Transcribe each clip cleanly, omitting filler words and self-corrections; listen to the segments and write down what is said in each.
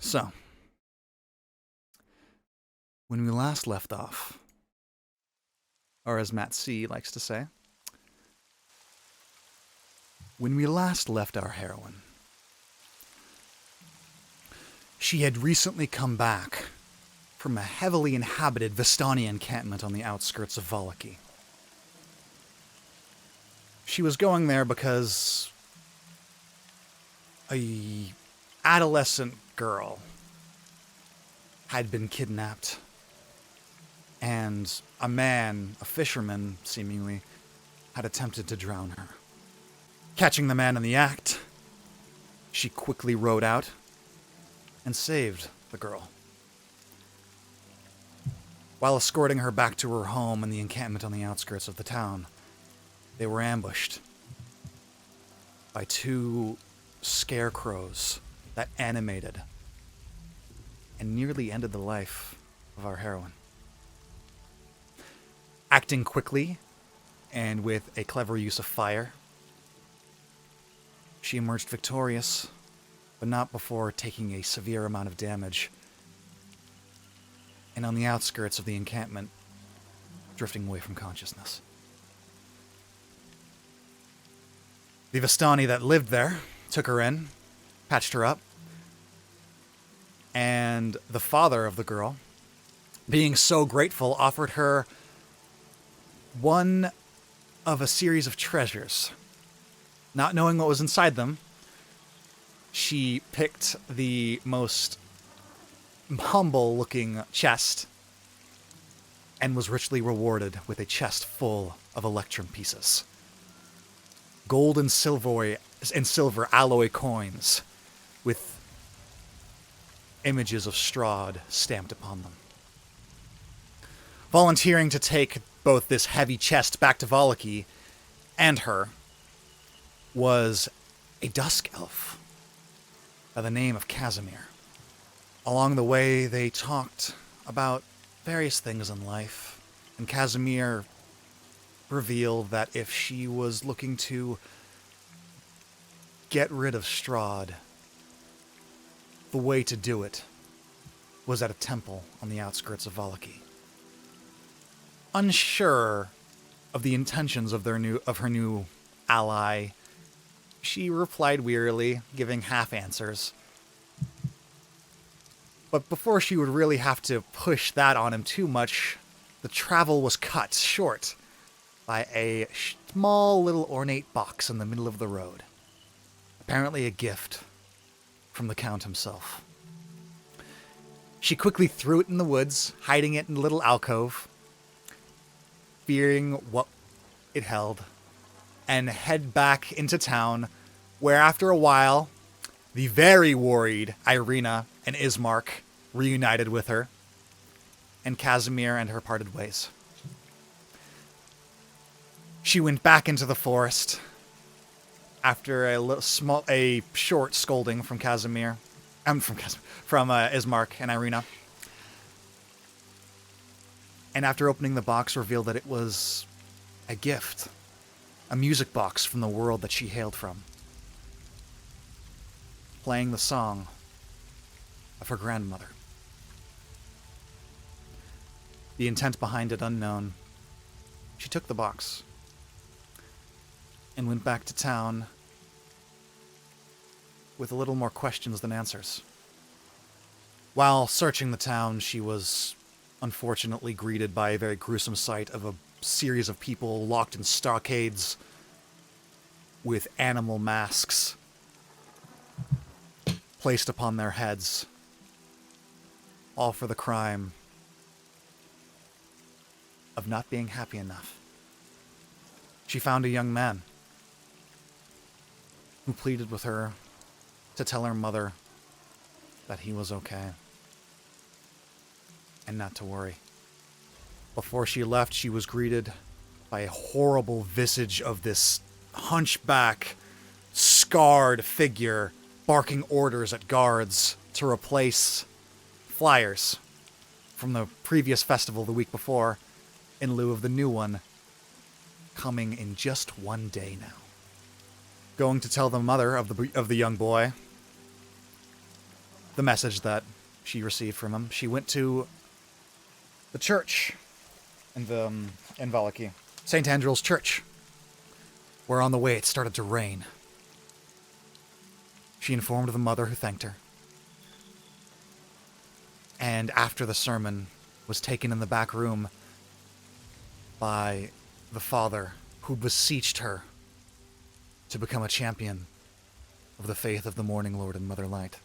So, when we last left off, or as Matt C. likes to say, when we last left our heroine, she had recently come back from a heavily inhabited Vistani encampment on the outskirts of Vallaki. She was going there because a adolescent girl had been kidnapped, and a man, a fisherman seemingly, had attempted to drown her. Catching the man in the act, she quickly rowed out and saved the girl. While escorting her back to her home in the encampment on the outskirts of the town, they were ambushed by two scarecrows that animated and nearly ended the life of our heroine. Acting quickly and with a clever use of fire, she emerged victorious, but not before taking a severe amount of damage, and on the outskirts of the encampment, drifting away from consciousness. The Vistani that lived there took her in, patched her up, and the father of the girl, being so grateful, offered her one of a series of treasures. Not knowing what was inside them, she picked the most humble-looking chest and was richly rewarded with a chest full of electrum pieces. Gold and silver alloy coins with images of Strahd stamped upon them. Volunteering to take both this heavy chest back to Vallaki and her was a dusk elf by the name of Casimir. Along the way, they talked about various things in life, and Casimir revealed that if she was looking to get rid of Strahd, the way to do it was at a temple on the outskirts of Vallaki. Unsure of the intentions of her new ally, she replied wearily, giving half answers. But before she would really have to push that on him too much, the travel was cut short by a small little ornate box in the middle of the road. Apparently a gift from the Count himself. She quickly threw it in the woods, hiding it in a little alcove, fearing what it held, and head back into town, where after a while, the very worried Ireena and Ismark reunited with her, and Casimir and her parted ways. She went back into the forest after a short scolding from Ismark and Ireena, and after opening the box, revealed that it was a gift, a music box from the world that she hailed from, playing the song of her grandmother. The intent behind it unknown, she took the box and went back to town with a little more questions than answers. While searching the town, she was unfortunately greeted by a very gruesome sight of a series of people locked in stockades with animal masks placed upon their heads, all for the crime of not being happy enough. She found a young man who pleaded with her to tell her mother that he was okay and not to worry. Before she left, she was greeted by a horrible visage of this hunchback, scarred figure barking orders at guards to replace flyers from the previous festival the week before in lieu of the new one coming in just one day now. Going to tell the mother of the young boy the message that she received from him. She went to the church in Valaki, Saint Andral's church, where on the way it started to rain. She informed the mother, who thanked her. And after the sermon, was taken in the back room by the father, who beseeched her to become a champion of the faith of the Morning Lord and Mother Light.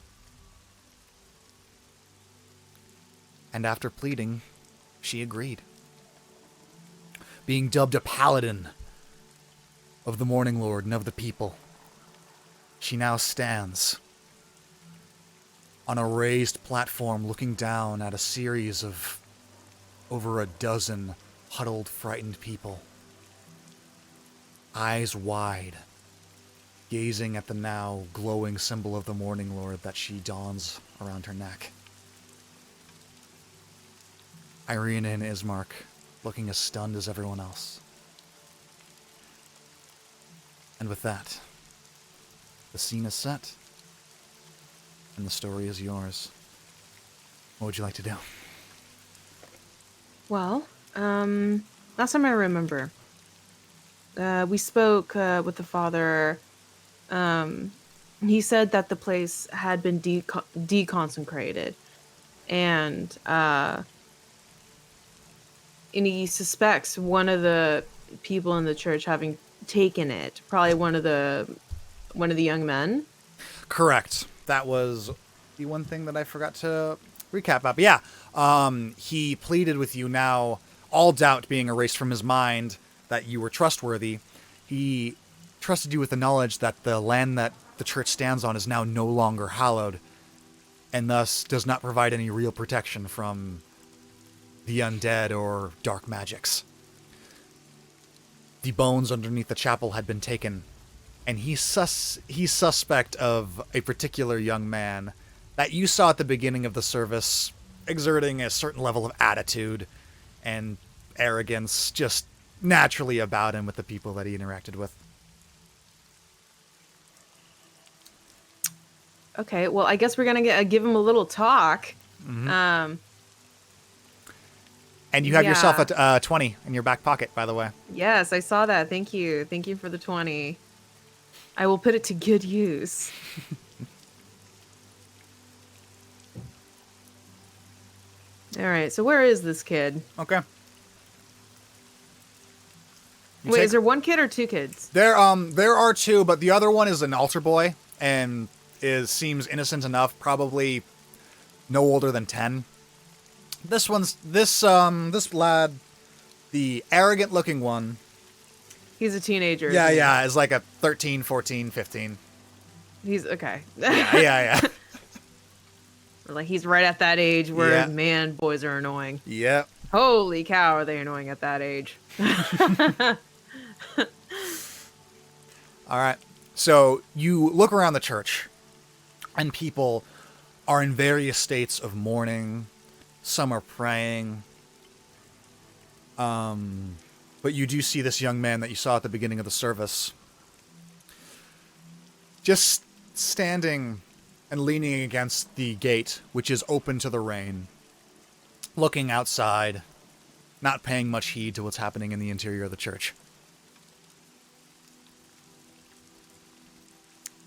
And after pleading, she agreed. Being dubbed a paladin of the Morning Lord and of the people, she now stands on a raised platform looking down at a series of over a dozen huddled, frightened people, eyes wide, gazing at the now glowing symbol of the Morning Lord that she dons around her neck. Ireena and Ismark looking as stunned as everyone else. And with that, the scene is set, and the story is yours. What would you like to do? Well, last time I remember, we spoke with the father. He said that the place had been de-consecrated, and he suspects one of the people in the church having taken it. Probably one of the young men. Correct. That was the one thing that I forgot to recap up. Yeah. He pleaded with you now, all doubt being erased from his mind, that you were trustworthy. He trusted you with the knowledge that the land that the church stands on is now no longer hallowed, and thus does not provide any real protection from the undead or dark magics. The bones underneath the chapel had been taken, and he's suspect of a particular young man that you saw at the beginning of the service exerting a certain level of attitude and arrogance just naturally about him with the people that he interacted with. Okay, well, I guess we're gonna give him a little talk. Mm-hmm. And you have yourself a 20 in your back pocket, by the way. Yes, I saw that. Thank you. Thank you for the 20. I will put it to good use. All right, so where is this kid? Okay. Wait, is there one kid or two kids? There are two, but the other one is an altar boy and seems innocent enough, probably no older than 10. This lad, the arrogant looking one. He's a teenager. Yeah, is like a 13, 14, 15. He's okay. Yeah. Like he's right at that age where man, boys are annoying. Yep. Holy cow, are they annoying at that age? All right. So you look around the church, and people are in various states of mourning. Some are praying. But you do see this young man that you saw at the beginning of the service just standing and leaning against the gate, which is open to the rain, looking outside, not paying much heed to what's happening in the interior of the church.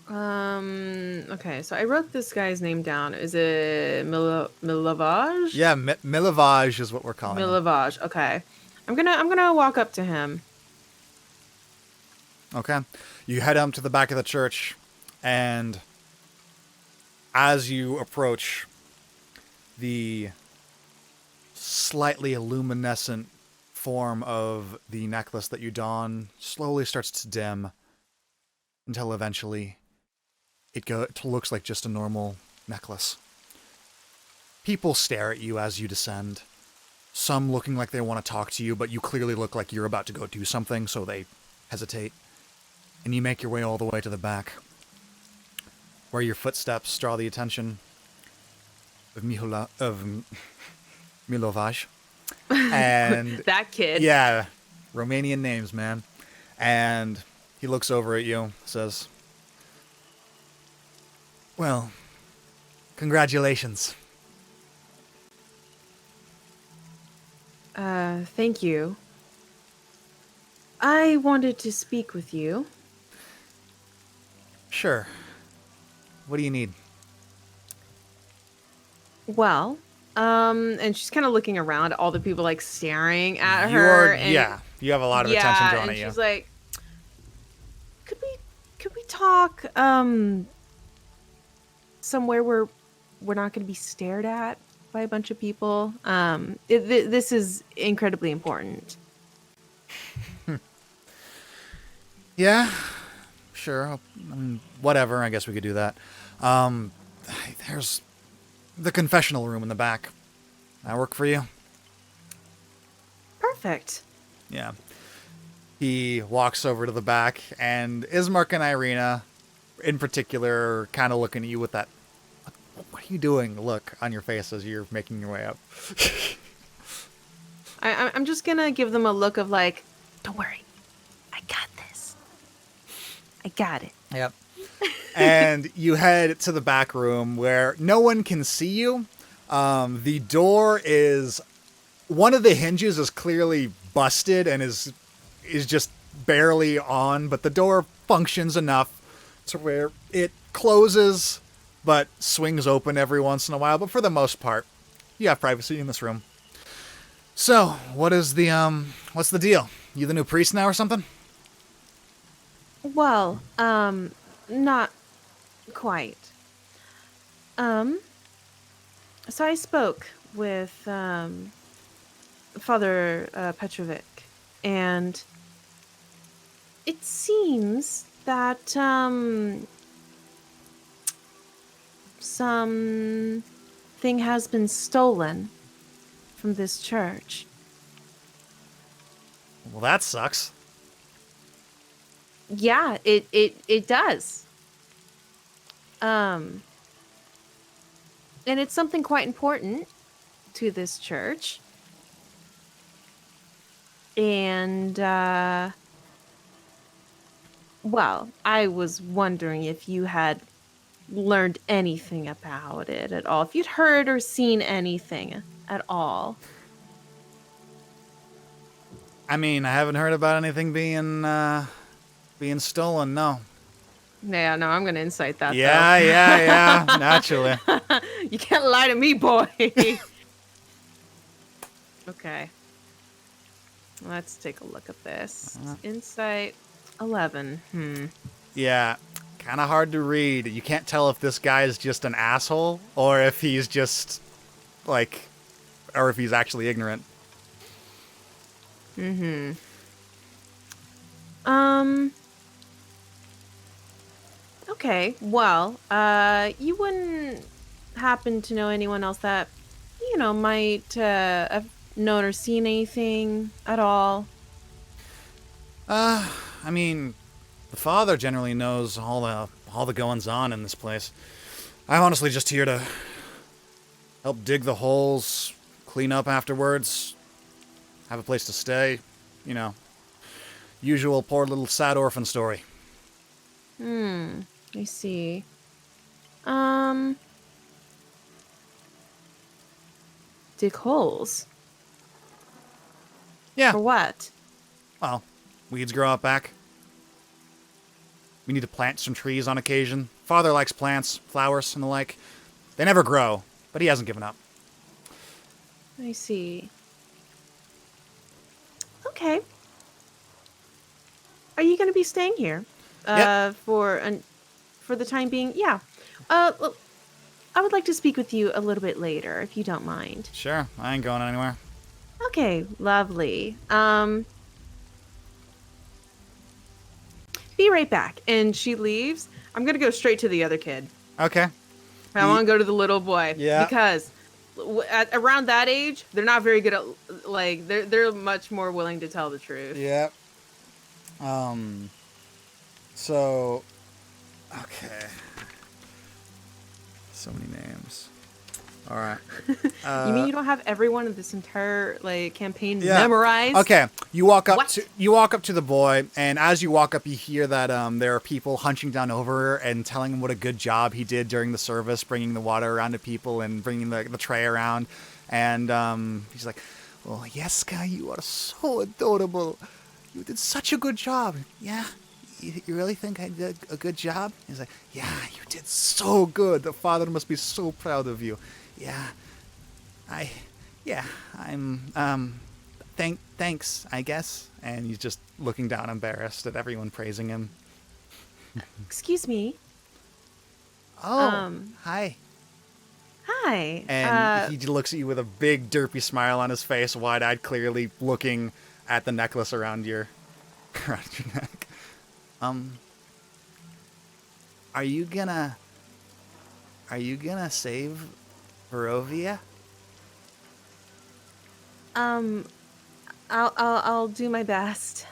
Okay, so I wrote this guy's name down. Is it Milavage? Yeah, Milavage is what we're calling him. Milavage, okay. I'm gonna walk up to him. Okay. You head up to the back of the church, and as you approach, the slightly luminescent form of the necklace that you don slowly starts to dim until eventually it looks like just a normal necklace. People stare at you as you descend, some looking like they want to talk to you, but you clearly look like you're about to go do something, so they hesitate. And you make your way all the way to the back, where your footsteps draw the attention of Milovaj. And that kid. Yeah, Romanian names, man. And he looks over at you, says, "Well, Congratulations. Thank you. I wanted to speak with you. Sure. What do you need? Well, and she's kind of looking around at all the people like staring at her, and you have a lot of attention yeah, drawn and at you. she's like, could we talk somewhere where we're not going to be stared at by a bunch of people? This is incredibly important. Yeah, sure. Whatever. I guess we could do that. There's the confessional room in the back. That work for you? Perfect. Yeah. He walks over to the back, and Ismark and Ireena, in particular, are kind of looking at you with that, what are you doing, look on your face as you're making your way up. I'm just going to give them a look of like, don't worry, I got this. I got it. Yep. And you head to the back room where no one can see you. The door is... One of the hinges is clearly busted and is just barely on, but the door functions enough to where it closes but swings open every once in a while. But for the most part, you have privacy in this room. So, what's the deal? You the new priest now or something? Well, not quite. So I spoke with, Father Petrovic, and it seems that, something has been stolen from this church. Well, that sucks. Yeah, it does. And it's something quite important to this church. And, well, I was wondering if you had learned anything about it at all. If you'd heard or seen anything at all. I mean, I haven't heard about anything being stolen, no. Yeah, no, I'm going to incite that, Yeah, naturally. You can't lie to me, boy. Okay. Let's take a look at this. Insight 11. Yeah, kind of hard to read. You can't tell if this guy is just an asshole or if he's just, like, or if he's actually ignorant. Okay, well, you wouldn't happen to know anyone else that, might have known or seen anything at all? I mean, the father generally knows all the goings-on in this place. I'm honestly just here to help dig the holes, clean up afterwards, have a place to stay, usual poor little sad orphan story. I see. Dig holes? Yeah, For what? well, weeds grow out back. We need to plant some trees on occasion. Father likes plants, flowers, and the like. They never grow, but he hasn't given up. I see. Okay. Are you going to be staying here? Yep. For the time being? Yeah. Look, I would like to speak with you a little bit later, if you don't mind. Sure, I ain't going anywhere. Okay, lovely. Be right back. And she leaves. I'm going to go straight to the other kid. Okay. I want to go to the little boy. Yeah. Because around that age, they're not very good at, like, they're much more willing to tell the truth. Yep. So, okay. So many names. All right. You mean you don't have everyone in this entire like campaign Yeah. memorized? Okay. You walk up What? to the boy, and as you walk up, you hear that there are people hunching down over and telling him what a good job he did during the service, bringing the water around to people and bringing the tray around. And he's like, "Oh, Yeska, you are so adorable. You did such a good job. Yeah." You really think I did a good job? He's like, yeah, you did so good. The father must be so proud of you. Yeah, I'm, thanks, I guess. And he's just looking down, embarrassed at everyone praising him. Excuse me. Oh, hi. Hi. And he looks at you with a big, derpy smile on his face, wide-eyed, clearly looking at the necklace around your neck. Are you gonna save Barovia? I'll do my best.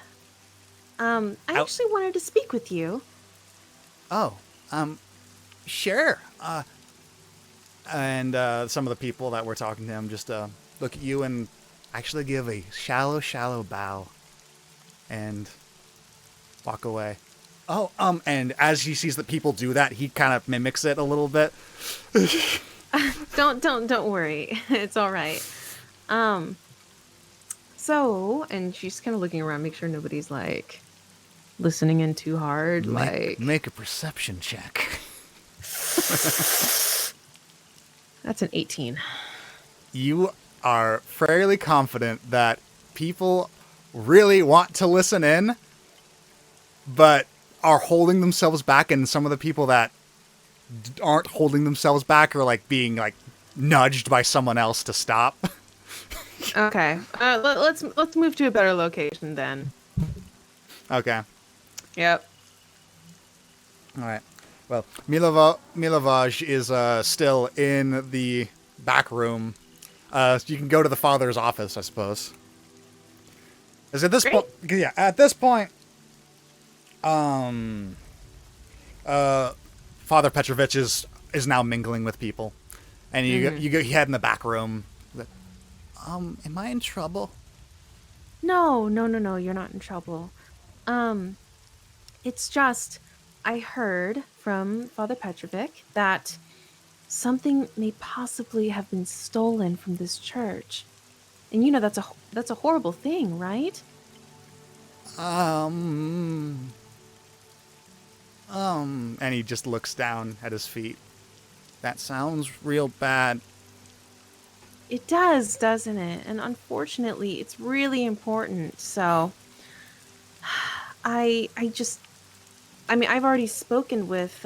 I actually wanted to speak with you. Oh, sure. And some of the people that were talking to him just look at you and actually give a shallow bow and walk away. Oh, and as he sees that people do that, he kind of mimics it a little bit. Don't worry. It's all right. So, and she's kind of looking around, make sure nobody's like listening in too hard. Make a perception check. That's an 18. You are fairly confident that people really want to listen in, but are holding themselves back, and some of the people that aren't holding themselves back are like being like nudged by someone else to stop. Okay. Let's move to a better location then. Okay. Yep. All right. Well, Milovaj is still in the back room. You can go to the father's office, I suppose. Is at this point? Yeah. At this point, Father Petrovich is now mingling with people, and you head in the back room. Am I in trouble? No, you're not in trouble. It's just I heard from Father Petrovic that something may possibly have been stolen from this church. And you know that's a horrible thing, right? And he just looks down at his feet. That sounds real bad. It does, doesn't it? And unfortunately, it's really important. So I mean, I've already spoken with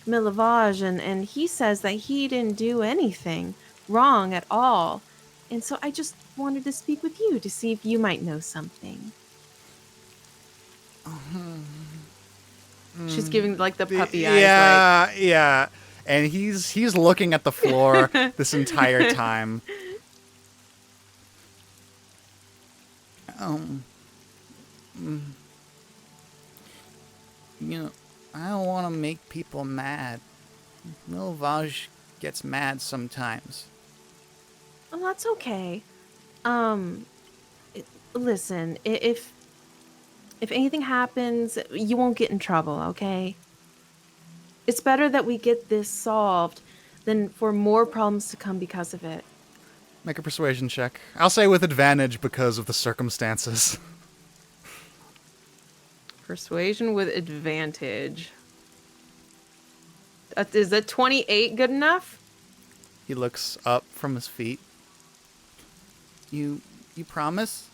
Milovaj, and he says that he didn't do anything wrong at all. And so I just wanted to speak with you to see if you might know something. She's giving like the puppy eyes. Yeah. And he's looking at the floor this entire time. You know, I don't want to make people mad. Milovaj gets mad sometimes. Oh, that's okay. Listen, if anything happens, you won't get in trouble, okay? It's better that we get this solved than for more problems to come because of it. Make a persuasion check. I'll say with advantage because of the circumstances. Persuasion with advantage. Is that 28 good enough? He looks up from his feet. You promise?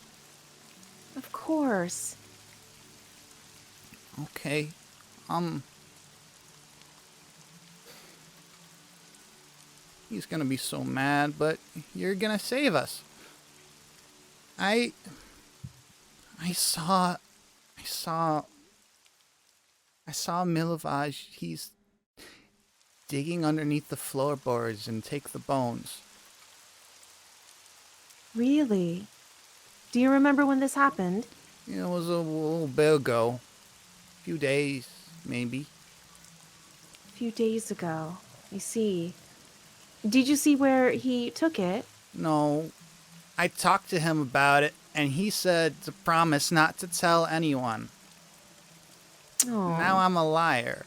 Of course. Okay. He's gonna be so mad, but you're gonna save us. I saw Milovaj. He's digging underneath the floorboards and take the bones. Really? Do you remember when this happened? It was a little bit ago. A few days, maybe. A few days ago. I see. Did you see where he took it? No, I talked to him about it, and he said to promise not to tell anyone. Now Oh, I'm a liar.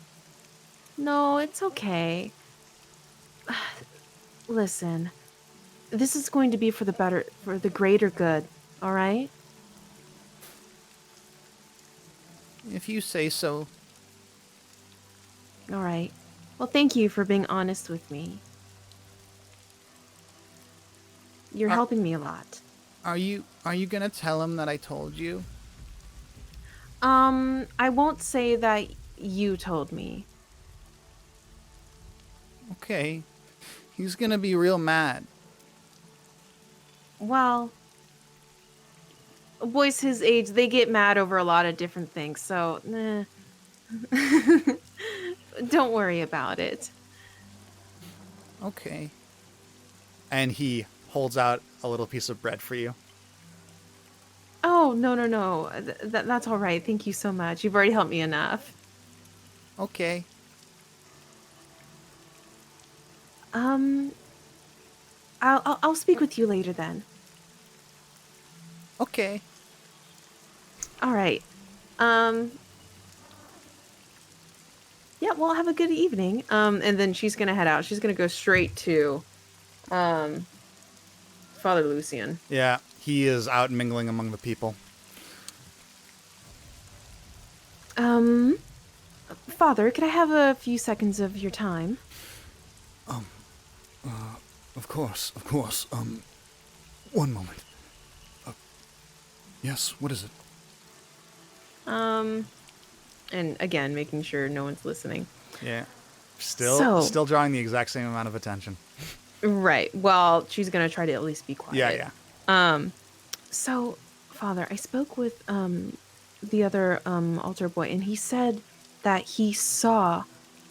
no, it's okay. Listen, this is going to be for the greater good, all right? If you say so. All right. Well, thank you for being honest with me. You're Are, helping me a lot. are you gonna tell him that I told you? I won't say that you told me. Okay. He's gonna be real mad. Well, boys his age, they get mad over a lot of different things, so don't worry about it. Okay. And he holds out a little piece of bread for you. Oh, no, no, no. That's all right. Thank you so much. You've already helped me enough. Okay. Um, I'll speak with you later then. Okay. All right. Um, yeah, well, have a good evening. And then she's gonna head out. She's gonna go straight to um Father Lucian. Yeah, he is out mingling among the people. Um, Father, could I have a few seconds of your time? Of course, of course. One moment. Yes, what is it? Um, and again, making sure no one's listening. Yeah. So, Still drawing the exact same amount of attention. right. Well, she's gonna try to at least be Yeah, quiet. yeah. So, Father, I spoke with the other altar boy, and he said that he saw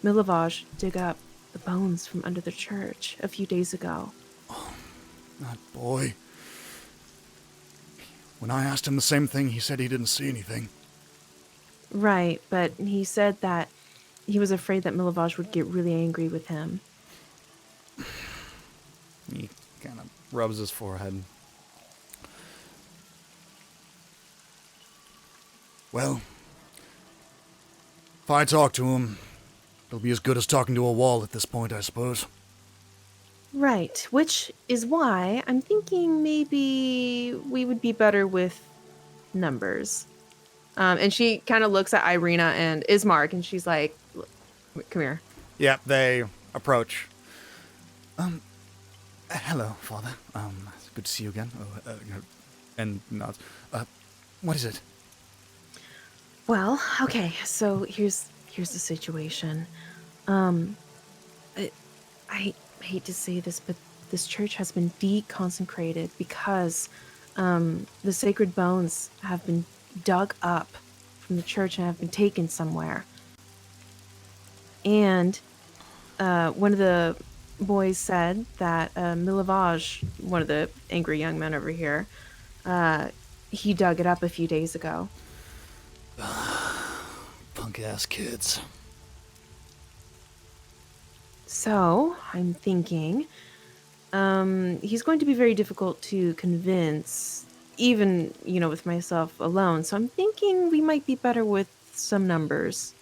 Milovaj dig up the bones from under the church a few days ago. That boy. When I asked him the same thing, he said he didn't see anything. Right, but he said that he was afraid that Milovaj would get really angry with him. He kind of rubs his forehead. Well, if I talk to him, it'll be as good as talking to a wall at this point, I suppose. Right, which is why I'm thinking maybe we would be better with numbers. And she kind of looks at Ireena and Ismark, and she's like, "Come here." Yep, they approach. Hello, Father. It's good to see you again. And nods. What is it? Well, okay, so here's the situation. Um, I hate to say this, but this church has been de-consecrated because the sacred bones have been dug up from the church and have been taken somewhere. And one of the boys said that Milovaj, one of the angry young men over here, he dug it up a few days ago. Punk-ass kids. So, I'm thinking, he's going to be very difficult to convince, even, with myself alone. So I'm thinking we might be better with some numbers.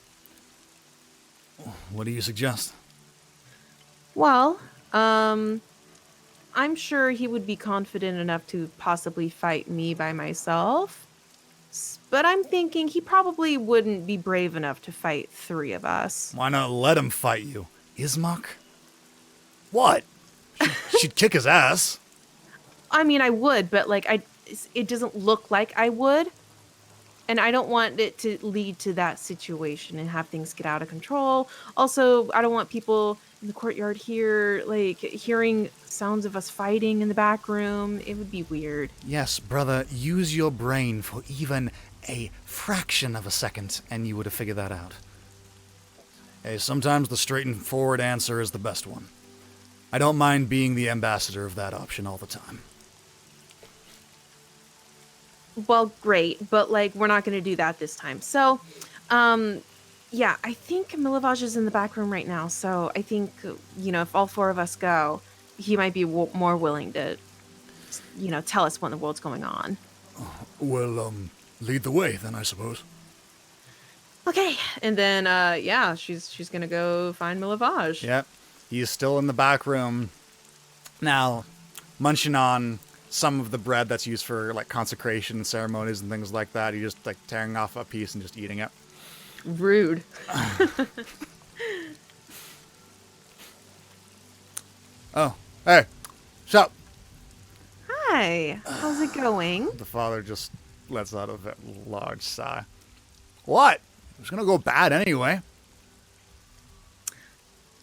What do you suggest? Well, I'm sure he would be confident enough to possibly fight me by myself. But I'm thinking he probably wouldn't be brave enough to fight 3 of us. Why not let him fight you? Ismark? What? She'd kick his ass. I mean, I would, but it doesn't look like I would. And I don't want it to lead to that situation and have things get out of control. Also, I don't want people in the courtyard here, hearing sounds of us fighting in the back room. It would be weird. Yes, brother, use your brain for even a fraction of a second, and you would have figured that out. Hey, sometimes the straightforward answer is the best one. I don't mind being the ambassador of that option all the time. Well, great, but we're not going to do that this time. So, yeah, I think Milovaj is in the back room right now. So I think, if all 4 of us go, he might be more willing to, tell us when the world's going on. Well, lead the way then, I suppose. Okay, and then she's gonna go find Milavage. Yep, he's still in the back room now, munching on some of the bread that's used for like consecration ceremonies and things like that. He's just like tearing off a piece and just eating it. Rude. Oh, hey, sup? Hi, how's it going? The father just lets out a large sigh. What? It's gonna go bad anyway.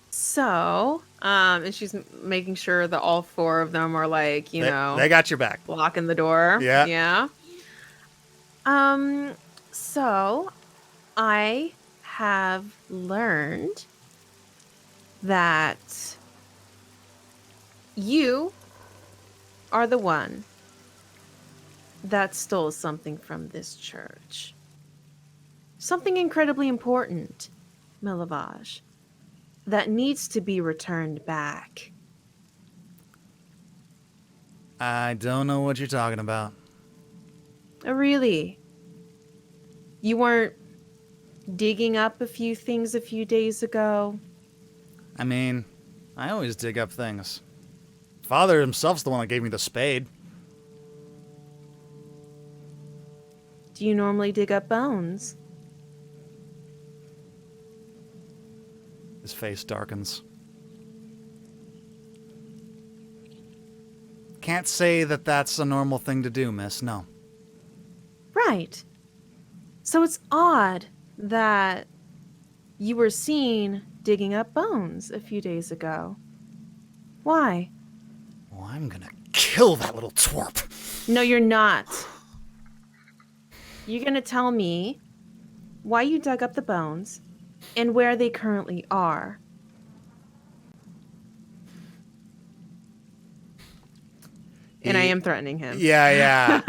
So, and she's making sure that all four of them are like, They got your back. blocking the door. Yeah. Yeah. So I have learned that you are the one that stole something from this church. Something incredibly important, Milavage, that needs to be returned back. I don't know what you're talking about. Oh, really? You weren't digging up a few things a few days ago? I mean, I always dig up things. Father himself's the one that gave me the spade. Do you normally dig up bones? His face darkens. Can't say that that's a normal thing to do, miss, no. Right. So it's odd that you were seen digging up bones a few days ago. Why? Well, I'm gonna kill that little twerp. No, you're not. You're gonna tell me why you dug up the bones and where they currently are. And I am threatening him. Yeah.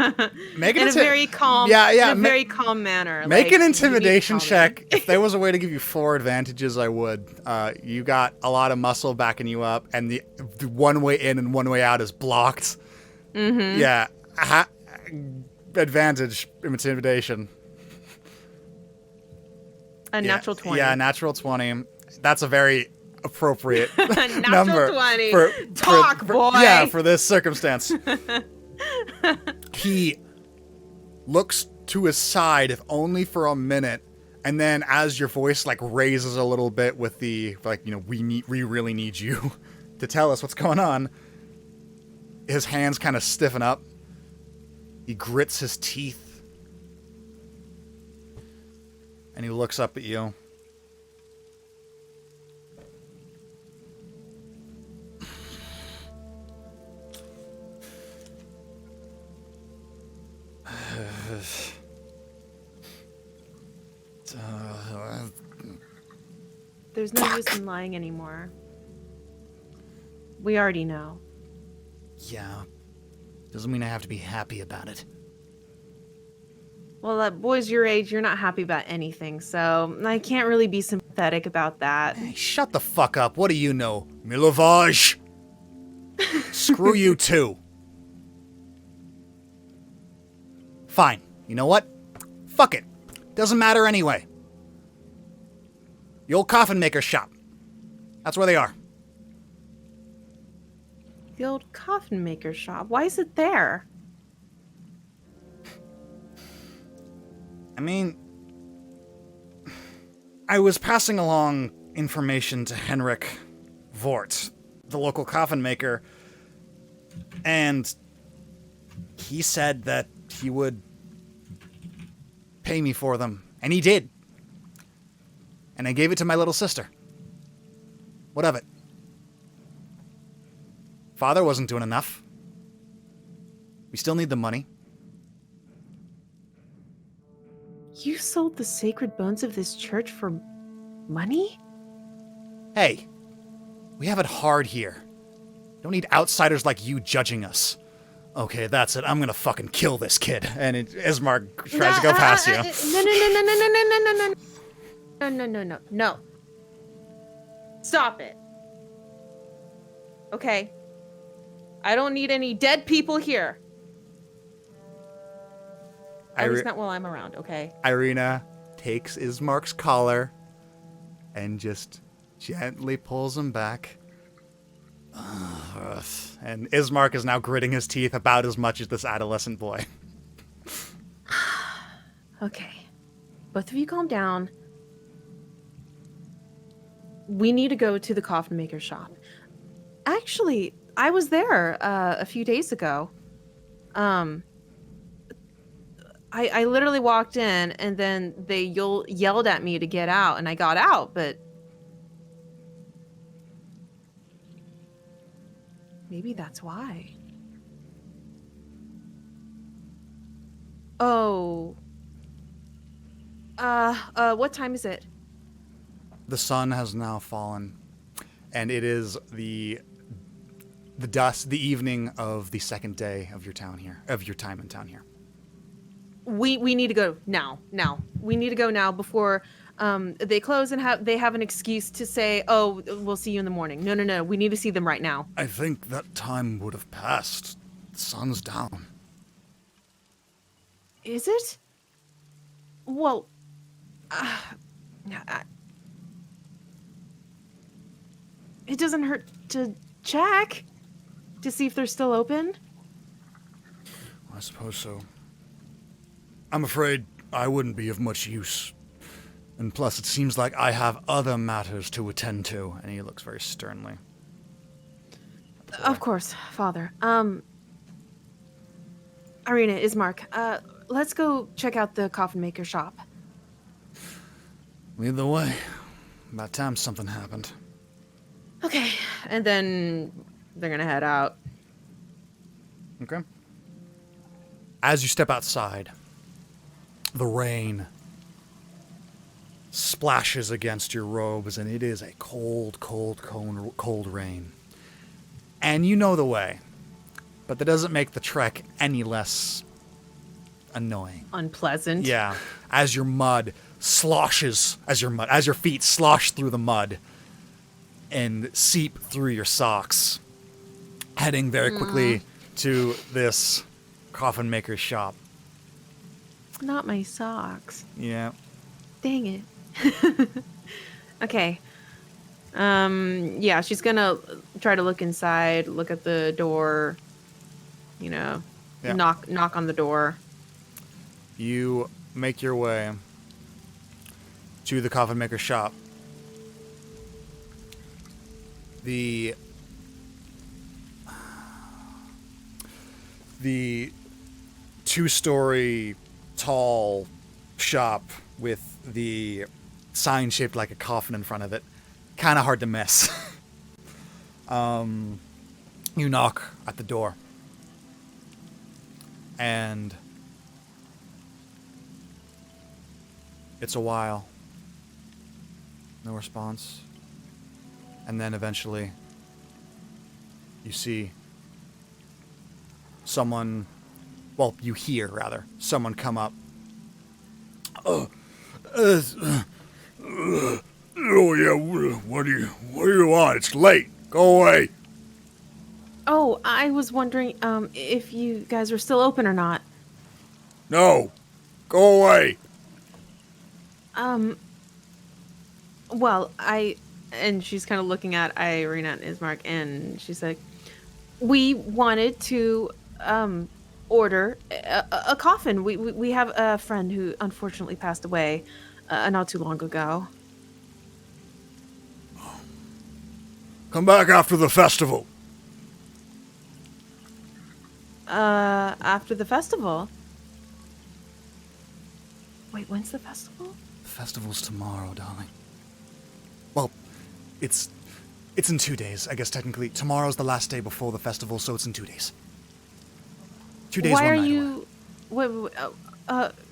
Make in a very calm, very calm manner. Make like, an intimidation check. If there was a way to give you 4 advantages, I would. You got a lot of muscle backing you up, and the one way in and one way out is blocked. Mm-hmm. Yeah. Advantage, intimidation. A natural 20. Yeah, natural 20. That's a very appropriate natural number 20. for Boy. Yeah, for this circumstance. He looks to his side, if only for a minute, and then as your voice like raises a little bit with the we really need you to tell us what's going on, his hands kind of stiffen up. He grits his teeth, and he looks up at you. There's no use in lying anymore. We already know. Yeah. Doesn't mean I have to be happy about it. Well, boys your age, you're not happy about anything, so I can't really be sympathetic about that. Hey, shut the fuck up. What do you know? Milavage! Screw you too. Fine. You know what? Fuck it. Doesn't matter anyway. The old coffin maker shop. That's where they are. The old coffin maker shop. Why is it there? I mean, I was passing along information to Henrik Vort, the local coffin maker, and he said that he would pay me for them, and he did. And I gave it to my little sister. What of it? Father wasn't doing enough. We still need the money. You sold the sacred bones of this church for money? Hey, we have it hard here. Don't need outsiders like you judging us. Okay, that's it. I'm gonna fucking kill this kid. And Ismark tries to go past you. No. Stop it. Okay. I don't need any dead people here. At least not while I'm around, okay? Ireena takes Ismark's collar and just gently pulls him back. And Ismark is now gritting his teeth about as much as this adolescent boy. Okay. Both of you calm down. We need to go to the coffin maker shop. Actually, I was there a few days ago. I literally walked in and then they yelled at me to get out and I got out, but maybe that's why. Oh. What time is it? The sun has now fallen, and it is the evening of the second day of your time in town here. We need to go now. We need to go now before they close and they have an excuse to say, "Oh, we'll see you in the morning." No. We need to see them right now. I think that time would have passed. The sun's down. Is it? Well, it doesn't hurt to check to see if they're still open. I suppose so. I'm afraid I wouldn't be of much use. And plus, it seems like I have other matters to attend to. And he looks very sternly. Of course, Father. Ireena, Ismark, let's go check out the coffin maker shop. Lead the way. About time something happened. Okay, and then they're gonna head out. Okay. As you step outside, the rain splashes against your robes, and it is a cold rain. And you know the way, but that doesn't make the trek any less annoying. Unpleasant. Yeah. As your feet slosh through the mud and seep through your socks, heading very quickly to this coffin maker's shop. Not my socks. Yeah. Dang it. Okay. Yeah, she's gonna try to look inside, look at the door, knock on the door. You make your way to the coffin maker's shop. The two-story tall shop with the sign shaped like a coffin in front of it. Kind of hard to miss. You knock at the door. And it's a while. No response. And then eventually you see someone, you hear rather, someone come up. Oh yeah, what do you want? It's late. Go away. Oh, I was wondering if you guys were still open or not. No. Go away. Well, and she's kind of looking at Ireena and Ismark, and she's like, we wanted to order a coffin. We have a friend who unfortunately passed away not too long ago. Come back after the festival. After the festival? Wait, when's the festival? The festival's tomorrow, darling. Well, it's in 2 days, I guess technically. Tomorrow's the last day before the festival, so it's in 2 days. 2 days, why 1 are night you... Wait,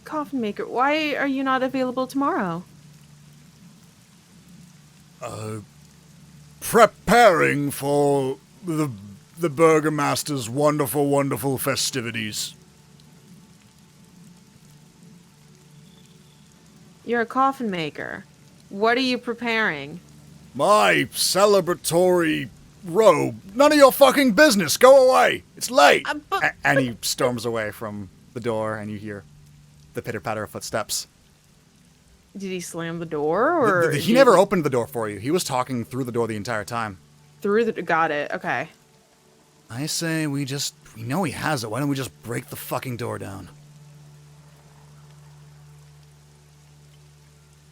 coffin maker, why are you not available tomorrow? Preparing for the Burgomaster's wonderful festivities. You're a coffin maker. What are you preparing? My celebratory robe. None of your fucking business. Go away. It's late. And he storms away from the door, and you hear the pitter-patter of footsteps. Did he slam the door, or He never opened the door for you. He was talking through the door the entire time. Got it. Okay. I say we know he has it. Why don't we just break the fucking door down?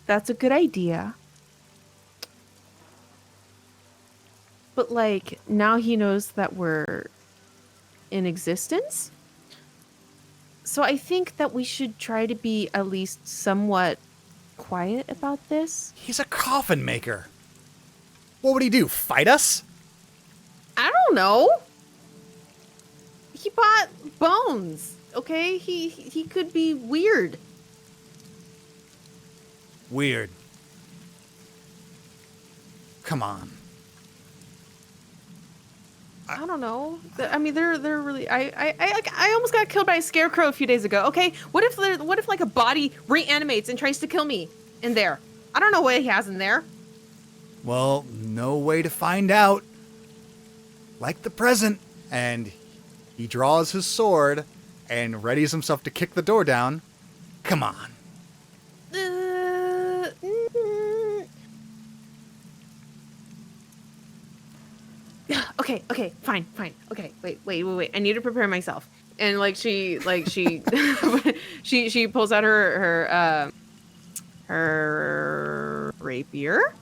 That's a good idea. But, like, now he knows that we're in existence? So I think that we should try to be at least somewhat quiet about this. He's a coffin maker. What would he do, fight us? I don't know. He bought bones, okay? He could be weird. Weird. Come on. I don't know. I mean, they're really. I almost got killed by a scarecrow a few days ago. Okay, what if like a body reanimates and tries to kill me in there? I don't know what he has in there. Well, no way to find out. Like the present. And he draws his sword and readies himself to kick the door down. Come on. Okay, fine. Okay, wait. I need to prepare myself. And she she pulls out her rapier.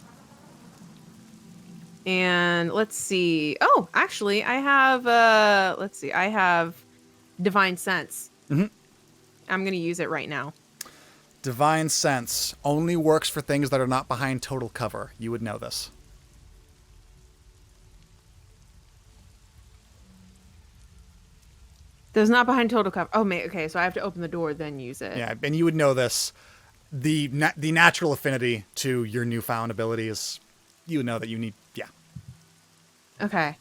And let's see. Oh, actually, I have I have Divine Sense. Mm-hmm. I'm gonna use it right now. Divine Sense only works for things that are not behind total cover. You would know this. There's not behind total cover. Oh, okay, so I have to open the door, then use it. Yeah, and you would know this. The natural affinity to your newfound abilities, you know that you need. Yeah. Okay.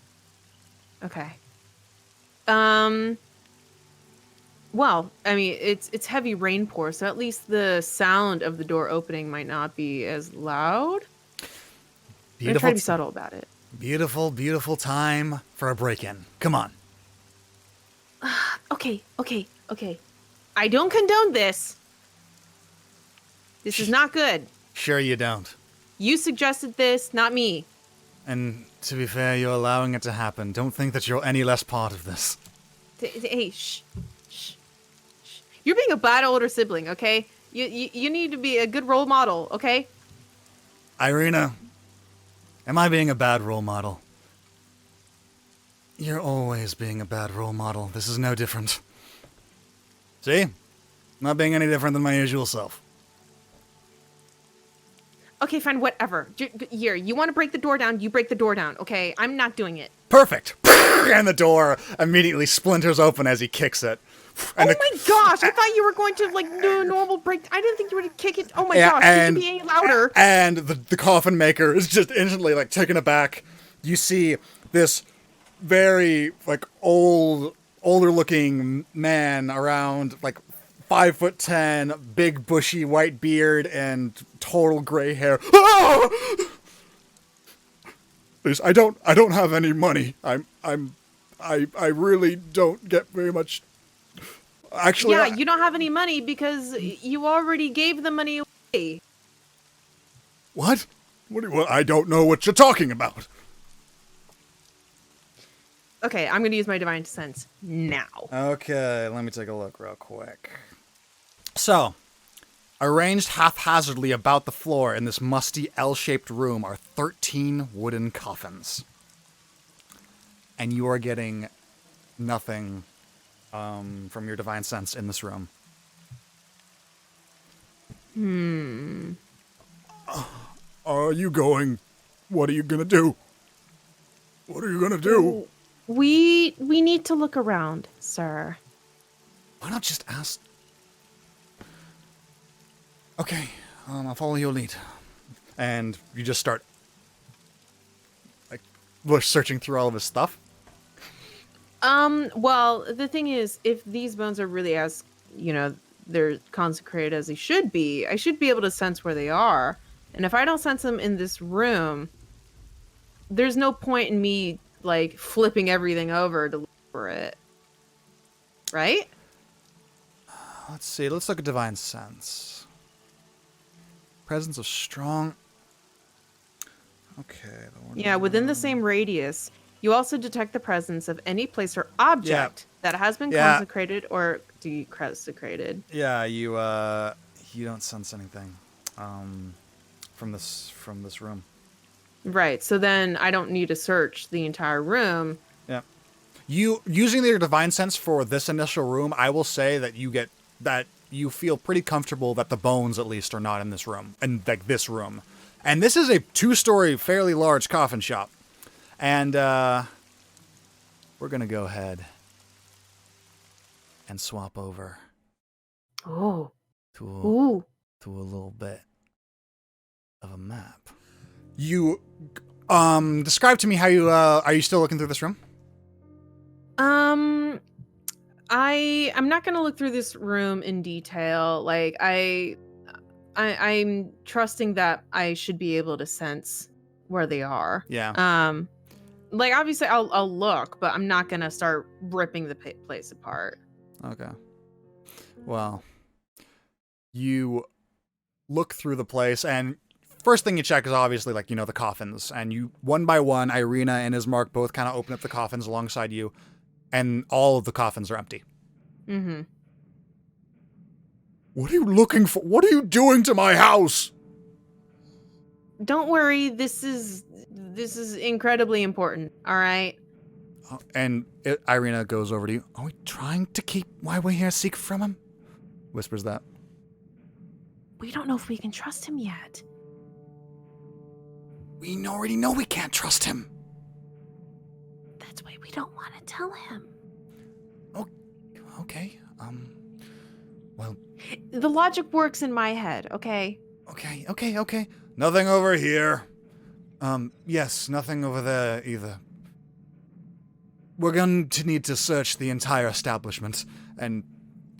Well, I mean, it's heavy rainpour, so at least the sound of the door opening might not be as loud. I'm gonna try to be subtle about it. Beautiful, beautiful time for a break-in. Come on. Okay. I don't condone this. This is not good. Sure you don't. You suggested this, not me. And to be fair, you're allowing it to happen. Don't think that you're any less part of this. Hey, shh. You're being a bad older sibling, okay? You need to be a good role model, okay? Ireena, am I being a bad role model? You're always being a bad role model. This is no different. See? Not being any different than my usual self. Okay, fine, whatever. Here, you want to break the door down, you break the door down, okay? I'm not doing it. Perfect! And the door immediately splinters open as he kicks it. And my gosh, I thought you were going to, do a normal break. I didn't think you were going to kick it. Oh my gosh, can you be any louder? And the coffin maker is just instantly, taken aback. You see this very, older-looking man around, 5'10", big bushy white beard and total gray hair. Ah! Please, I don't have any money. I really don't get very much. Actually, yeah, you don't have any money because you already gave the money away. What? I don't know what you're talking about. Okay, I'm going to use my Divine Sense now. Okay, let me take a look real quick. So, arranged haphazardly about the floor in this musty L-shaped room are 13 wooden coffins. And you are getting nothing from your Divine Sense in this room. Are you going? What are you gonna do? What are you gonna do? We need to look around, sir. Why not just ask? Okay, I'll follow your lead. And you just start, searching through all of his stuff. Well, the thing is, if these bones are really as, they're consecrated as they should be, I should be able to sense where they are. And if I don't sense them in this room, there's no point in me like flipping everything over to look for it. Right? Let's see. Let's look at Divine Sense. Presence of strong... Okay. Yeah, within the same radius, you also detect the presence of any place or object that has been consecrated or de-consecrated. Yeah, you don't sense anything from this room. Right. So then I don't need to search the entire room. Yeah. You using your divine sense for this initial room, I will say that you feel pretty comfortable that the bones at least are not in this room, and like this room. And this is a 2-story, fairly large coffin shop. And we're gonna go ahead and swap over Oh. to a little bit of a map. You describe to me how you are you still looking through this room? I'm not gonna look through this room in detail. Like I'm trusting that I should be able to sense where they are. Yeah. Like obviously I'll look, but I'm not gonna start ripping the place apart. Okay. Well, you look through the place, and first thing you check is obviously like the coffins, and you one by one, Ireena and Izek both kind of open up the coffins alongside you, and all of the coffins are empty. Mm-hmm. What are you looking for? What are you doing to my house? Don't worry, this is incredibly important, all right? And Ireena goes over to you. Are we trying to keep why we're here secret from him? Whispers that. We don't know if we can trust him yet. We already know we can't trust him. That's why we don't want to tell him. Oh, okay. Well... The logic works in my head, okay? Okay. Nothing over here. Yes, nothing over there either. We're going to need to search the entire establishment, and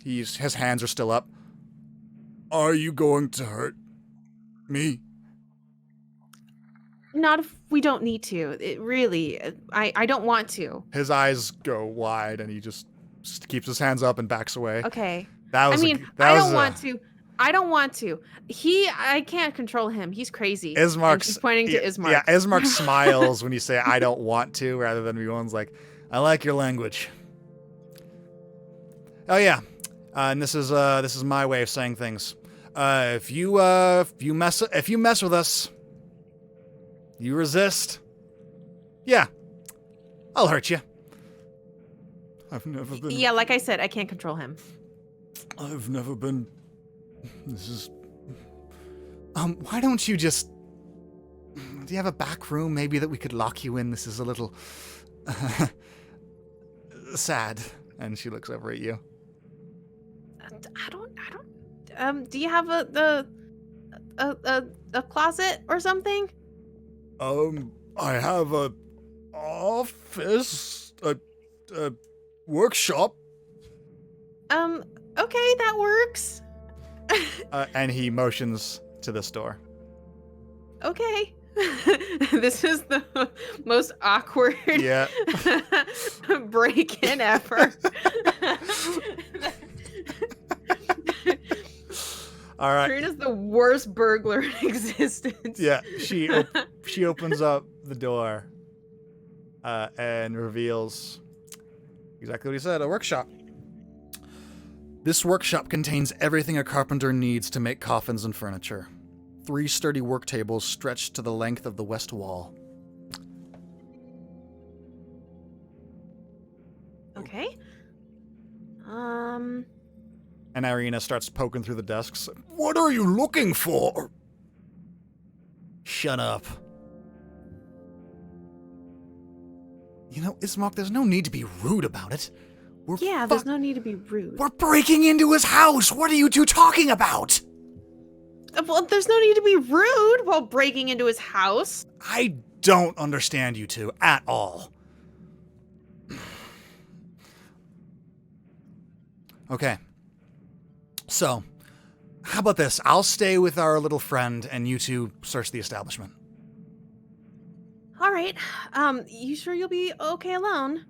his hands are still up. Are you going to hurt me? Not if we don't need to. It really, I don't want to. His eyes go wide, and he just keeps his hands up and backs away. Okay. I don't want to. I don't want to. I can't control him. He's crazy. She's pointing to Izek. Yeah, Izek smiles when you say I don't want to, rather than everyone's like, I like your language. Oh yeah, and this is my way of saying things. If you mess with us, you resist. Yeah, I'll hurt you. I've never been. Yeah, like I said, I can't control him. I've never been. This is. Why don't you just? Do you have a back room maybe that we could lock you in? This is a little sad. And she looks over at you. I don't. Do you have a closet or something? I have a office, a workshop. Okay, that works. And he motions to this door. Okay. This is the most awkward break-in ever. All right. Serena's the worst burglar in existence. Yeah, she opens up the door and reveals exactly what he said, a workshop. This workshop contains everything a carpenter needs to make coffins and furniture. 3 sturdy work tables stretched to the length of the west wall. Okay. And Ireena starts poking through the desks. What are you looking for? Shut up. Izek, there's no need to be rude about it. There's no need to be rude. We're breaking into his house. What are you two talking about? Well, there's no need to be rude while breaking into his house. I don't understand you two at all. Okay. So, how about this? I'll stay with our little friend and you two search the establishment. All right. You sure you'll be okay alone?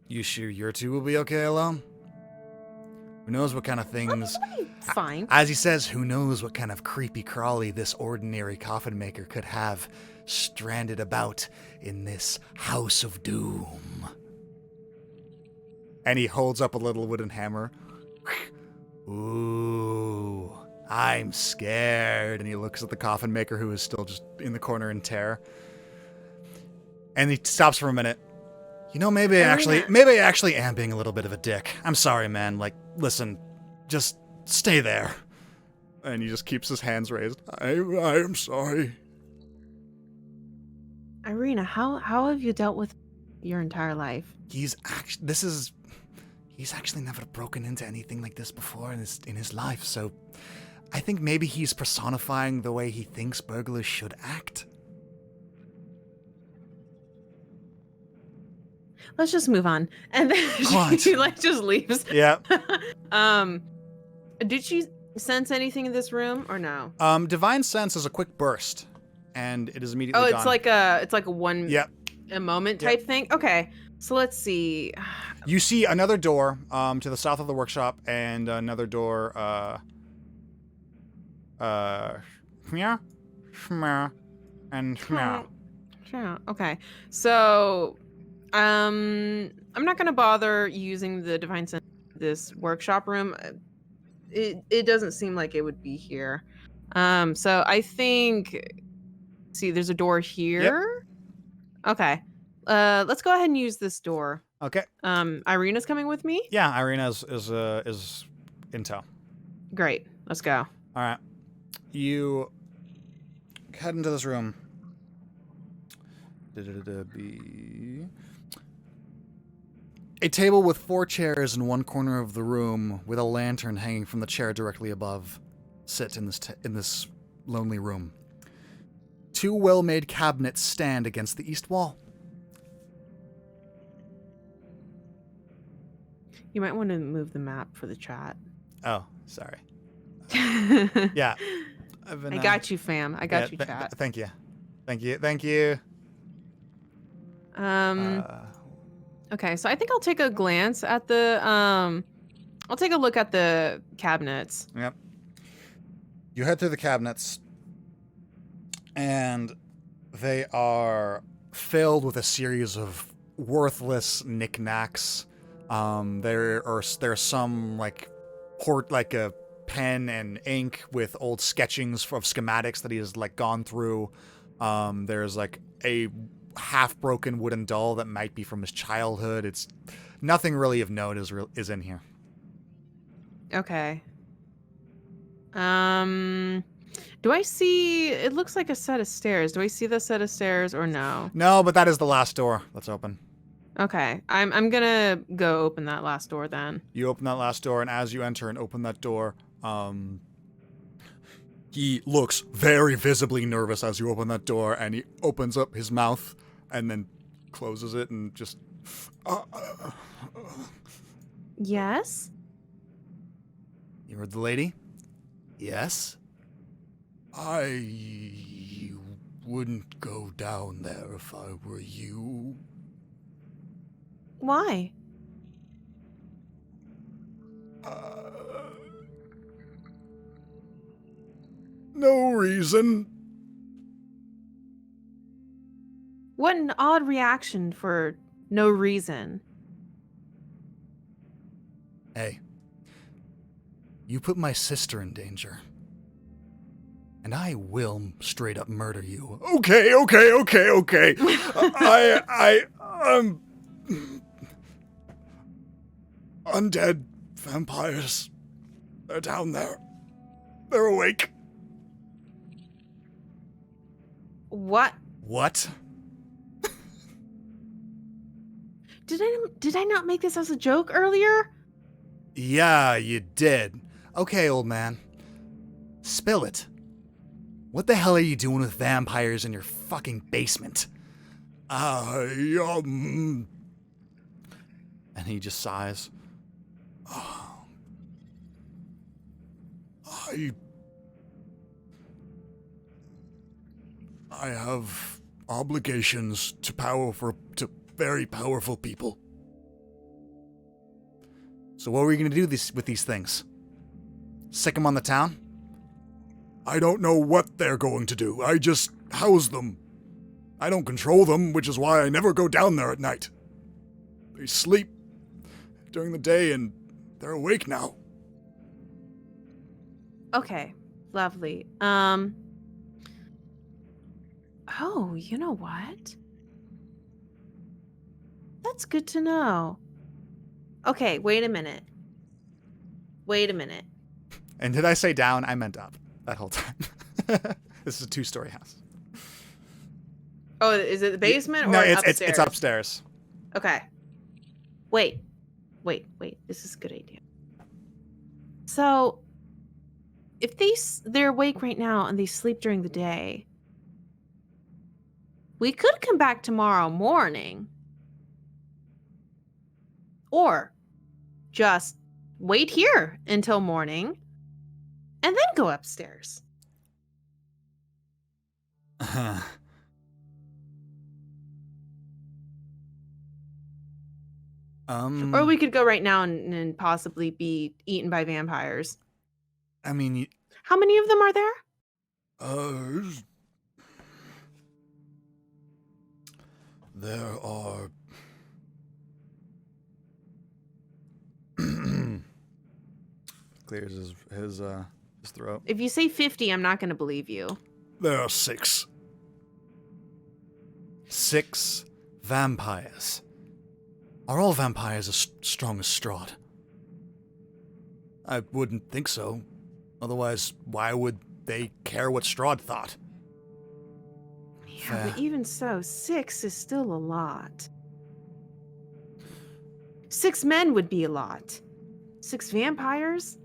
You sure your two will be okay alone? Who knows what kind of things... Fine. As he says, who knows what kind of creepy crawly this ordinary coffin maker could have stranded about in this house of doom. And he holds up a little wooden hammer. Ooh, I'm scared. And he looks at the coffin maker, who is still just in the corner in terror. And he stops for a minute. You know, maybe I actually am being a little bit of a dick. I'm sorry, man. Like, listen, just stay there. And he just keeps his hands raised. I am sorry. Ireena, how have you dealt with your entire life? He's actually never broken into anything like this before in his life, so I think maybe he's personifying the way he thinks burglars should act. Let's just move on. And then she like just leaves. Yeah. Did she sense anything in this room or no? Divine sense is a quick burst, and it is immediately gone. It's like a one a moment type thing. Okay, so let's see. You see another door to the south of the workshop, and another door. Okay, so I'm not gonna bother using the divine sense in this workshop room. It doesn't seem like it would be here. So I think. See, there's a door here. Yep. Okay. Let's go ahead and use this door. Okay. Ireena's coming with me? Yeah, Ireena is intel. Great. Let's go. All right. You head into this room. A table with 4 chairs in one corner of the room, with a lantern hanging from the chair directly above, sit in this lonely room. 2 well-made cabinets stand against the east wall. You might want to move the map for the chat. Oh, sorry. Yeah. I got you, fam. I got you, chat. Thank you. Thank you. Okay, so I think I'll take a glance at the I'll take a look at the cabinets. Yep. You head through the cabinets, and they are filled with a series of worthless knickknacks. There's some like a pen and ink with old sketchings of schematics that he has like gone through. There's like a half-broken wooden doll that might be from his childhood. It's nothing really of note is in here. Okay. Do I see? It looks like a set of stairs. Do I see the set of stairs or no? No, but that is the last door that's open. Okay, I'm gonna go open that last door then. You open that last door, and as you enter and open that door, he looks very visibly nervous as you open that door, and he opens up his mouth and then closes it and just. Yes? You heard the lady? Yes? I wouldn't go down there if I were you. Why? No reason. What an odd reaction for no reason. Hey, you put my sister in danger. And I will straight up murder you. Okay. Undead vampires. They're down there. They're awake. What? What? Did I not make this as a joke earlier? Yeah, you did. Okay, old man. Spill it. What the hell are you doing with vampires in your fucking basement? And he just sighs. I have obligations to very powerful people. So what are we going to do with these things? Sick them on the town? I don't know what they're going to do. I just house them. I don't control them, which is why I never go down there at night. They sleep during the day and they're awake now. Okay, lovely. Oh, you know what? That's good to know. Okay, wait a minute. And did I say down? I meant up that whole time. This is a 2-story house. Oh, is it the basement or no, upstairs? it's upstairs. Okay. Wait. This is a good idea. So, if they're awake right now and they sleep during the day, we could come back tomorrow morning. Or just wait here until morning and then go upstairs. Or we could go right now and possibly be eaten by vampires. I mean... How many of them are there? There are... Clears his throat. If you say 50, I'm not going to believe you. There are 6. 6 vampires. Are all vampires as strong as Strahd? I wouldn't think so. Otherwise, why would they care what Strahd thought? Yeah, but even so, 6 is still a lot. 6 men would be a lot. 6 vampires?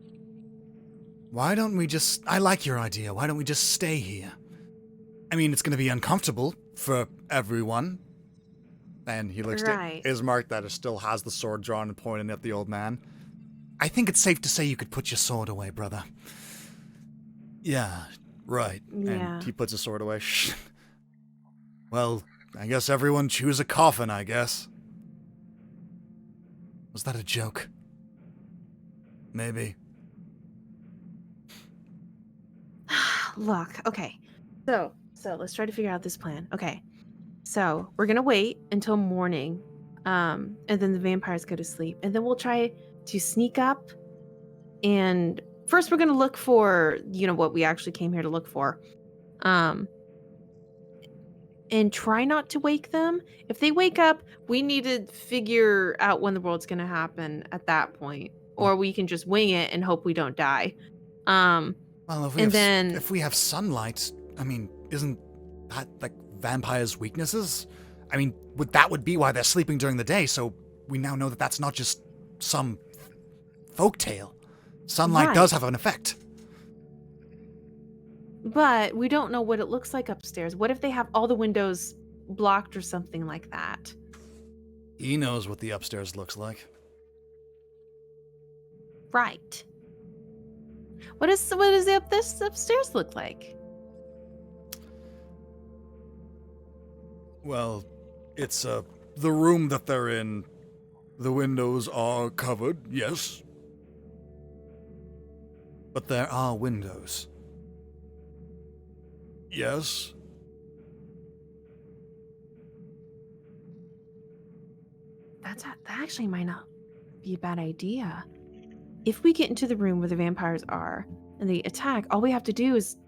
Why don't we just... I like your idea. Why don't we just stay here? I mean, it's going to be uncomfortable for everyone. And he looks at Ismark that still has the sword drawn and pointing at the old man. I think it's safe to say you could put your sword away, brother. Yeah, right. Yeah. And he puts his sword away. Well, I guess everyone choose a coffin, I guess. Was that a joke? Maybe. Look, okay. So let's try to figure out this plan. Okay. So we're gonna wait until morning, and then the vampires go to sleep, and then we'll try to sneak up. And first, we're gonna look for, what we actually came here to look for, and try not to wake them. If they wake up, we need to figure out when the world's gonna happen at that point, or we can just wing it and hope we don't die. Well, if we have sunlight, I mean, isn't that like vampires' weaknesses? I mean, that would be why they're sleeping during the day, so we now know that that's not just some folktale. Sunlight does have an effect. But we don't know what it looks like upstairs. What if they have all the windows blocked or something like that? He knows what the upstairs looks like. Right. What does the upstairs look like? Well, it's the room that they're in. The windows are covered, yes. But there are windows. Yes. That actually might not be a bad idea. If we get into the room where the vampires are and they attack, all we have to do is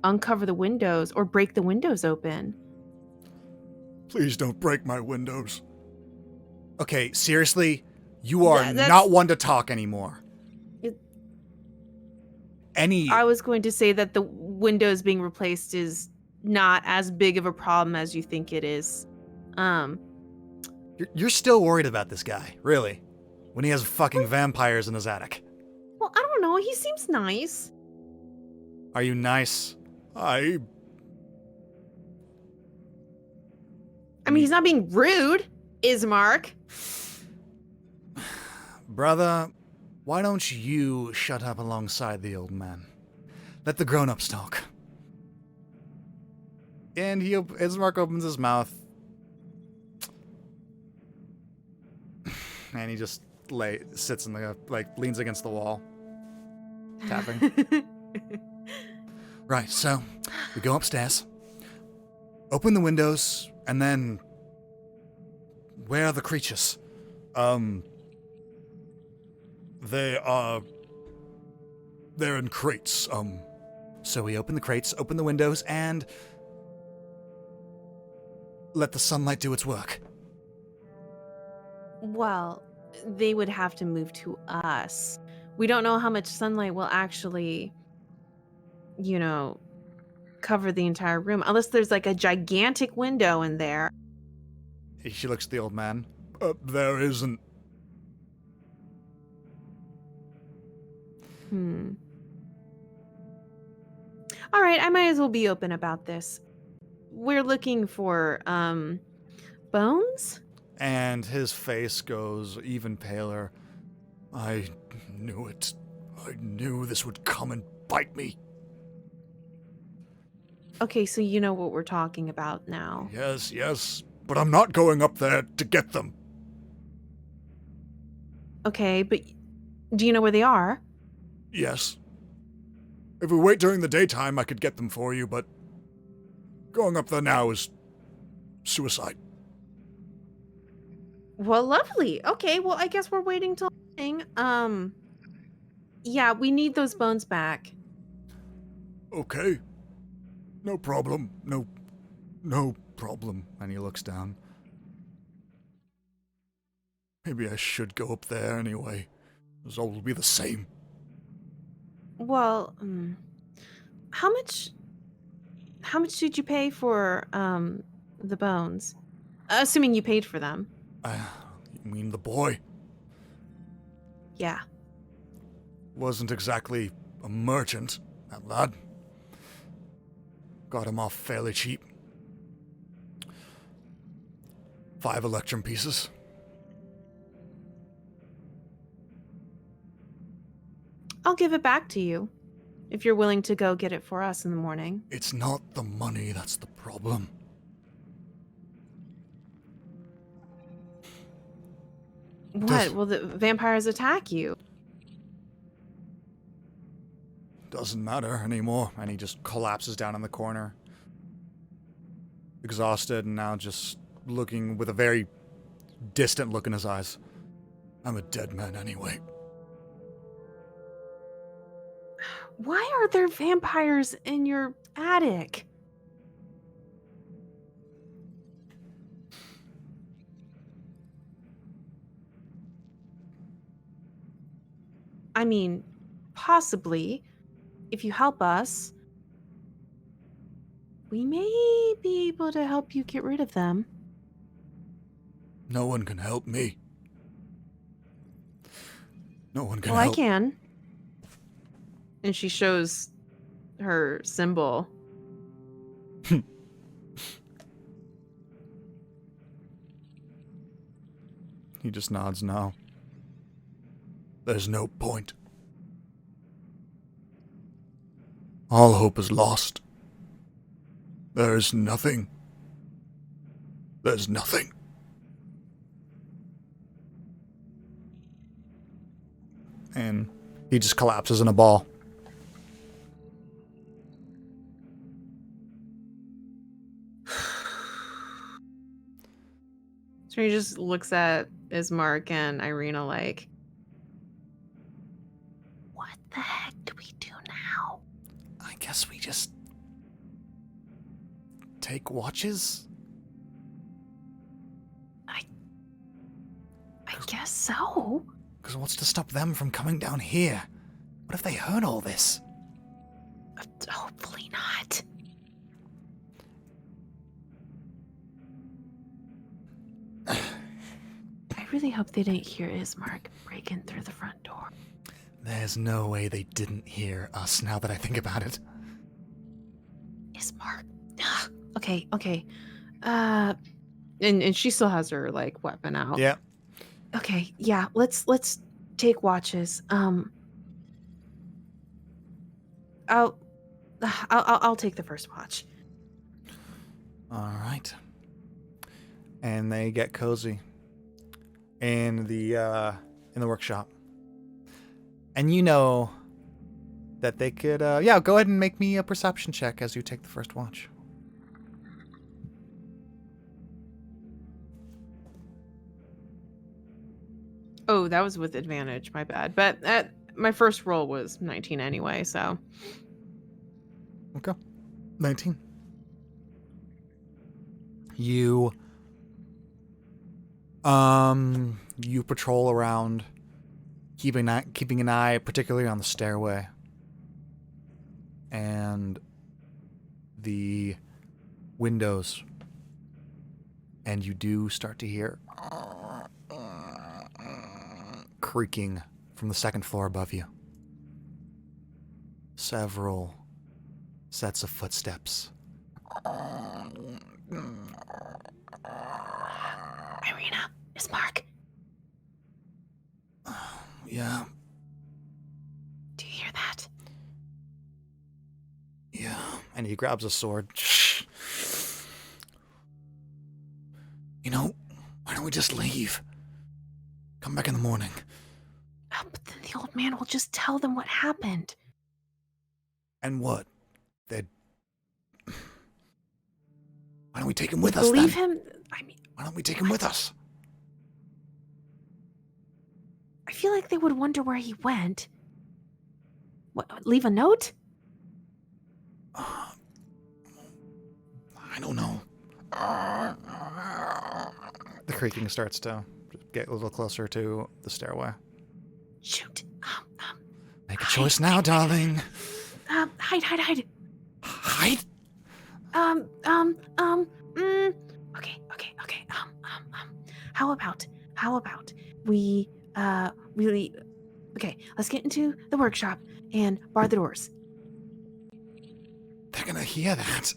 uncover the windows or break the windows open. Please don't break my windows. Okay, seriously? You are not one to talk anymore. I was going to say that the windows being replaced is not as big of a problem as you think it is. You're still worried about this guy, really? When he has fucking vampires in his attic. Well, I don't know. He seems nice. Are you nice? I mean, he's not being rude, Ismark. Brother, why don't you shut up alongside the old man? Let the grown-ups talk. And Ismark opens his mouth. And he just sits in the, leans against the wall. Tapping. Right, so we go upstairs, open the windows, and then where are the creatures? They're in crates. So we open the crates, open the windows, and let the sunlight do its work. Well, they would have to move to us. We don't know how much sunlight will actually, cover the entire room. Unless there's like a gigantic window in there. She looks at the old man. There isn't. All right, I might as well be open about this. We're looking for, bones? And his face goes even paler. I knew it. I knew this would come and bite me. Okay, so you know what we're talking about now. Yes, but I'm not going up there to get them. Okay, but do you know where they are? Yes. If we wait during the daytime, I could get them for you, but going up there now is suicide. Well, lovely. Okay, well, I guess we're waiting till morning. Yeah, we need those bones back. Okay. No problem. No problem. And he looks down. Maybe I should go up there anyway. The result will be the same. Well, how much did you pay for the bones? Assuming you paid for them. You mean the boy? Yeah. Wasn't exactly a merchant, that lad. Got him off fairly cheap. 5 electrum pieces. I'll give it back to you if you're willing to go get it for us in the morning. It's not the money that's the problem. What? Will the vampires attack you? Doesn't matter anymore. And he just collapses down in the corner. Exhausted and now just looking with a very distant look in his eyes. I'm a dead man anyway. Why are there vampires in your attic? I mean, possibly, if you help us, we may be able to help you get rid of them. No one can help me. No one can help. Well, I can. And she shows her symbol. He just nods no. There's no point. All hope is lost. There is nothing. There's nothing. And he just collapses in a ball. So he just looks at Ismark and Ireena like, what the heck do we do now? I guess we just take watches? I guess so. Because what's to stop them from coming down here? What if they heard all this? Hopefully not. I really hope they didn't hear Ismark breaking through the front door. There's no way they didn't hear us now that I think about it. Ismark. Okay. And she still has her weapon out. Yeah. Okay, yeah, let's take watches. I'll take the first watch. All right. And they get cozy in the workshop. And you know that they could, go ahead and make me a perception check as you take the first watch. Oh, that was with advantage. My bad. But my first roll was 19 anyway, so. Okay. 19. You patrol around, keeping an eye particularly on the stairway and the windows, and you do start to hear creaking from the second floor above you. Several sets of footsteps. Ireena, it's Mark. Yeah. Do you hear that? Yeah. And he grabs a sword. You know, why don't we just leave? Come back in the morning. But then the old man will just tell them what happened. And what? They'd... Why don't we take him with us, Believe then? him? I mean... Why don't we take him with us? I feel like they would wonder where he went. What, leave a note? I don't know. The creaking starts to get a little closer to the stairway. Shoot. Make a choice now, darling. Hide. Hide? Okay. How about we, okay, let's get into the workshop and bar the doors. They're gonna hear that.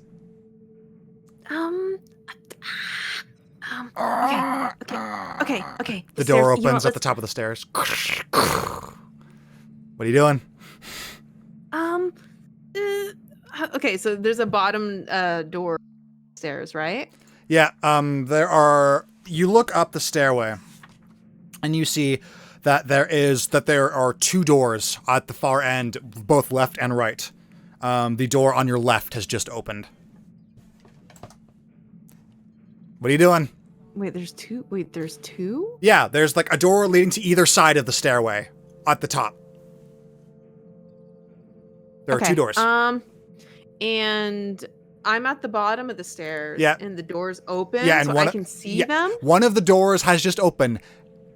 Okay. The door opens at the top of the stairs. What are you doing? Okay, so there's a bottom door stairs, right? Yeah, you look up the stairway and you see that there are two doors at the far end, both left and right. The door on your left has just opened. What are you doing? Wait, there's two? Yeah, there's like a door leading to either side of the stairway at the top. There are two doors. And I'm at the bottom of the stairs. Yeah. And the door's open, Yeah, and so I can see them. One of the doors has just opened.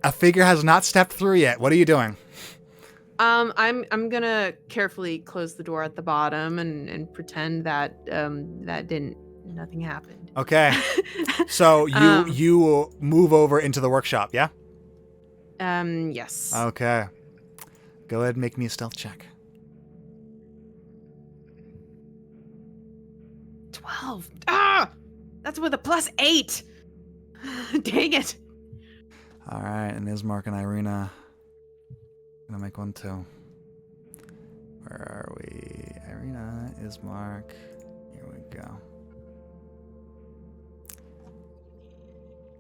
A figure has not stepped through yet. What are you doing? I'm gonna carefully close the door at the bottom and pretend that nothing happened. Okay. So you move over into the workshop, yeah? Yes. Okay. Go ahead and make me a stealth check. 12. That's with a +8. Dang it. All right, and Ismark and Ireena. I'm gonna make one too. Where are we? Ireena, Ismark. Here we go.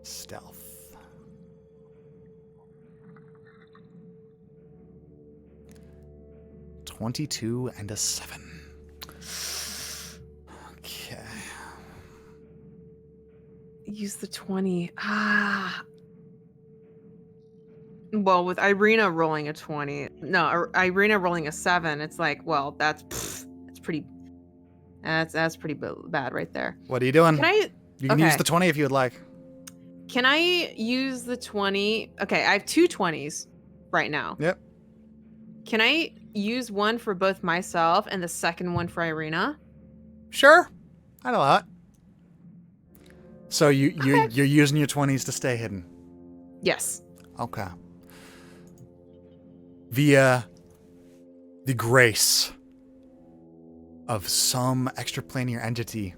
Stealth. $22 and a 7. Okay. Use the 20. Well, with Ireena rolling a 20. No, Ireena rolling a 7. It's like, well, that's pretty bad right there. What are you doing? You can okay. use the 20 if you would like. Can I use the 20? Okay, I have 2 20s right now. Yep. Can I use one for both myself and the second one for Ireena? Sure. I'd allow it. So you're using your 20s to stay hidden? Yes. Okay. Via the grace of some extraplanar entity,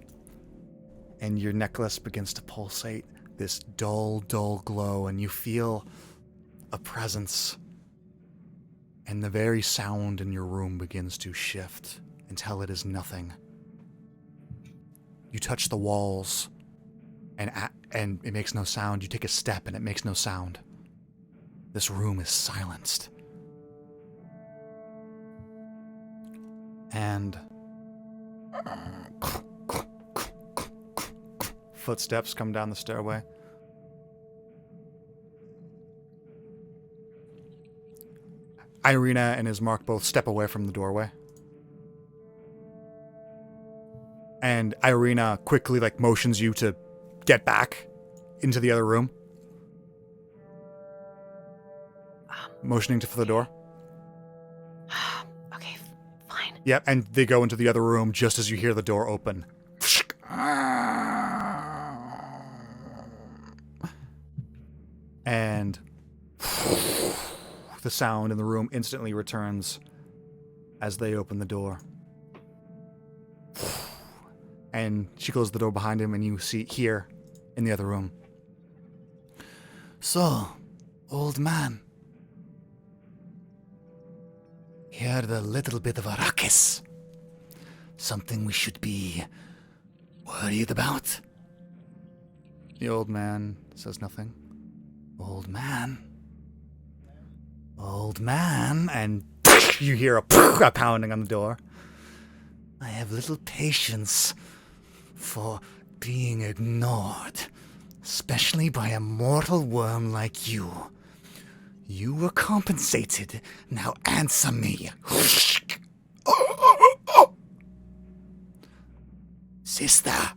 and your necklace begins to pulsate this dull glow, and you feel a presence, and the very sound in your room begins to shift until it is nothing. You touch the walls, And it makes no sound. You take a step and it makes no sound. This room is silenced. And footsteps come down the stairway. Ireena and Ismark both step away from the doorway. And Ireena quickly motions you to get back into the other room. Motioning for the door. Okay, fine. Yep, and they go into the other room just as you hear the door open. And the sound in the room instantly returns as they open the door. And she closes the door behind him, and you hear in the other room. So, old man, heard a little bit of a ruckus. Something we should be worried about? The old man says nothing. Old man, and you hear a pounding on the door. I have little patience for being ignored, especially by a mortal worm like you. You were compensated. Now answer me. Sister,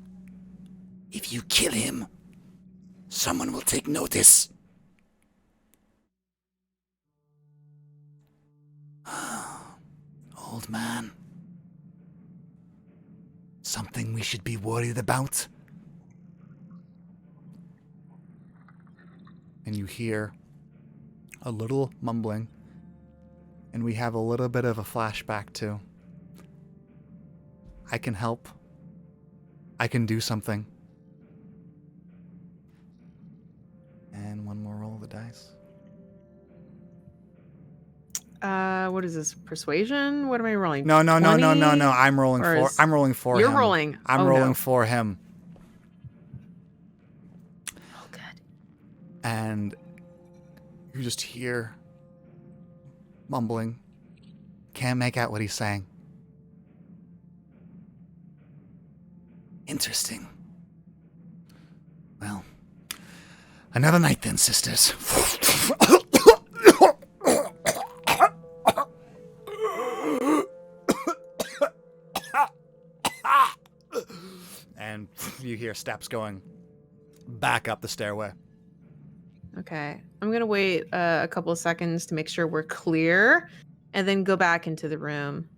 if you kill him, someone will take notice. Old man. Something we should be worried about? And you hear a little mumbling, and we have a little bit of a flashback too. I can help. I can do something. And one more roll of the dice. What is this? Persuasion? What am I rolling? No. 20? I'm rolling for him. You're rolling. I'm rolling for him. Oh, good. And you just hear mumbling. Can't make out what he's saying. Interesting. Well, another night then, sisters. And you hear steps going back up the stairway. Okay. I'm going to wait a couple of seconds to make sure we're clear and then go back into the room.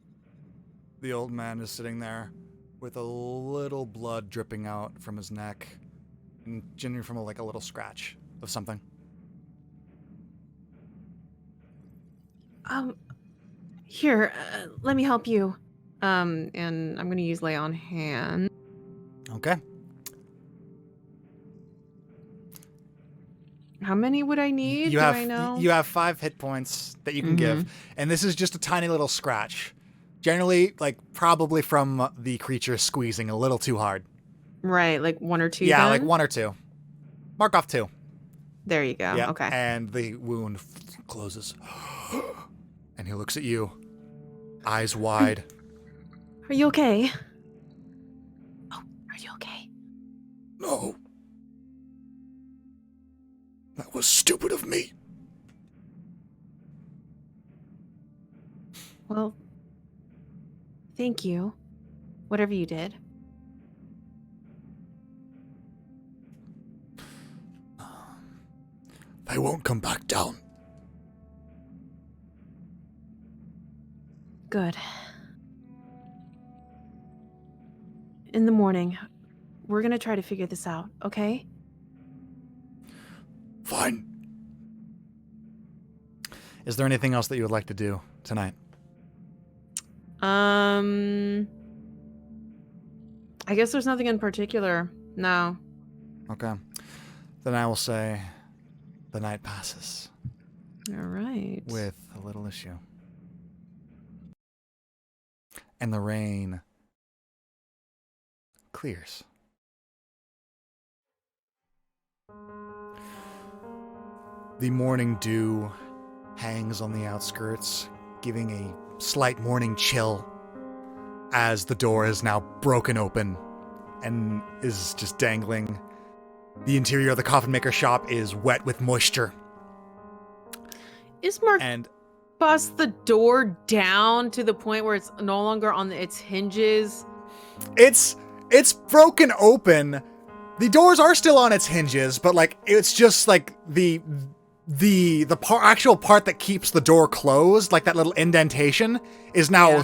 The old man is sitting there with a little blood dripping out from his neck and genuinely from a little scratch of something. Here, let me help you. And I'm going to use lay on hand. Okay. How many would I need? You Do have 5 hit points that you can give, and this is just a tiny little scratch. Generally, probably from the creature squeezing a little too hard. Right, 1 or 2 Yeah, then? 1 or 2. Mark off 2. There you go. Yeah, Okay. and the wound closes. And he looks at you, eyes wide. Are you okay? Oh, are you okay? No. That was stupid of me. Well, thank you. Whatever you did. They won't come back down. Good. In the morning, we're gonna try to figure this out, okay? Fine. Is there anything else that you would like to do tonight? I guess there's nothing in particular. No. Okay. Then I will say the night passes All right. with a little issue. And the rain clears. The morning dew hangs on the outskirts, giving a slight morning chill as the door is now broken open and is just dangling. The interior of the coffin maker shop is wet with moisture. Is Mark And bust the door down to the point where it's no longer on its hinges? it's broken open. The doors are still on its hinges, but like it's just like the actual part that keeps the door closed, like that little indentation, is now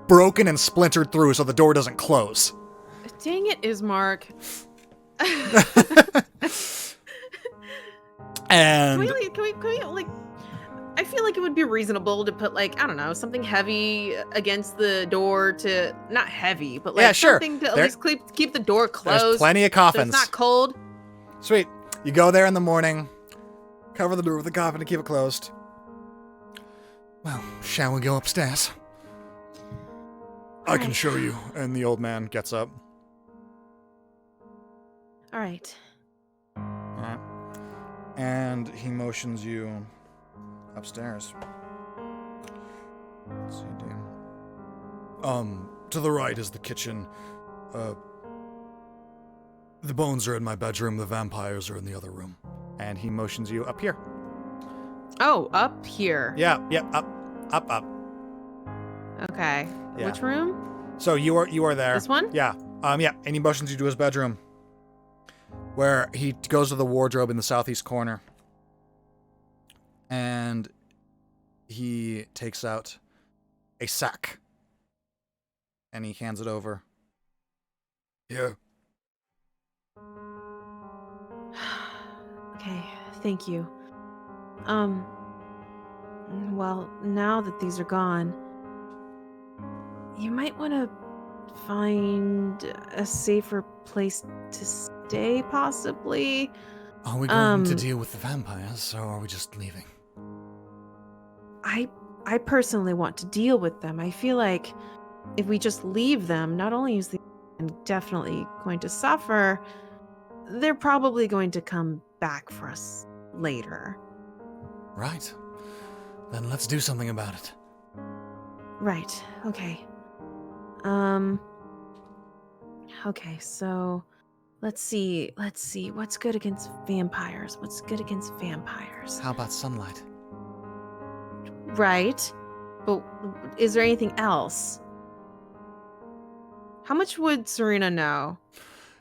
broken and splintered through, so the door doesn't close. Dang it, Ismark. And can we like, I feel like it would be reasonable to put like, I don't know, something heavy against the door to, not heavy, but like something to at least keep the door closed. There's plenty of coffins. So it's not cold. Sweet. You go there in the morning, cover the door with a coffin to keep it closed. Well, shall we go upstairs? I can show you. And the old man gets up. All right. Alright. And he motions you upstairs. Let's see, to the right is the kitchen. The bones are in my bedroom, the vampires are in the other room. And he motions you up here. Oh, up here. Yeah, up. Okay. Yeah. Which room? So you are there. This one? Yeah. Yeah. And he motions you to his bedroom, where he goes to the wardrobe in the southeast corner, and he takes out a sack, and he hands it over. Here. Okay, thank you. Well, now that these are gone, you might want to find a safer place to stay, possibly. Are we going to deal with the vampires, or are we just leaving? I personally want to deal with them. I feel like if we just leave them, not only is the definitely going to suffer, they're probably going to come back for us later. Right. Then let's do something about it. Right. Okay. Okay, so let's see. What's good against vampires? How about sunlight? Right. But is there anything else? How much would Serena know?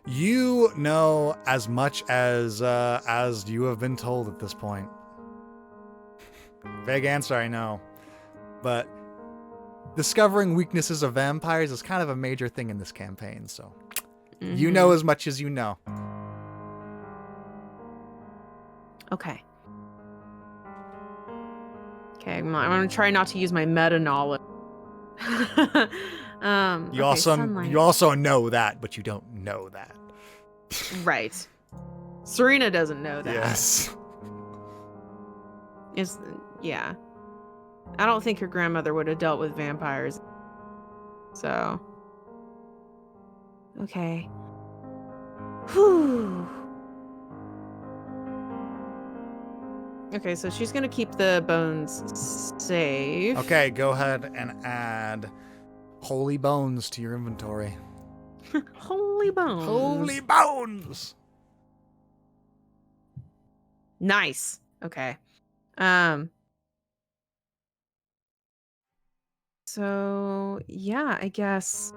You know as much as you have been told at this point. Vague answer, I know. But discovering weaknesses of vampires is kind of a major thing in this campaign, so you know as much as you know. Okay. Okay, I'm gonna try not to use my meta knowledge. You also know that, but you don't know that. Right. Serena doesn't know that. Yes. Yeah. I don't think her grandmother would have dealt with vampires. So. Okay. Whew. Okay, so she's gonna keep the bones safe. Okay, go ahead and add holy bones to your inventory. Holy bones. Holy bones! Nice. Okay. So yeah, I guess.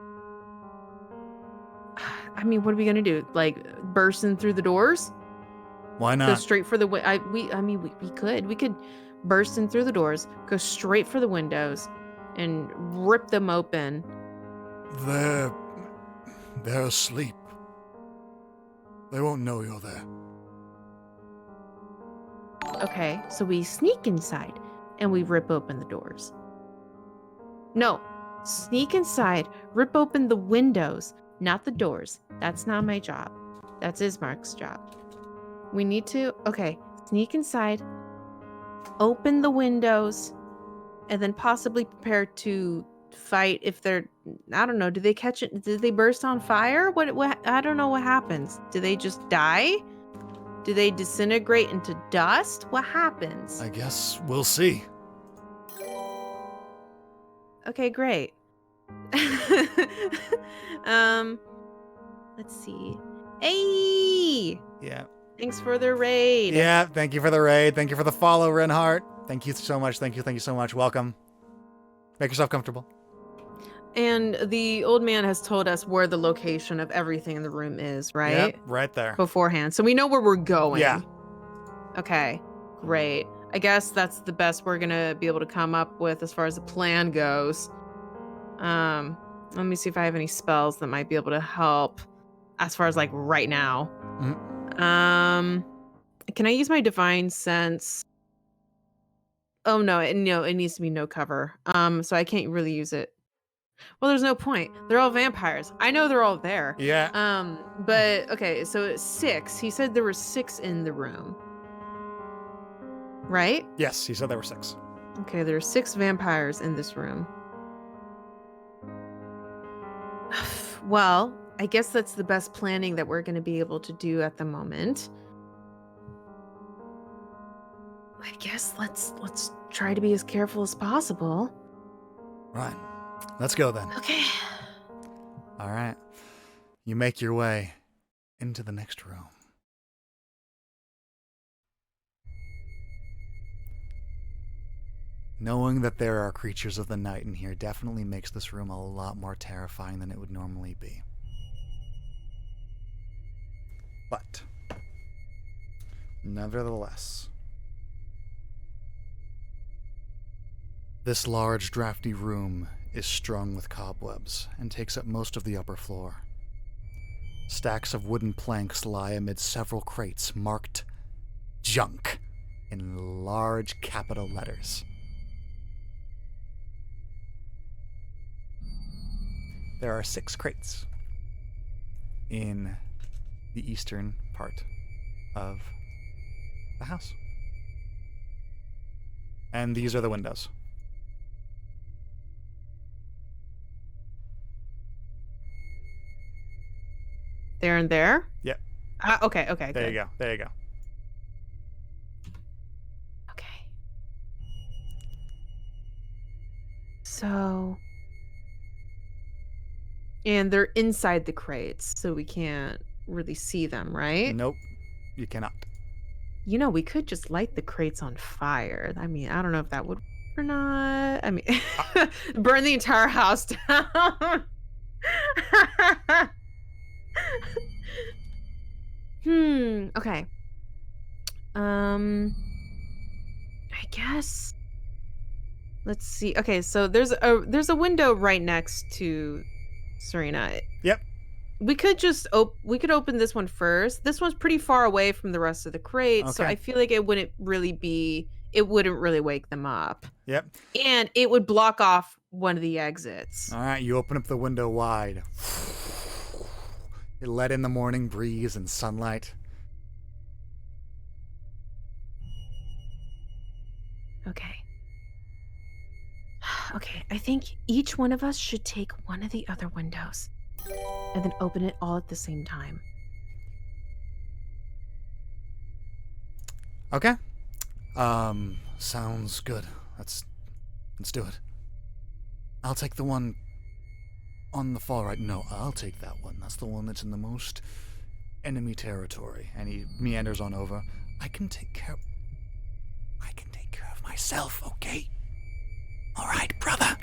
I mean, what are we gonna do? Like bursting through the doors? Why Go not? straight for the we could burst in through the doors, go straight for the windows, and rip them open. They're asleep. They won't know you're there. Okay, so we sneak inside and we rip open the doors. No, sneak inside, rip open the windows, not the doors. That's not my job. That's Ismark's job. We need to, sneak inside, open the windows, and then possibly prepare to fight if they're, I don't know, do they catch it? Did they burst on fire? What I don't know what happens. Do they just die? Do they disintegrate into dust? What happens? I guess we'll see. Okay, great. Let's see. Hey! Yeah. Thanks for the raid. Yeah, thank you for the raid. Thank you for the follow, Reinhardt. Thank you so much. Thank you so much. Welcome. Make yourself comfortable. And the old man has told us where the location of everything in the room is, right? Yep, right there. Beforehand. So we know where we're going. Yeah. Okay, great. I guess that's the best we're gonna be able to come up with as far as the plan goes. Let me see if I have any spells that might be able to help as far as like right now. Mm-hmm. Can I use my divine sense? Oh no, it needs to be no cover. So I can't really use it. Well, there's no point. They're all vampires. I know they're all there. Yeah. But okay, so it's 6. He said there were 6 in the room. Right? Yes, he said there were 6. Okay, there are 6 vampires in this room. Well, I guess that's the best planning that we're going to be able to do at the moment. I guess let's try to be as careful as possible. Right. Let's go then. Okay. All right. You make your way into the next room. Knowing that there are creatures of the night in here definitely makes this room a lot more terrifying than it would normally be. But, nevertheless, this large, drafty room is strung with cobwebs and takes up most of the upper floor. Stacks of wooden planks lie amid several crates marked junk in large capital letters. There are 6 crates in the eastern part of the house. And these are the windows. There and there? Yep. Okay, There good. you go. There you go. Okay. So... And they're inside the crates, so we can't really see them, right? Nope. You cannot. You know, we could just light the crates on fire. I mean, I don't know if that would work or not. I mean, burn the entire house down. Okay. I guess. Let's see. Okay, so there's a window right next to Serena. Yep. We could just open this one first. This one's pretty far away from the rest of the crates, so Okay. I feel like it wouldn't really wake them up. Yep. And it would block off one of the exits. All right, you open up the window wide. It let in the morning breeze and sunlight. Okay. Okay, I think each one of us should take one of the other windows and then open it all at the same time. Okay. Sounds good. Let's do it. I'll take the one on the far right. No, I'll take that one. That's the one that's in the most enemy territory. And he meanders on over. I can take care of myself, okay? All right, brother.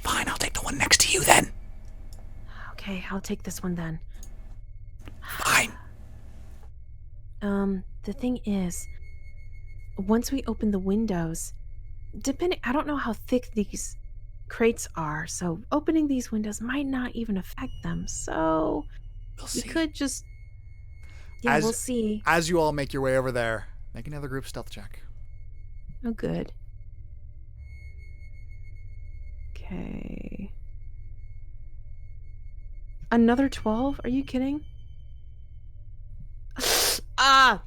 Fine, I'll take the one next to you then. Okay, I'll take this one then. Fine. The thing is, once we open the windows, I don't know how thick these crates are, so opening these windows might not even affect them. So We'll we see. could just, yeah, we'll see. As you all make your way over there, make another group stealth check. Oh, good. Okay. Another 12? Are you kidding?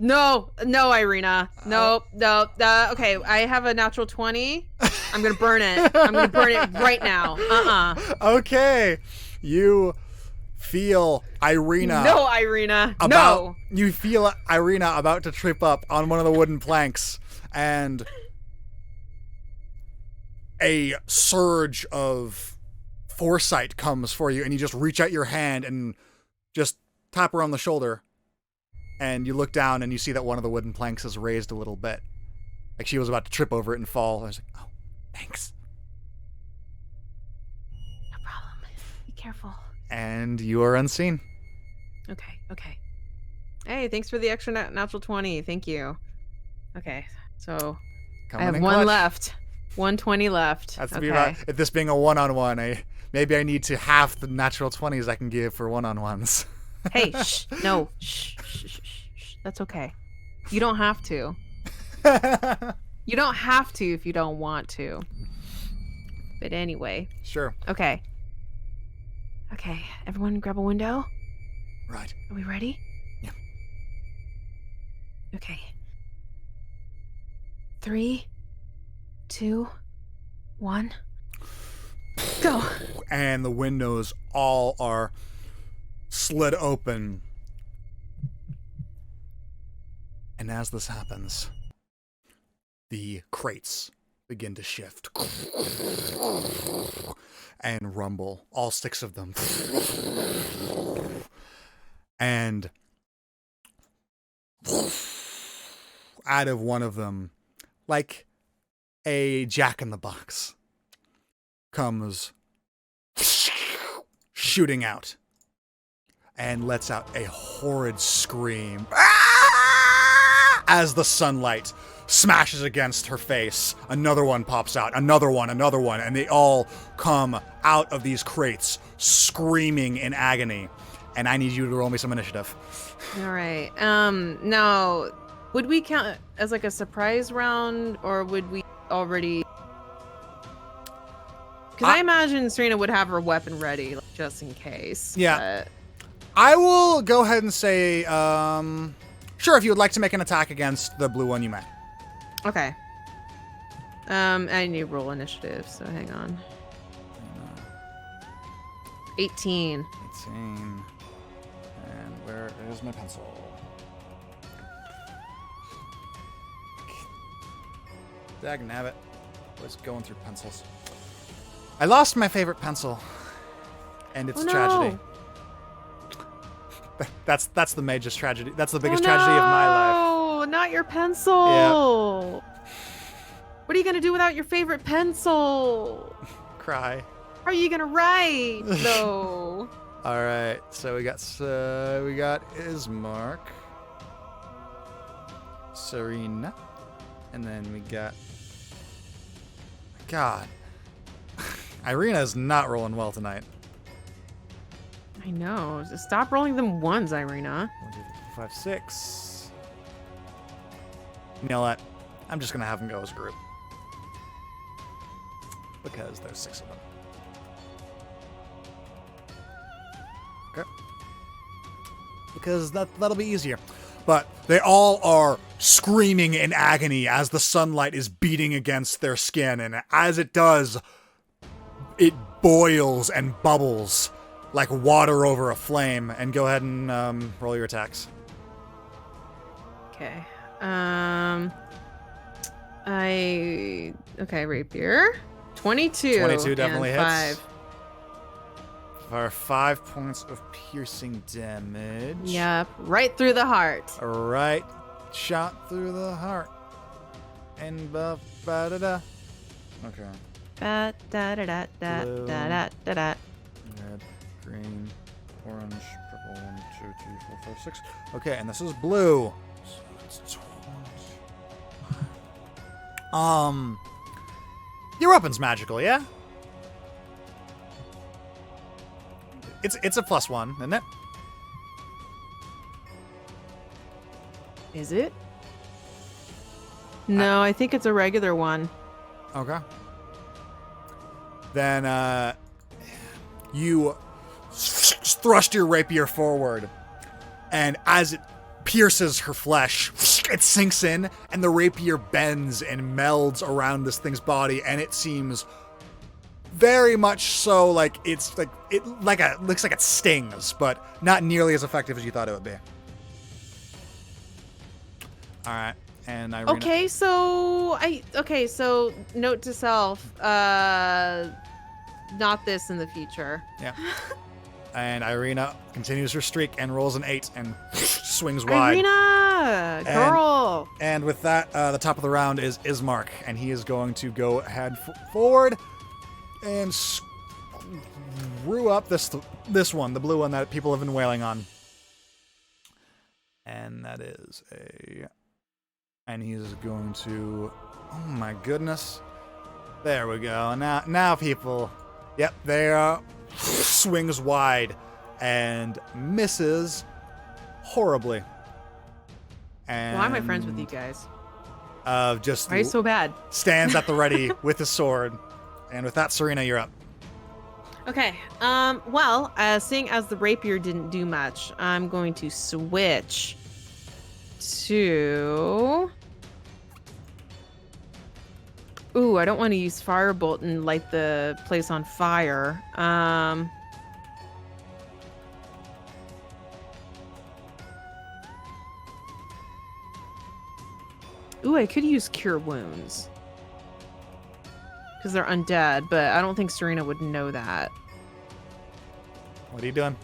No, Ireena. Nope. Okay, I have a natural 20. I'm gonna burn it. I'm gonna burn it right now. Okay. You feel Ireena. No, Ireena. No. You feel Ireena about to trip up on one of the wooden planks, and a surge of foresight comes for you, and you just reach out your hand and just tap her on the shoulder, and you look down and you see that one of the wooden planks is raised a little bit. Like she was about to trip over it and fall. I was like, oh, thanks. No problem. Be careful. And you are unseen. Okay. Hey, thanks for the extra natural 20. Thank you. Okay, so I have one left. 120 left. That's to be right. If this being a one-on-one, maybe I need to half the natural 20s I can give for one-on-ones. Hey, shh. No. Shh. That's okay. You don't have to. You don't have to if you don't want to. But anyway. Sure. Okay, everyone grab a window. Right. Are we ready? Yeah. Okay. 3, 2, 1. Go. And the windows all are slid open. And as this happens, the crates begin to shift and rumble, all 6 of them. And out of one of them, like a jack-in-the-box, comes shooting out and lets out a horrid scream as the sunlight smashes against her face. Another one pops out, another one, and they all come out of these crates screaming in agony. And I need you to roll me some initiative. All right. Now, would we count it as like a surprise round, or would we already? Because I imagine Serena would have her weapon ready, like, just in case. Yeah. I will go ahead and say, sure, if you would like to make an attack against the blue one, you may. Okay. I need to roll initiative, so hang on. 18. 18. And where is my pencil? Dagnabbit. Was going through pencils. I lost my favorite pencil. And it's a tragedy. That's the major tragedy. That's the biggest tragedy of my life. Oh, not your pencil. Yeah. What are you going to do without your favorite pencil? Cry. How are you going to write, though? All right. So we got Ismark, Serena, and then we got God. Ireena is not rolling well tonight. I know. Just stop rolling them ones, Ireena. 1, 2, 3, 4, 5, 6. You know what? I'm just gonna have them go as a group because there's 6 of them. Okay. Because that'll be easier. But they all are screaming in agony as the sunlight is beating against their skin, and as it does, it boils and bubbles like water over a flame. And go ahead and roll your attacks. Okay. Rapier. 22. 22 definitely hits. 5. For 5 points of piercing damage. Yep, right through the heart. Right shot through the heart. And ba-da-da. Okay. Da-da-da-da-da-da-da-da. Red, green, orange, purple, 1, 2, 3, 4, 5, 6. Okay, and this is blue. So it's 20. Your weapon's magical, yeah? It's a +1, isn't it? Is it? No, I think it's a regular one. Okay. Then you thrust your rapier forward, and as it pierces her flesh, it sinks in, and the rapier bends and melds around this thing's body, and it seems very much so like it's like it looks like it stings, but not nearly as effective as you thought it would be. All right, and Ireena. Okay, so note to self, not this in the future. Yeah. And Ireena continues her streak and rolls an 8 and swings wide. Ireena, girl. And with that, the top of the round is Ismark, and he is going to go ahead forward and screw up this one, the blue one that people have been wailing on. And that is and he's going to, oh my goodness. There we go. Now people, yep, they are. Swings wide and misses horribly. And why am I friends with you guys? Just why are you so bad? Stands at the ready with his sword. And with that, Serena, you're up. Okay. Well, seeing as the rapier didn't do much, I'm going to switch to. Ooh, I don't want to use Firebolt and light the place on fire. Ooh, I could use Cure Wounds. Because they're undead, but I don't think Serena would know that. What are you doing?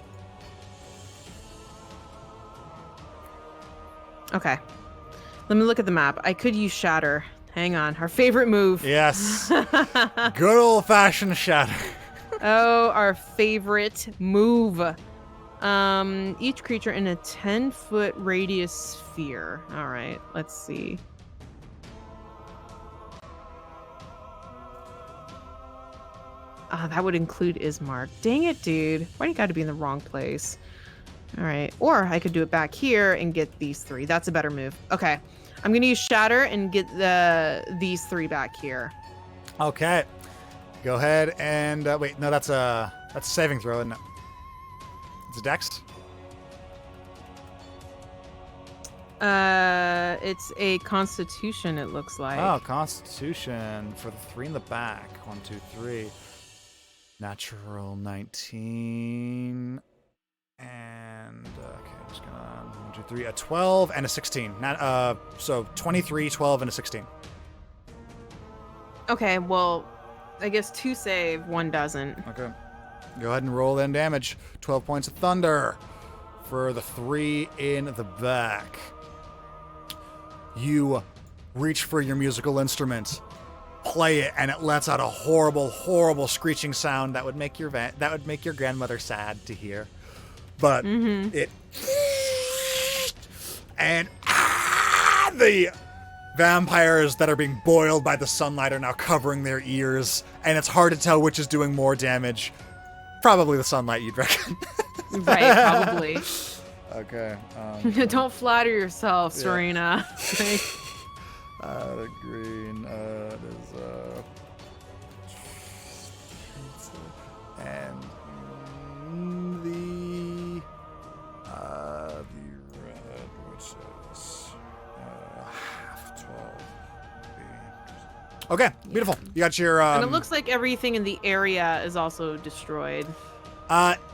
Okay. Let me look at the map. I could use Shatter. Hang on. Our favorite move. Yes. Good old-fashioned Shatter. Oh, our favorite move. Each creature in a 10-foot radius sphere. All right. Let's see. That would include Ismark. Dang it, dude. Why do you got to be in the wrong place? All right. Or I could do it back here and get these 3. That's a better move. Okay. I'm going to use Shatter and get these 3 back here. Okay. Go ahead and... wait, no, that's a saving throw, isn't it? It's a dex? It's a Constitution, it looks like. Oh, Constitution for the 3 in the back. 1, 2, 3. Natural 19. And, okay, I'm just gonna... 1, 2, 3. A 12 and a 16. So 23, 12, and a 16. Okay, well, I guess 2 save, 1 doesn't. Okay. Go ahead and roll then damage. 12 points of thunder for the 3 in the back. You reach for your musical instrument, play it, and it lets out a horrible, horrible screeching sound that would make your grandmother sad to hear. But it and the vampires that are being boiled by the sunlight are now covering their ears, and it's hard to tell which is doing more damage. Probably the sunlight, you'd reckon. Right, probably. Okay. Don't flatter yourself, Serena. Green. It is and the red, which is half 12. Okay, beautiful. You got your. And it looks like everything in the area is also destroyed.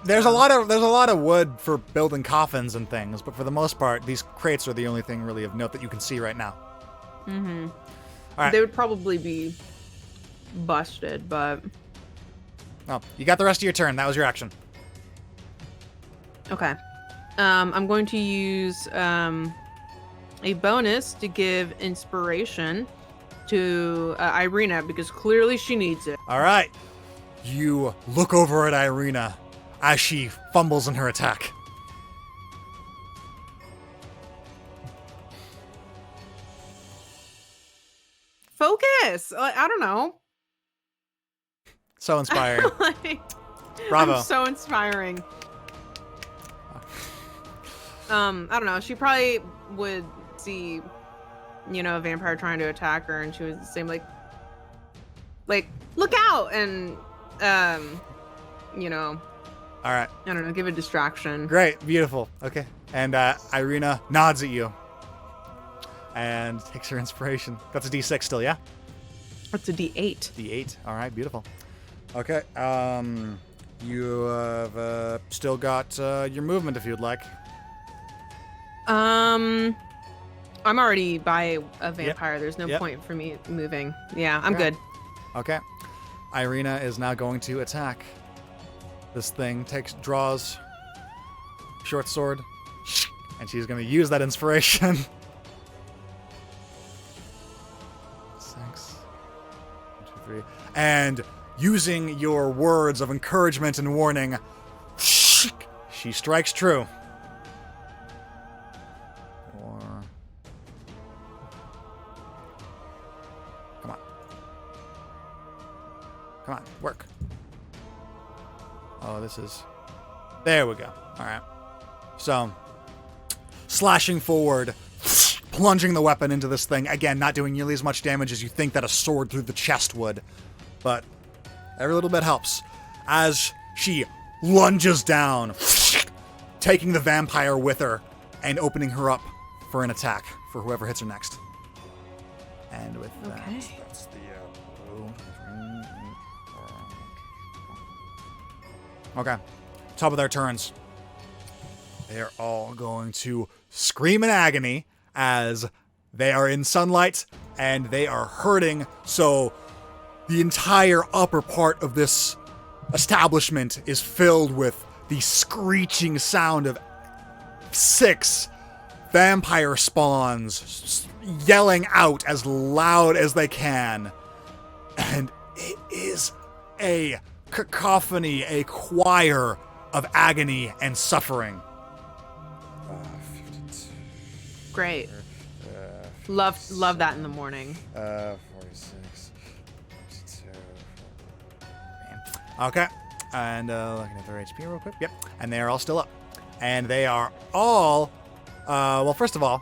There's a lot of wood for building coffins and things, but for the most part, these crates are the only thing really of note that you can see right now. Mm-hmm. All right. They would probably be busted, but... Oh, you got the rest of your turn. That was your action. Okay. I'm going to use a bonus to give inspiration to Ireena, because clearly she needs it. All right. You look over at Ireena as she fumbles in her attack. Focus! I don't know. So inspiring. Like, Bravo. I'm so inspiring. I don't know. She probably would see, a vampire trying to attack her, and she was the same, like, look out! And, All right. I don't know, give a distraction. Great. Beautiful. Okay. And Ireena nods at you and takes her inspiration. That's a D6 still, yeah? That's a D8. D8. All right. Beautiful. Okay. You have still got your movement if you'd like. I'm already by a vampire. Yep. There's no Yep. point for me moving. Yeah, I'm Okay. good. Okay. Ireena is now going to attack. This thing draws short sword, and she's going to use that inspiration. 6, 1, 2, 3, and using your words of encouragement and warning, she strikes true. 4. Come on. Come on, work. Oh, this is... There we go. All right. So, slashing forward, plunging the weapon into this thing. Again, not doing nearly as much damage as you think that a sword through the chest would. But every little bit helps. As she lunges down, taking the vampire with her and opening her up for an attack for whoever hits her next. And with that, that's the... Okay. Top of their turns. They are all going to scream in agony as they are in sunlight and they are hurting. So the entire upper part of this establishment is filled with the screeching sound of 6 vampire spawns yelling out as loud as they can. And it is a cacophony, a choir of agony and suffering. 52. Great. Love that in the morning. 46. 52. Okay. And looking at their HP real quick. Yep. And they are all still up. And they are all... well, first of all,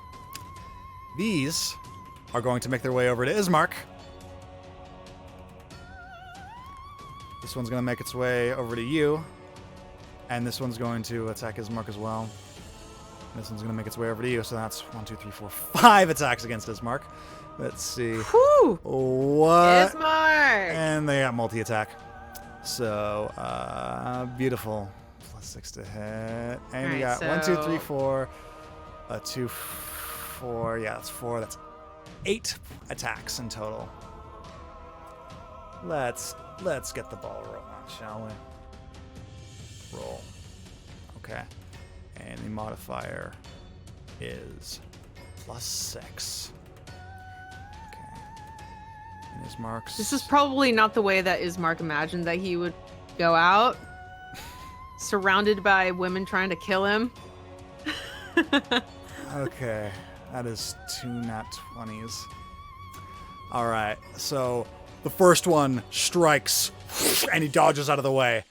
these are going to make their way over to Ismark. This one's going to make its way over to you. And this one's going to attack Ismark as well. This one's going to make its way over to you. So that's 1, 2, 3, 4, 5 attacks against Ismark. Let's see. Whew! What? Ismark! And they got multi-attack. So, beautiful. +6 to hit. And you got 1, 2, 3, 4. 2, 4. Yeah, that's 4. That's 8 attacks in total. Let's get the ball rolling, shall we? Roll. Okay. And the modifier is +6. Okay. And Ismark's... This is probably not the way that Ismark imagined that he would go out. Surrounded by women trying to kill him. Okay. That is 2 nat 20s. Alright, so the first one strikes and he dodges out of the way.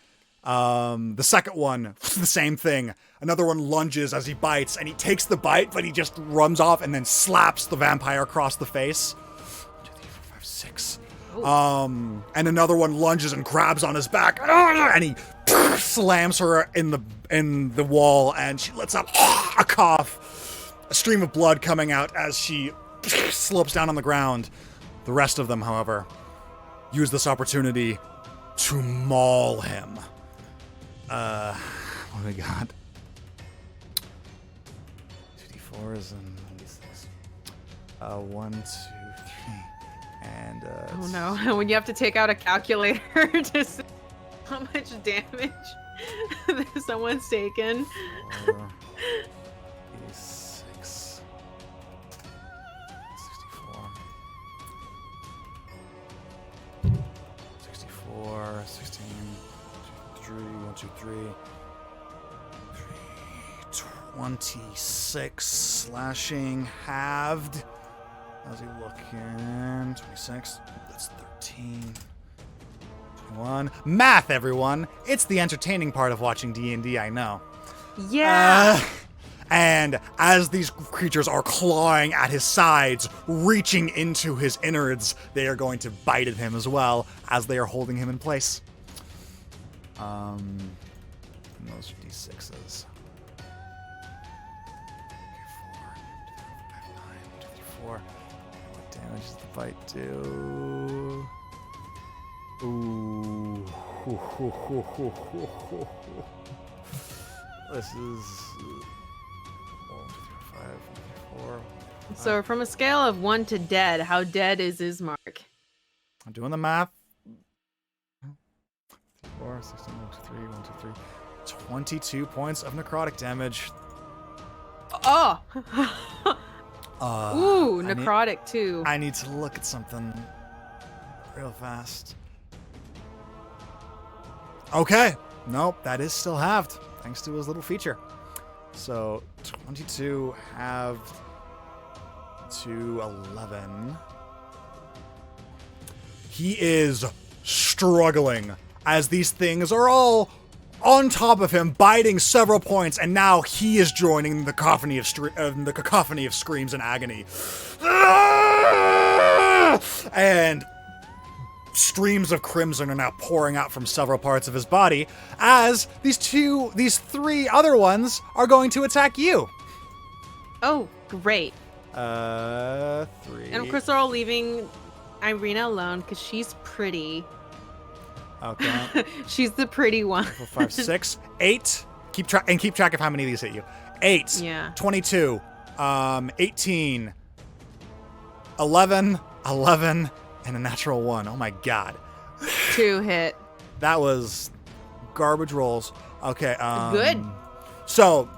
The second one, the same thing. Another one lunges as he bites, and he takes the bite, but he just runs off and then slaps the vampire across the face. 1, 2, 3, 4, 5, 6. And another one lunges and grabs on his back, and he slams her in the wall, and she lets out a cough, a stream of blood coming out as she slopes down on the ground. The rest of them, however, use this opportunity to maul him. What do we got? 2d4s and 1d6. 1, 2, 3. And, oh no, when you have to take out a calculator to see how much damage someone's taken. 4, 6, 64, 16, 3, 1, 2, 3, 26 slashing halved. How's he looking? 26. That's 13. 21. Math, everyone. It's the entertaining part of watching D&D, I know. Yeah. And as these creatures are clawing at his sides, reaching into his innards, they are going to bite at him as well as they are holding him in place. And those are d6s. Okay, 4, 2, 5, 9, 2, 3, 4. And what damage does the bite do? Ooh. This is 1, 2, 3, 5, 4. So from a scale of 1 to dead, how dead is Ismark? I'm doing the math. 4, 16, 1, 2, 3, 1, 2, 3. 22 points of necrotic damage. Oh! Ooh, I necrotic too. I need to look at something real fast. Okay. Nope, that is still halved, thanks to his little feature. So 22 halved to 11. He is struggling as these things are all on top of him, biting several points, and now he is joining the cacophony of screams and agony. And streams of crimson are now pouring out from several parts of his body as these 3 other ones are going to attack you. Oh, great. 3. And of course, they're all leaving Ireena alone because she's pretty. Okay. She's the pretty one. 4, 5, 6, 8. Keep track of how many of these hit you. 8. Yeah. 22. 18. 11. 11. And a natural 1. Oh my god. 2 hit. That was garbage rolls. Okay. Good. So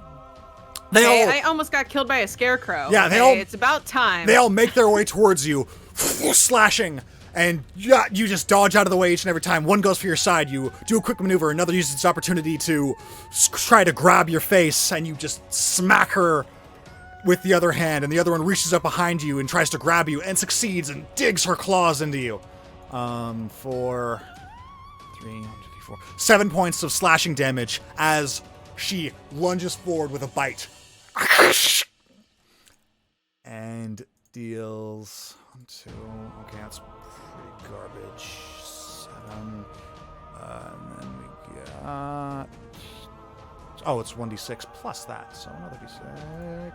I almost got killed by a scarecrow. Yeah, okay? It's about time. They all make their way towards you, slashing, and you just dodge out of the way each and every time. One goes for your side, you do a quick maneuver, another uses its opportunity to try to grab your face, and you just smack her with the other hand, and the other one reaches up behind you and tries to grab you, and succeeds, and digs her claws into you. 4, 3, 1, 2, 3, 4. 7 points of slashing damage as she lunges forward with a bite. And deals 1, 2. Okay, that's pretty garbage. 7. And then we got. Oh, it's 1d6 plus that, so another d6.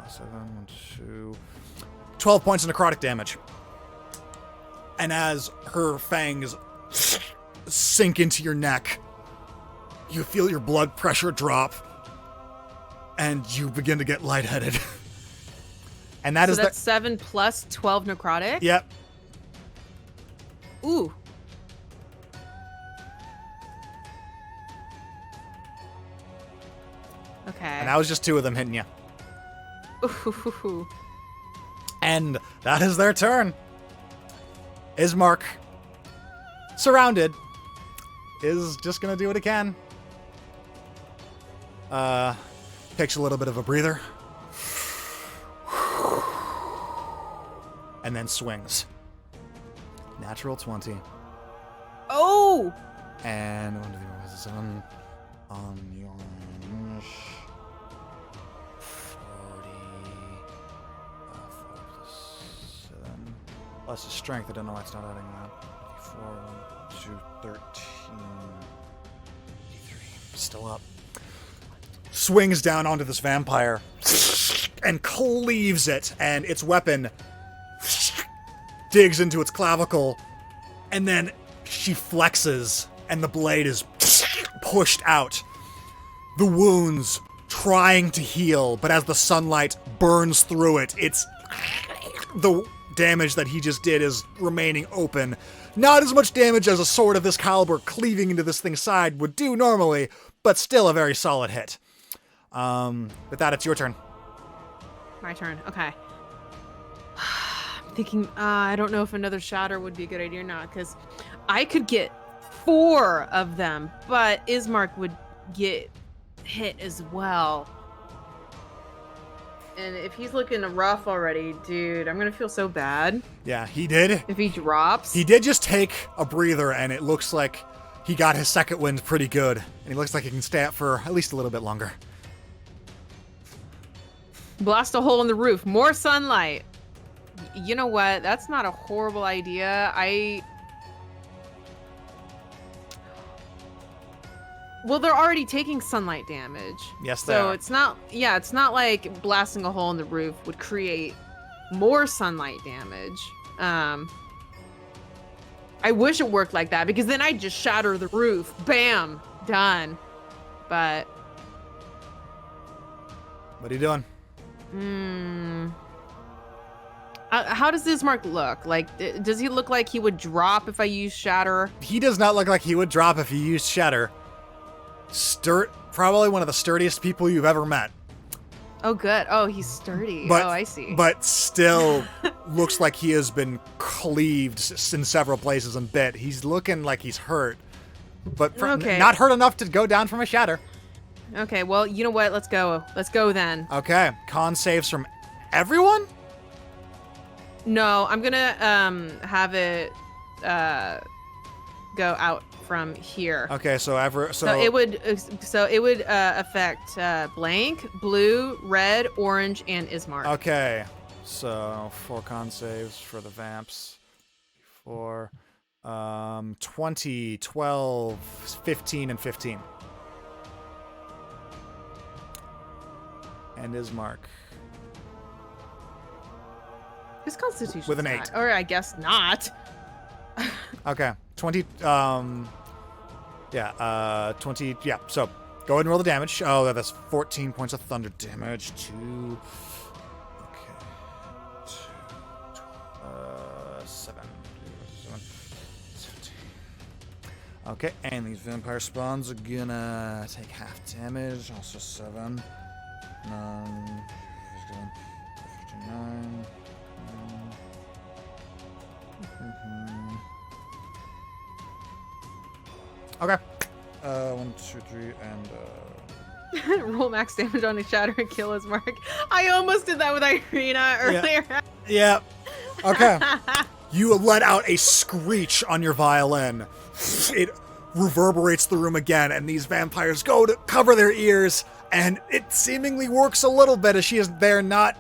7, 1, 2. 12 points of necrotic damage. And as her fangs sink into your neck, you feel your blood pressure drop, and you begin to get lightheaded. And that's 7 plus 12 necrotic? Yep. Ooh. Okay. And that was just 2 of them hitting you. Ooh. And that is their turn. Ismark, surrounded, is just gonna do what it can. Takes a little bit of a breather. And then swings. Natural 20. Oh! And 1, 2, 3, 4, 5, 6, 7. On your 40. 4 plus 7. Plus his strength. I don't know why it's not adding that. 4, 1, 2, 13. 83. Still up. Swings down onto this vampire and cleaves it, and its weapon digs into its clavicle, and then she flexes, and the blade is pushed out. The wounds trying to heal, but as the sunlight burns through it, the damage that he just did is remaining open. Not as much damage as a sword of this caliber cleaving into this thing's side would do normally, but still a very solid hit. With that, it's your turn. My turn. Okay. I'm thinking, I don't know if another shatter would be a good idea or not, because I could get 4 of them, but Ismark would get hit as well. And if he's looking rough already, dude, I'm gonna feel so bad. Yeah, he did. If he drops. He did just take a breather, and it looks like he got his second wind pretty good. And he looks like he can stay up for at least a little bit longer. Blast a hole in the roof. More sunlight. You know what? That's not a horrible idea. Well, they're already taking sunlight damage. Yes, they so are. it's not like blasting a hole in the roof would create more sunlight damage. I I wish it worked like that, because then I'd just shatter the roof. Bam, done. But What are you doing? How does Ismark look? Like, does he look like he would drop if I use shatter? He does not look like he would drop if you used shatter. Probably one of the sturdiest people you've ever met. Oh, good. Oh, he's sturdy. But, oh, I see. But still looks like he has been cleaved in several places and bit. He's looking like he's hurt, but not hurt enough to go down from a shatter. Okay, well, you know what? Let's go. Let's go then. Okay, con saves from everyone? No, I'm gonna have it go out from here. Okay, so it would affect blank, blue, red, orange, and Ismark. Okay, so 4 con saves for the vamps. 4, 20, 12, 15, and 15. And Ismark. His constitution with an 8. Or I guess not. Okay, 20. 20. Yeah. So go ahead and roll the damage. Oh, that's 14 points of thunder damage. 2. Okay. 7. 17. Okay, and these vampire spawns are gonna take half damage. Also 7. 9. 59. Okay. 1, 2, 3, and roll max damage on a shatter and kill Ismark. I almost did that with Ireena earlier. Yeah. Okay. You let out a screech on your violin. It reverberates the room again, and these vampires go to cover their ears, and it seemingly works a little bit as they're not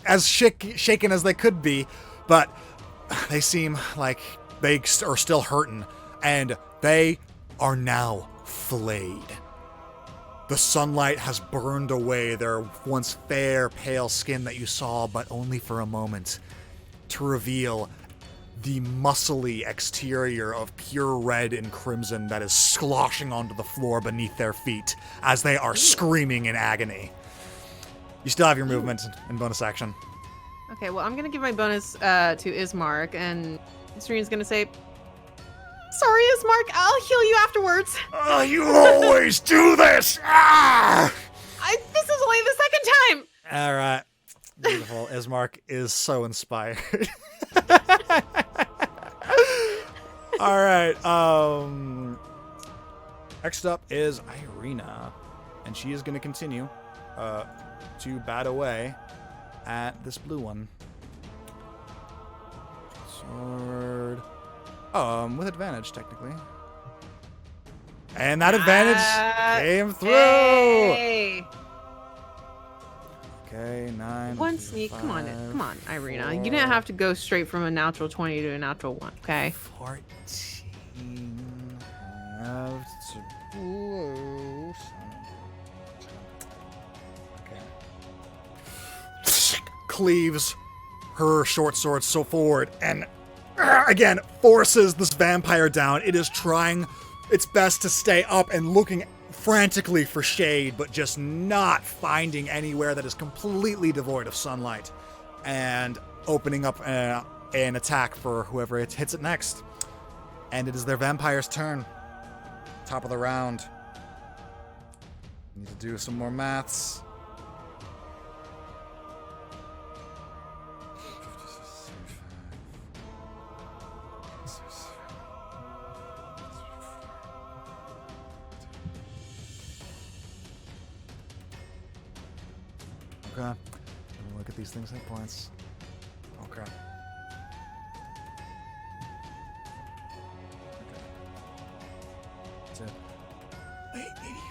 as shaken as they could be, but they seem like they are still hurting, and they are now flayed. The sunlight has burned away their once fair, pale skin that you saw, but only for a moment, to reveal the muscly exterior of pure red and crimson that is sloshing onto the floor beneath their feet as they are screaming in agony. You still have your movement and bonus action. Okay, well, I'm going to give my bonus to Ismark, and Serena's going to say, sorry, Ismark, I'll heal you afterwards. You always do this! Ah! This is only the second time. All right. Beautiful. Ismark is so inspired. All right. Next up is Ireena, and she is going to continue to bat away at this blue one. Sword. With advantage, technically. And that advantage came through! Hey. Okay, 9. One sneak. Come on, Ireena. 4. You didn't have to go straight from a natural 20 to a natural 1, okay? 14. Have to blow. Okay. Cleaves her short sword so forward and again forces this vampire down. It is trying its best to stay up and looking frantically for shade, but just not finding anywhere that is completely devoid of sunlight, and opening up an attack for whoever it hits it next. And it is their vampire's turn. Top of the round. Need to do some more maths. Okay. Look at these things' hit points. Okay. Wait, maybe.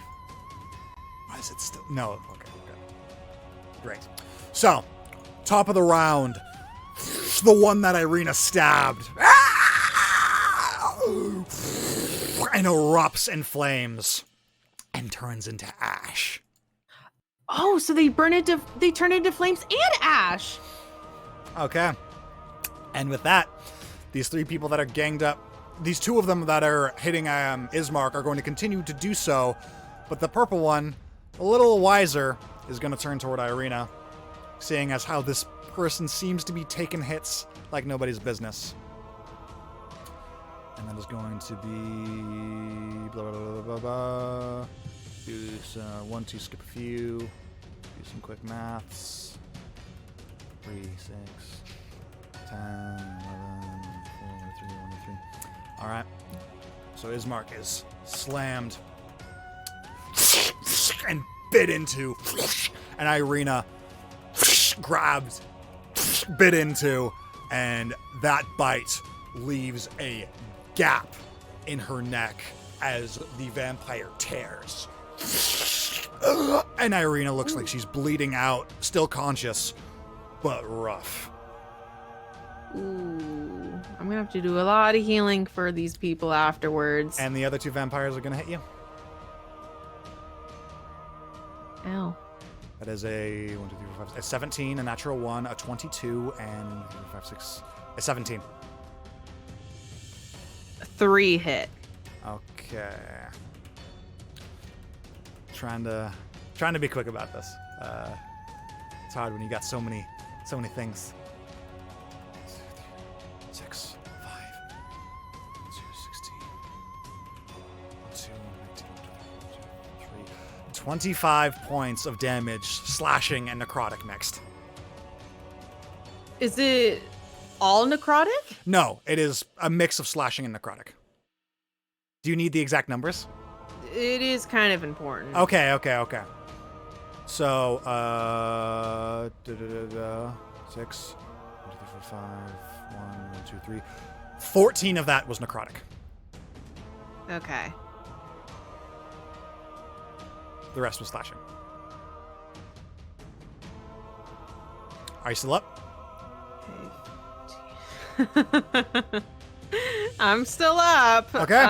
Why is it still? No. Okay. Great. So, top of the round. The one that Ireena stabbed. And erupts in flames. And turns into ash. Oh, so they turn into flames and ash. Okay. And with that, these 3 people that are ganged up these two of them that are hitting Ismark are going to continue to do so, but the purple one, a little wiser, is going to turn toward Ireena, seeing as how this person seems to be taking hits like nobody's business. And that is going to be blah, blah, blah, blah, blah. Do this 1, 2, skip a few. Do some quick maths. 3, 6, 10, 11, 4, 3, 1, 3. All right. So Ismark is slammed and bit into, and Ireena grabbed, bit into, and that bite leaves a gap in her neck as the vampire tears. And Ireena looks like she's bleeding out, still conscious, but rough. Ooh, I'm gonna have to do a lot of healing for these people afterwards. And the other two vampires are gonna hit you. Ow. That is a 1, 2, 3, 4, 5, a 17, a natural 1, a 22, and 5, 6, a 17. 3 hit. Okay. Trying to be quick about this. It's hard when you got so many things. 6, 5, 2, 16, 2, 19, 3, 25 points of damage, slashing and necrotic mixed. Is it all necrotic? No, it is a mix of slashing and necrotic. Do you need the exact numbers? It is kind of important. Okay. So, 6, 1, 2, 3, 4, 5, 1, 2, 3. 14 of that was necrotic. Okay. The rest was slashing. Are you still up? I'm still up. Okay.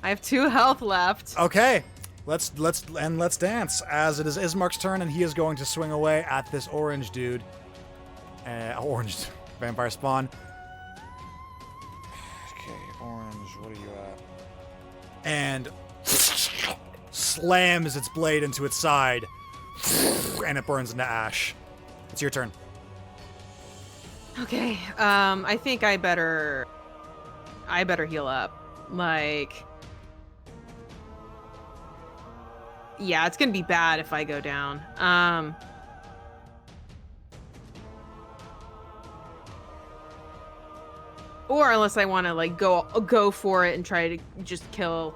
I have 2 health left. Okay. Let's dance, as it is Ismark's turn, and he is going to swing away at this orange dude. Orange vampire spawn. Okay, orange, what are you at? And slams its blade into its side, and it burns into ash. It's your turn. Okay. I think I better heal up. Like, yeah, it's gonna be bad if I go down. Or unless I want to like go for it and try to just kill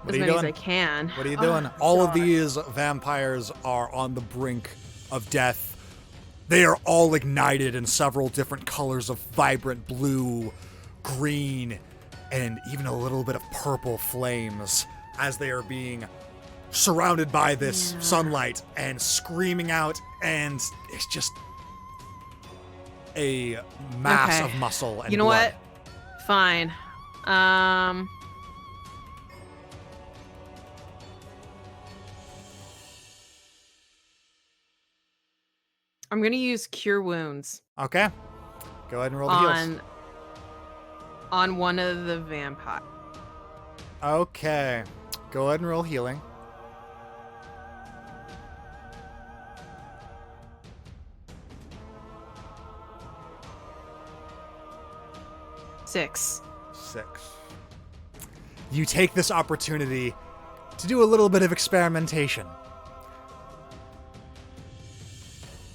as many as I can. What are you doing? All of these vampires are on the brink of death. They are all ignited in several different colors of vibrant blue, green, and even a little bit of purple flames as they are being surrounded by this sunlight and screaming out, and it's just a mass of muscle and you know blood. what? Fine. I'm gonna use Cure Wounds. Okay. Go ahead and roll the heals. On one of the vampires. Okay. Go ahead and roll healing. Six. You take this opportunity to do a little bit of experimentation.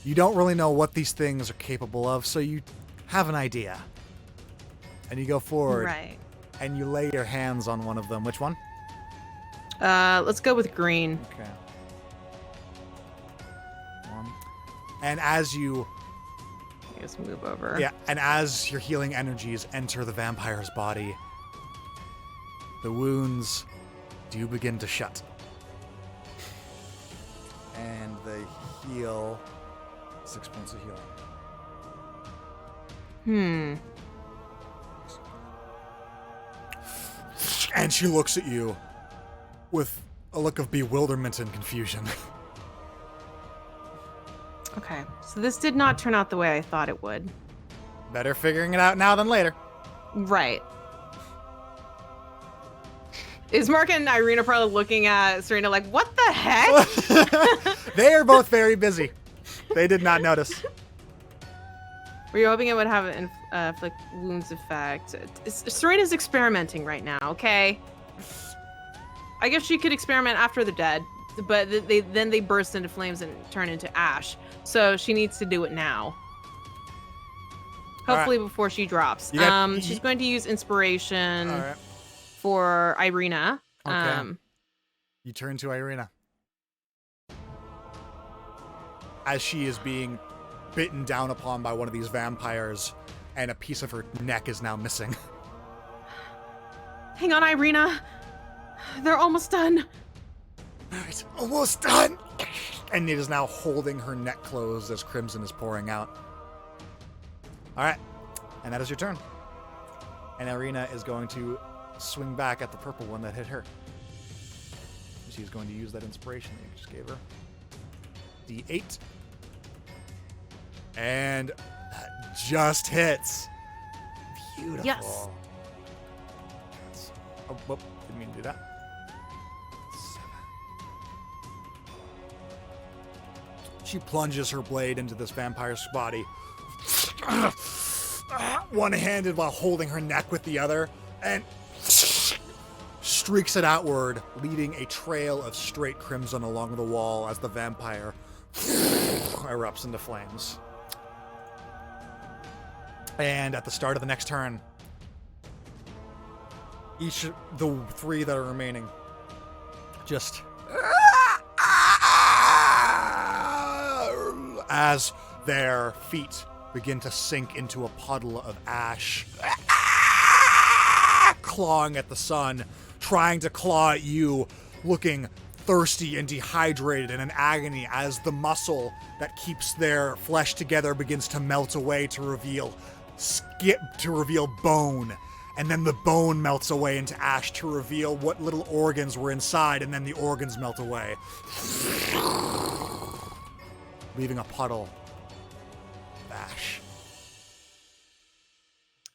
You don't really know what these things are capable of, so you have an idea. And you go forward. Right. And you lay your hands on one of them. Which one? Let's go with green. Okay. One. And as you... I guess move over. Yeah, and as your healing energies enter the vampire's body, the wounds do begin to shut. And they heal 6 points of healing. And she looks at you with a look of bewilderment and confusion. Okay, so this did not turn out the way I thought it would. Better figuring it out now than later. Right. Is Mark and Ireena probably looking at Serena like, what the heck? They are both very busy. They did not notice. Were you hoping it would have an inflict wounds effect? Serena's experimenting right now, okay? I guess she could experiment after they're dead, but then they burst into flames and turn into ash. So she needs to do it now. Hopefully before she drops. She's going to use inspiration for Ireena. Okay. You turn to Ireena. As she is being bitten down upon by one of these vampires, and a piece of her neck is now missing. Hang on, Ireena. They're almost done. It's almost done. And it is now holding her neck closed as crimson is pouring out. All right. And that is your turn. And Ireena is going to swing back at the purple one that hit her. She's going to use that inspiration that you just gave her. D8. And that just hits. Beautiful. Yes. Oh, whoop. Didn't mean to do that. 7. She plunges her blade into this vampire's body. One-handed while holding her neck with the other. And streaks it outward, leading a trail of straight crimson along the wall as the vampire erupts into flames. And at the start of the next turn, each of the 3 that are remaining just as their feet begin to sink into a puddle of ash, clawing at the sun, trying to claw at you, looking thirsty and dehydrated and in agony as the muscle that keeps their flesh together begins to melt away to reveal bone. And then the bone melts away into ash to reveal what little organs were inside, and then the organs melt away, leaving a puddle of ash.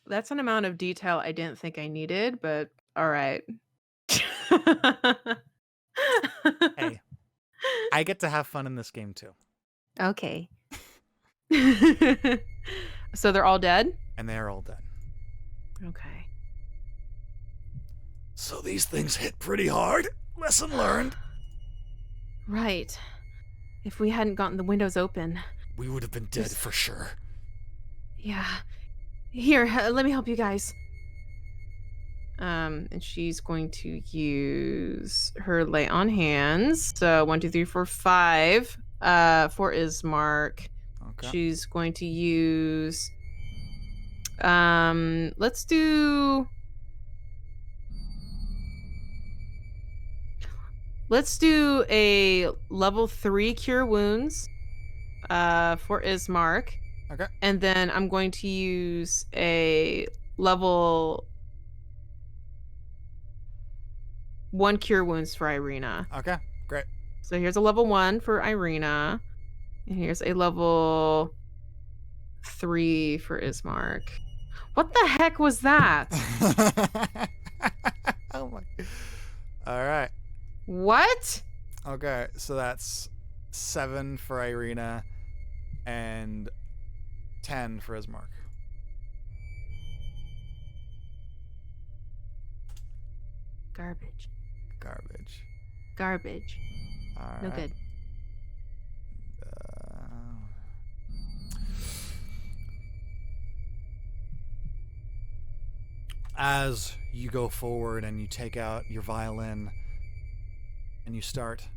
That's an amount of detail I didn't think I needed, but all right. Hey, I get to have fun in this game too. Okay. So they're all dead? And they're all dead. Okay. So these things hit pretty hard. Lesson learned. Right. If we hadn't gotten the windows open, we would have been dead for sure. Yeah. Here, let me help you guys. And she's going to use her lay on hands. So 1, 2, 3, 4, 5. For Ismark. Okay. She's going to use. Let's do a level 3 cure wounds for Ismark. Okay. And then I'm going to use a level 1 cure wounds for Ireena. Okay, great. So here's a level 1 for Ireena. And here's a level 3 for Ismark. What the heck was that? Oh my. All right. What? Okay, so that's 7 for Ireena and 10 for Ismark. Garbage. All right. No good. As you go forward and you take out your violin and you start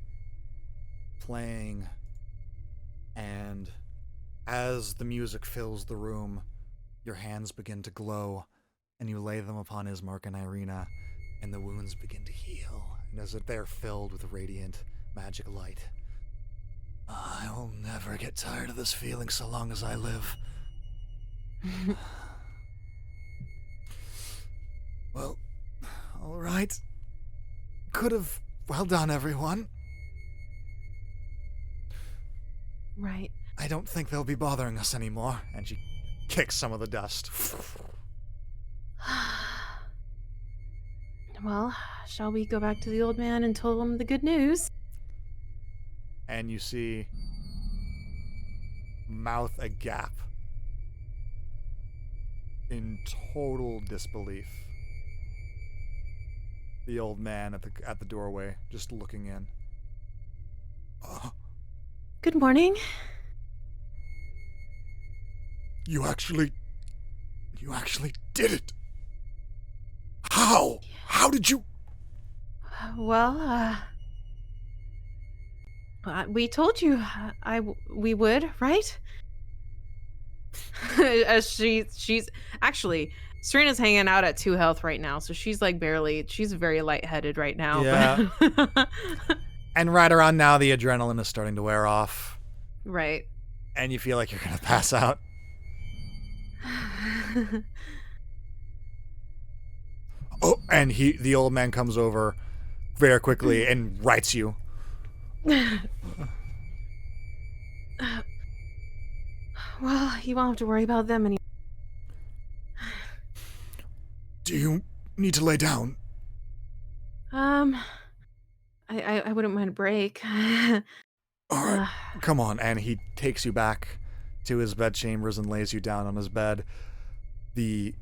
playing, and as the music fills the room, your hands begin to glow and you lay them upon Ismark and Ireena, and the wounds begin to heal, and as they're filled with radiant magic light. I will never get tired of this feeling so long as I live. Well, all right. Well done, everyone. Right. I don't think they'll be bothering us anymore. And she kicks some of the dust. Well, shall we go back to the old man and tell him the good news? And you see, mouth agape, in total disbelief, the old man at the doorway, just looking in. Good morning. You actually did it. How? How did you? Well, we told you we would, right? As she's actually, Serena's hanging out at 2 health right now, so she's like she's very lightheaded right now. Yeah. But And right around now, the adrenaline is starting to wear off. Right. And you feel like you're gonna pass out. Oh, and the old man comes over very quickly and rights you. Well, you won't have to worry about them anymore. Do you need to lay down? I wouldn't mind a break. All right, come on. And he takes you back to his bedchambers and lays you down on his bed. The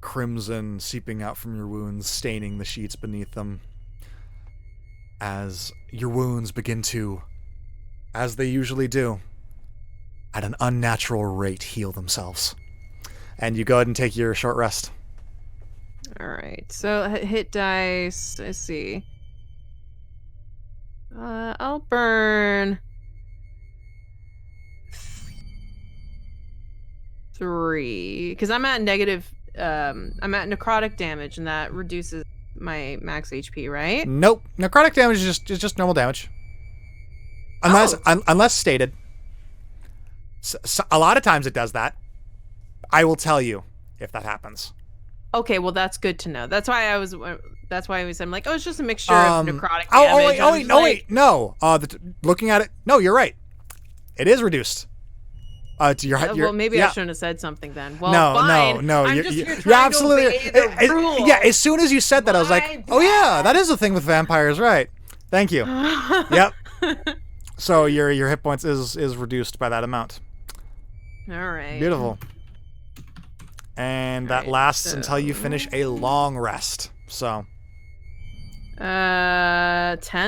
crimson seeping out from your wounds, staining the sheets beneath them. As your wounds begin to, as they usually do, at an unnatural rate, heal themselves. And you go ahead and take your short rest. All right. So hit dice. Let's see. I'll burn 3 because I'm at negative. I'm at necrotic damage, and that reduces my max HP, right? Nope. Necrotic damage is just normal damage, unless stated. So a lot of times it does that. I will tell you if that happens. Okay, well that's good to know. That's why I was. That's why I was. I'm like, oh, it's just a mixture of necrotic damage. Wait, no. Looking at it, no, you're right. It is reduced. To your, well, maybe yeah. I shouldn't have said something then. Well, no, fine. no. I'm You're absolutely. Yeah, as soon as you said that, I was like, oh yeah, that is a thing with vampires, right? Thank you. Yep. So your hit points is reduced by that amount. All right. Beautiful. And that lasts until you finish a long rest. So. 10.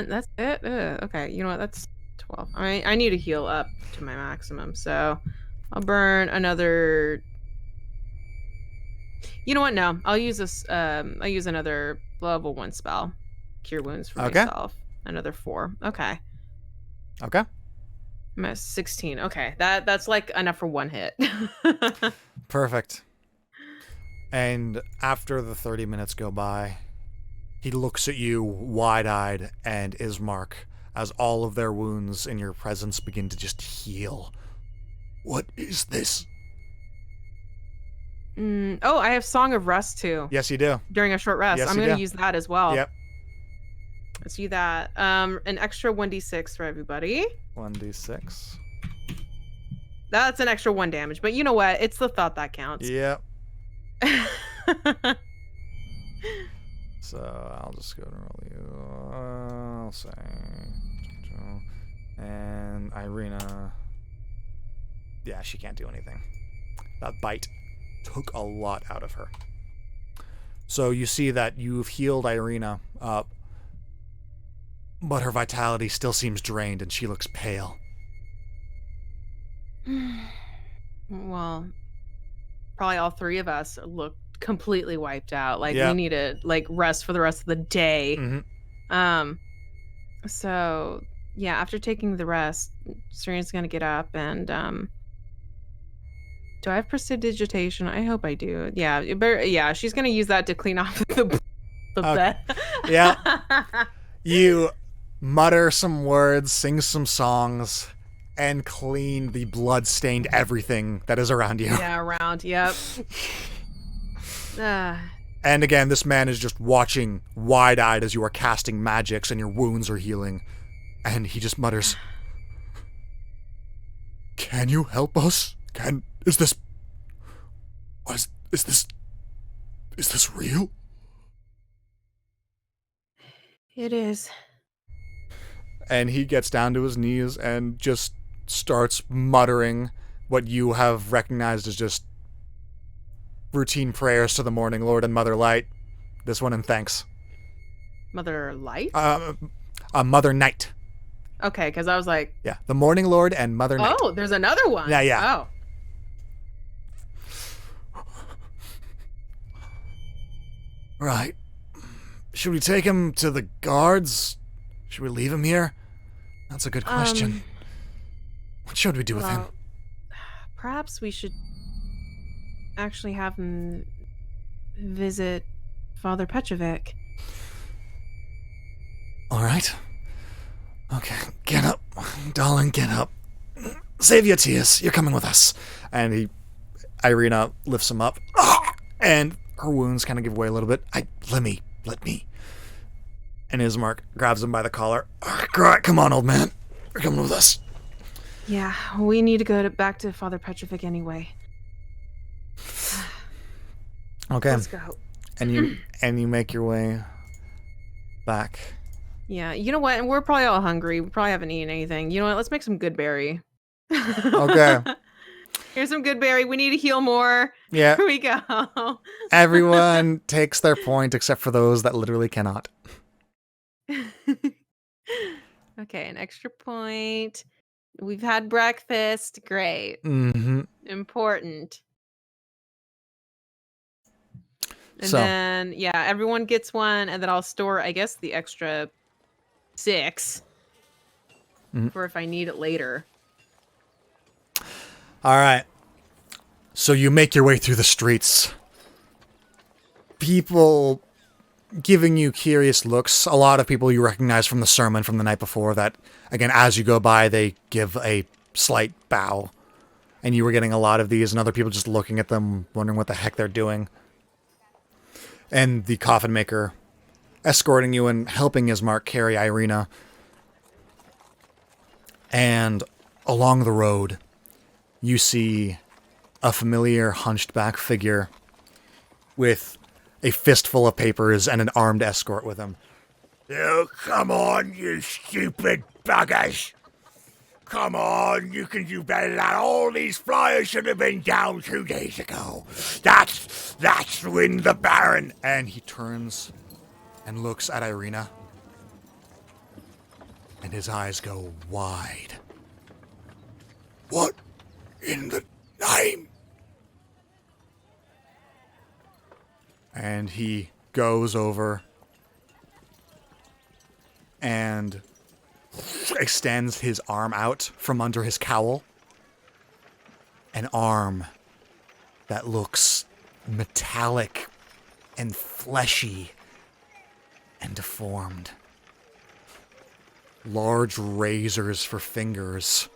That's it. Okay. You know what? That's 12. All right. I need to heal up to my maximum, so I'll burn another. You know what? No, I'll use this. I'll use another level 1 spell, Cure Wounds for myself. Another 4. Okay. Okay. I'm at 16. Okay, that's like enough for 1 hit. Perfect. And after the 30 minutes go by, he looks at you wide-eyed and Ismark as all of their wounds in your presence begin to just heal. What is this? Oh, I have Song of Rest too. Yes, you do. During a short rest. Yes, I'm going to use that as well. Yep. Let's do that. An extra 1d6 for everybody. 1d6. That's an extra 1 damage, but you know what? It's the thought that counts. Yep. So I'll just go to roll you. I'll say, and Ireena. Yeah, she can't do anything. That bite took a lot out of her. So you see that you've healed Ireena up, but her vitality still seems drained, and she looks pale. Well, probably all 3 of us look completely wiped out. Like we need to rest for the rest of the day. Mm-hmm. So yeah, after taking the rest, Serena's gonna get up and do I have prestidigitation? I hope I do. Yeah, she's gonna use that to clean off the bed. Yeah. You mutter some words, sing some songs, and clean the blood-stained everything that is around you. Yeah, around. Yep. And again, this man is just watching wide-eyed as you are casting magics and your wounds are healing. And he just mutters, "Can you help us? Is this real?" It is. And he gets down to his knees and just starts muttering what you have recognized as just routine prayers to the Morning Lord and Mother Light. This one in thanks. Mother Light? Mother Night. Okay, because I was like... Yeah, the Morning Lord and Mother Night. Oh, there's another one. Yeah. Oh. Right. Should we take him to the guards? Should we leave him here? That's a good question. What should we do with him? Perhaps we should actually have him visit Father Petrovic. All right. Okay, get up. Darling, get up. Save your tears. You're coming with us. And Ireena lifts him up. And her wounds kind of give way a little bit. Let me. And Ismark grabs him by the collar. Come on, old man. You're coming with us. Yeah, we need to go back to Father Petrovic anyway. Okay. Let's go. And you make your way back. Yeah, you know what? We're probably all hungry. We probably haven't eaten anything. You know what? Let's make some good berry. Okay. Here's some good berry. We need to heal more. Yeah. Here we go. Everyone takes their point except for those that literally cannot. Okay, an extra point. We've had breakfast. Great. Mm-hmm. Important. And So, then, yeah, everyone gets one, and then I'll store, I guess, the extra 6 for if I need it later. all right. So you make your way through the streets. People giving you curious looks. A lot of people you recognize from the sermon from the night before that, again, as you go by, they give a slight bow. And you were getting a lot of these, and other people just looking at them, wondering what the heck they're doing. And the coffin maker escorting you and helping Ismark carry Ireena. And along the road, you see a familiar hunched back figure with a fistful of papers and an armed escort with him. Oh, come on, you stupid buggers. Come on, you can do better than that. All these flyers should have been down 2 days ago. That's when the Baron... And he turns and looks at Ireena. And his eyes go wide. What in the name? And he goes over and extends his arm out from under his cowl. An arm that looks metallic and fleshy and deformed. Large razors for fingers.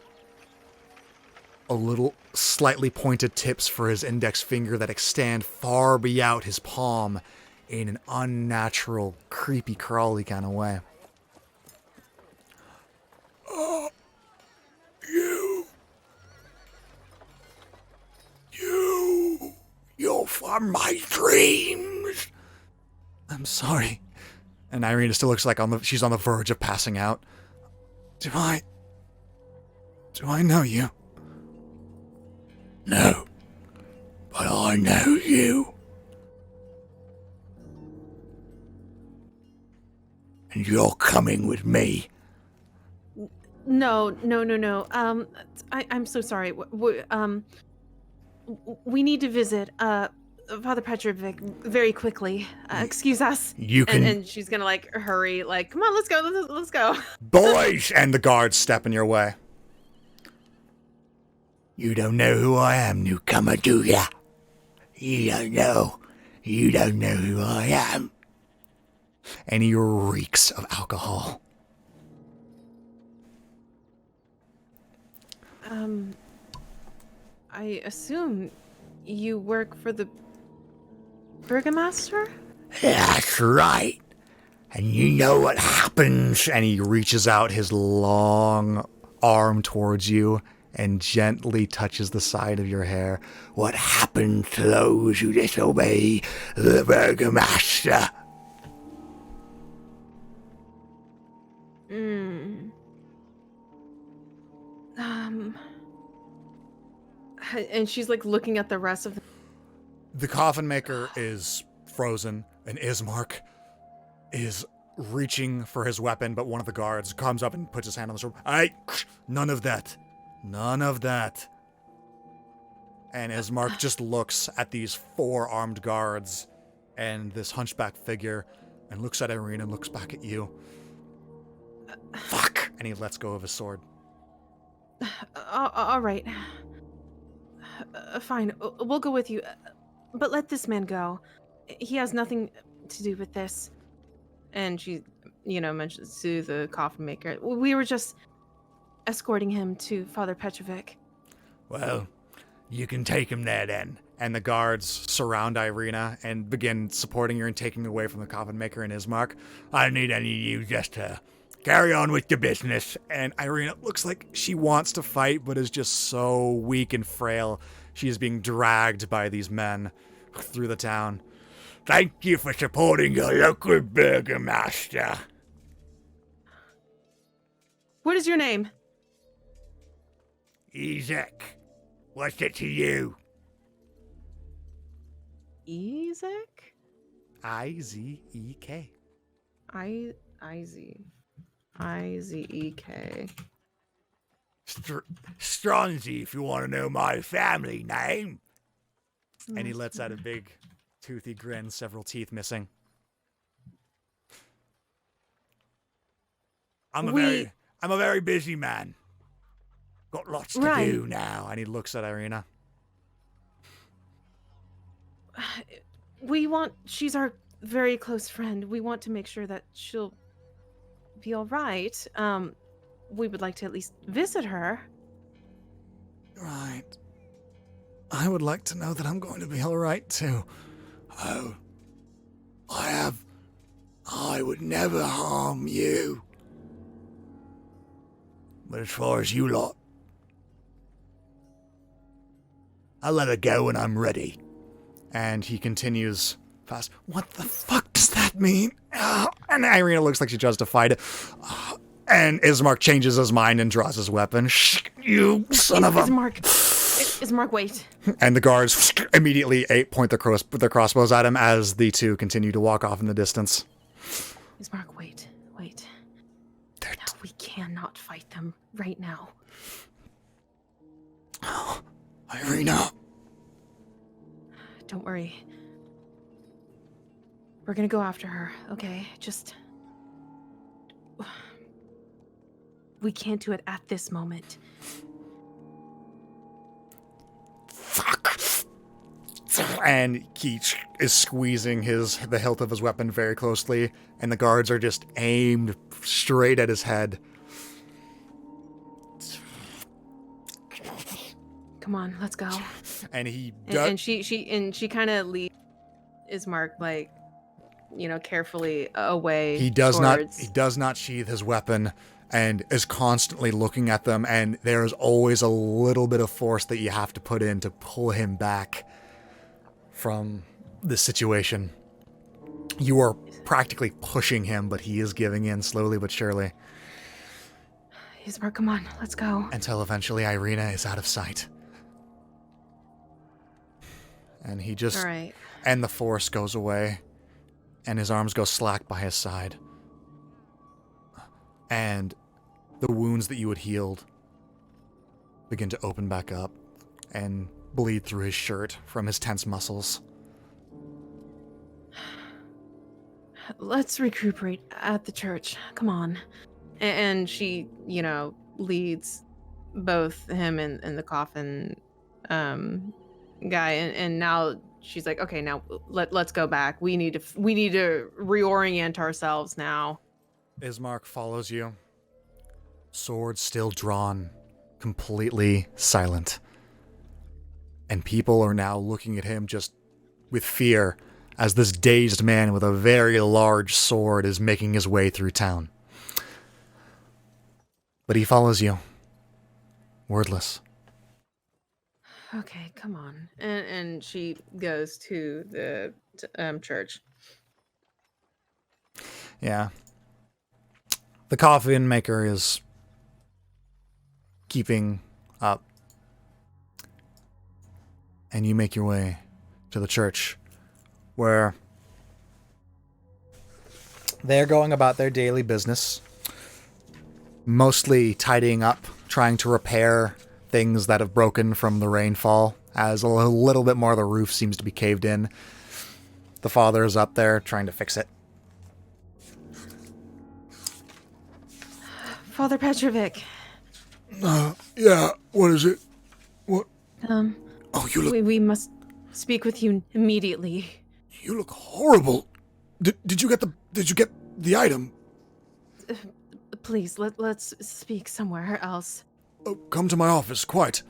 A little slightly pointed tips for his index finger that extend far beyond his palm in an unnatural, creepy, crawly kind of way. You're from my dreams. I'm sorry. And Ireena still looks like she's on the verge of passing out. Do I know you? No, but I know you. And you're coming with me. No. I'm so sorry. We need to visit Father Petrovic very quickly. Excuse us. You can... And she's gonna like hurry, like, come on, let's go, let's go. Boys! And the guards step in your way. You don't know who I am, newcomer, do ya? You don't know. You don't know who I am. And he reeks of alcohol. I assume you work for the Burgomaster? That's right. And you know what happens. And he reaches out his long arm towards you and gently touches the side of your hair. What happens to those who disobey the Burgomaster? Mm. And she's like looking at the rest of The coffin maker is frozen, and Ismark is reaching for his weapon, but one of the guards comes up and puts his hand on the sword. Hey, none of that. None of that. And Ismark just looks at these 4 armed guards and this hunchback figure and looks at Ireena and looks back at you. Fuck! And he lets go of his sword. all right. Fine, we'll go with you. But let this man go. He has nothing to do with this. And she, mentions to the coffin maker. We were just escorting him to Father Petrovic. Well, you can take him there then. And the guards surround Ireena and begin supporting her and taking her away from the coffin maker and Ismark. I don't need any of you, just to carry on with the business. And Ireena looks like she wants to fight, but is just so weak and frail. She is being dragged by these men through the town. Thank you for supporting your local burgomaster. What is your name? Izek. What's it to you? Izek? Izek. Izek. Stronzi, if you want to know my family name. And he lets out a big, toothy grin, several teeth missing. I'm a very busy man. Got lots to do now. And he looks at Ireena. She's our very close friend. We want to make sure that she'll be all right. We would like to at least visit her. Right. I would like to know that I'm going to be all right, too. Oh. I would never harm you. But as far as you lot, I'll let her go when I'm ready. And he continues fast. What the fuck does that mean? And Ireena looks like she justified it. And Ismark changes his mind and draws his weapon. You son of a... Ismark, wait. And the guards immediately point their crossbows at him as the two continue to walk off in the distance. Ismark, wait. No, we cannot fight them right now. Ireena. Don't worry. We're gonna go after her, okay? Just... We can't do it at this moment. Fuck. And Keech is squeezing the hilt of his weapon very closely, and the guards are just aimed straight at his head. Come on, let's go. And he does... And she kind of leads Ismark, like, carefully away. He does not sheath his weapon and is constantly looking at them, and there is always a little bit of force that you have to put in to pull him back from the situation. You are practically pushing him, but he is giving in slowly but surely. Ismark, come on, let's go. Until eventually Ireena is out of sight. And he just... All right. And the force goes away, and his arms go slack by his side. And the wounds that you had healed begin to open back up and bleed through his shirt from his tense muscles. Let's recuperate at the church. Come on. And she, leads both him and the coffin guy. And now she's like, okay, now let's go back. We need to reorient ourselves now. Ismark follows you. Sword still drawn, completely silent. And people are now looking at him just with fear as this dazed man with a very large sword is making his way through town. But he follows you, wordless. Okay, come on. And she goes to the church. Yeah. The coffin maker is keeping up. And you make your way to the church, where they're going about their daily business, mostly tidying up, trying to repair things that have broken from the rainfall, as a little bit more of the roof seems to be caved in. The father is up there trying to fix it. Father Petrovic. Yeah, what is it? What? Oh, you look We must speak with you immediately. You look horrible. Did you get the item? Please, let's speak somewhere else. Oh, come to my office, quiet.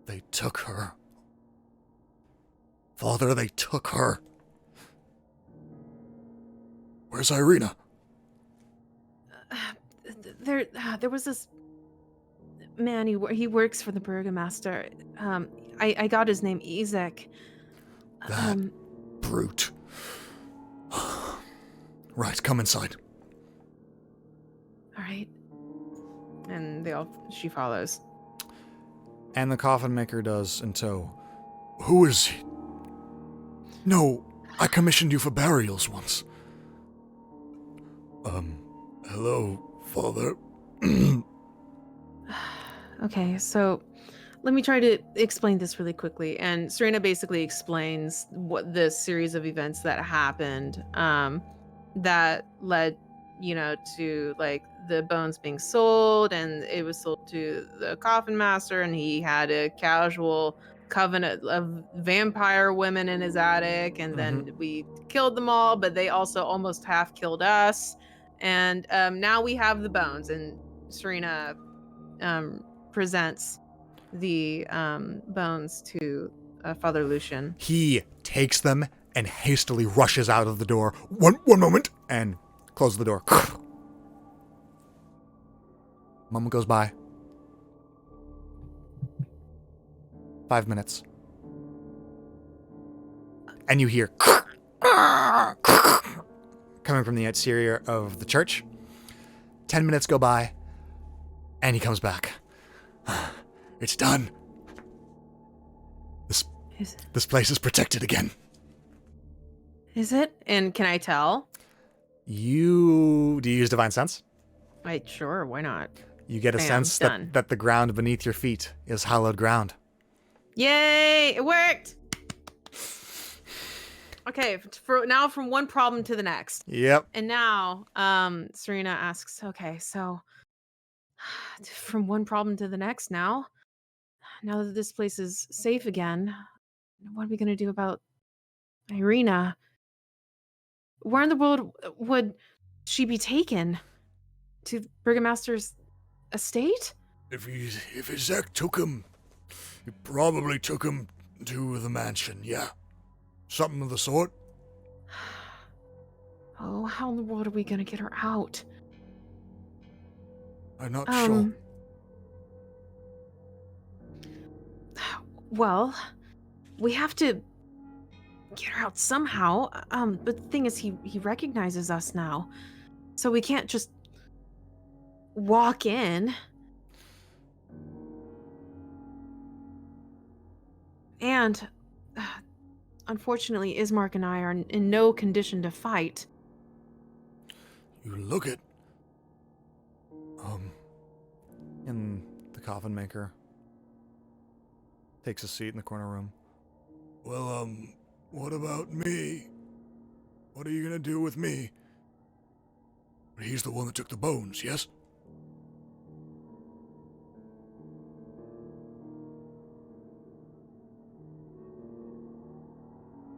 They took her. Father, they took her. Where's Ireena? There was this man. He works for the burgomaster. I got his name, Izek. That brute. Right, come inside. All right. And she follows. And the coffin maker does in tow. Who is he? No, I commissioned you for burials once. Hello, Father. Okay, so let me try to explain this really quickly. And Serena basically explains what the series of events that happened that led, to like the bones being sold, and it was sold to the coffin master, and he had a casual covenant of vampire women in his attic, and then we killed them all, but they also almost half killed us. And now we have the bones, and Serena presents the bones to Father Lucian. He takes them and hastily rushes out of the door. One moment, and closes the door. Moment goes by. 5 minutes. And you hear coming from the exterior of the church. 10 minutes go by, and he comes back. It's done. This place is protected again. Is it? And can I tell? Do you use Divine Sense? Sure, why not? You get a sense that the ground beneath your feet is hallowed ground. Yay! It worked! Okay, from one problem to the next. Yep. And now, Serena asks, okay, so from one problem to the next now that this place is safe again, what are we going to do about Ireena? Where in the world would she be taken? To Burgomaster's estate? If Izek took him, he probably took him to the mansion, yeah. Something of the sort. Oh, how in the world are we gonna get her out? I'm not sure. Well, we have to get her out somehow. But the thing is, he recognizes us now, so we can't just walk in. And unfortunately, Ismark and I are in no condition to fight. You look at... And the coffin maker takes a seat in the corner room. Well, what about me? What are you gonna do with me? He's the one that took the bones, yes?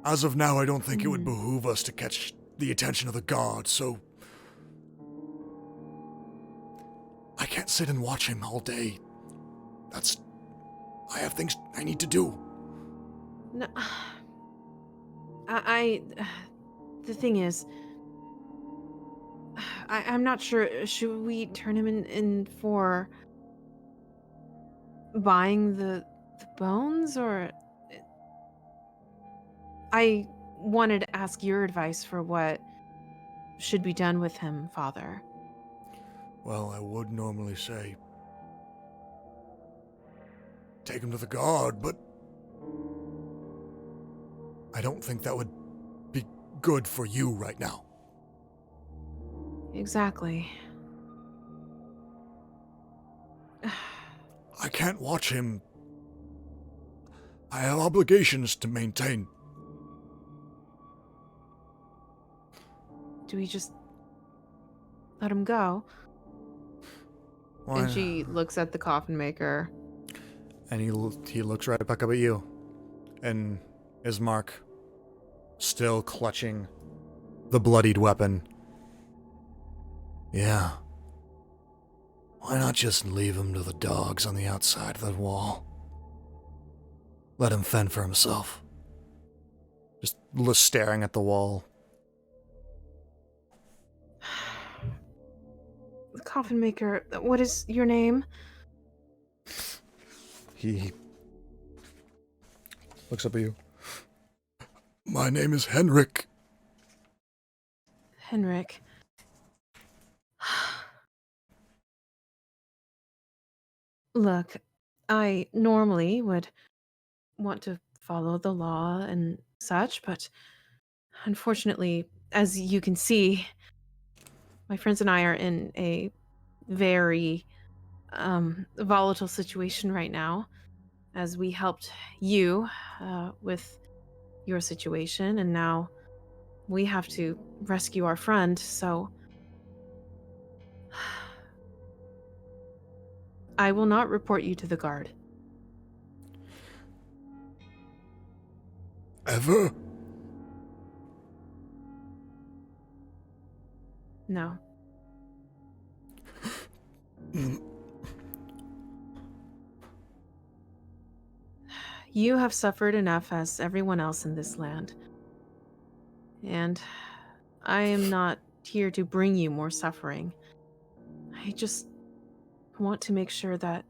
As of now, I don't think it would behoove us to catch the attention of the guards, so... I can't sit and watch him all day. I have things I need to do. No, the thing is, I'm not sure. Should we turn him in for buying the bones, or... I wanted to ask your advice for what should be done with him, Father. Well, I would normally say take him to the guard, but I don't think that would be good for you right now. Exactly. I can't watch him. I have obligations to maintain. Do we just let him go? Why- And she looks at the coffin maker. And he looks right back up at you. And Ismark, still clutching the bloodied weapon. Yeah. Why not just leave him to the dogs on the outside of the wall? Let him fend for himself. Just staring at the wall. The coffin maker, what is your name? He looks up at you. My name is Henrik. Henrik. Look, I normally would want to follow the law and such, but unfortunately, as you can see, my friends and I are in a very volatile situation right now, as we helped you with your situation, and now we have to rescue our friend, so I will not report you to the guard. Ever? No. You have suffered enough as everyone else in this land. And I am not here to bring you more suffering. I just want to make sure that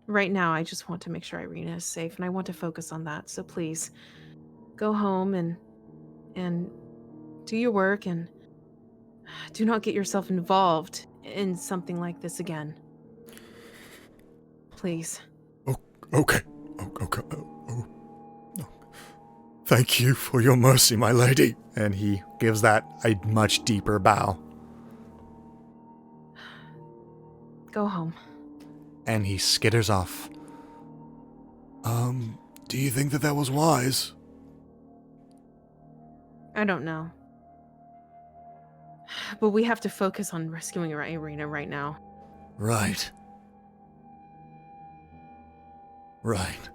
right now I just want to make sure Ireena is safe, and I want to focus on that. So please go home and do your work, and do not get yourself involved in something like this again. Please. Okay. Okay. Thank you for your mercy, my lady. And he gives that a much deeper bow. Go home. And he skitters off. Do you think that was wise? I don't know. But we have to focus on rescuing Ireena right now. Right. Right.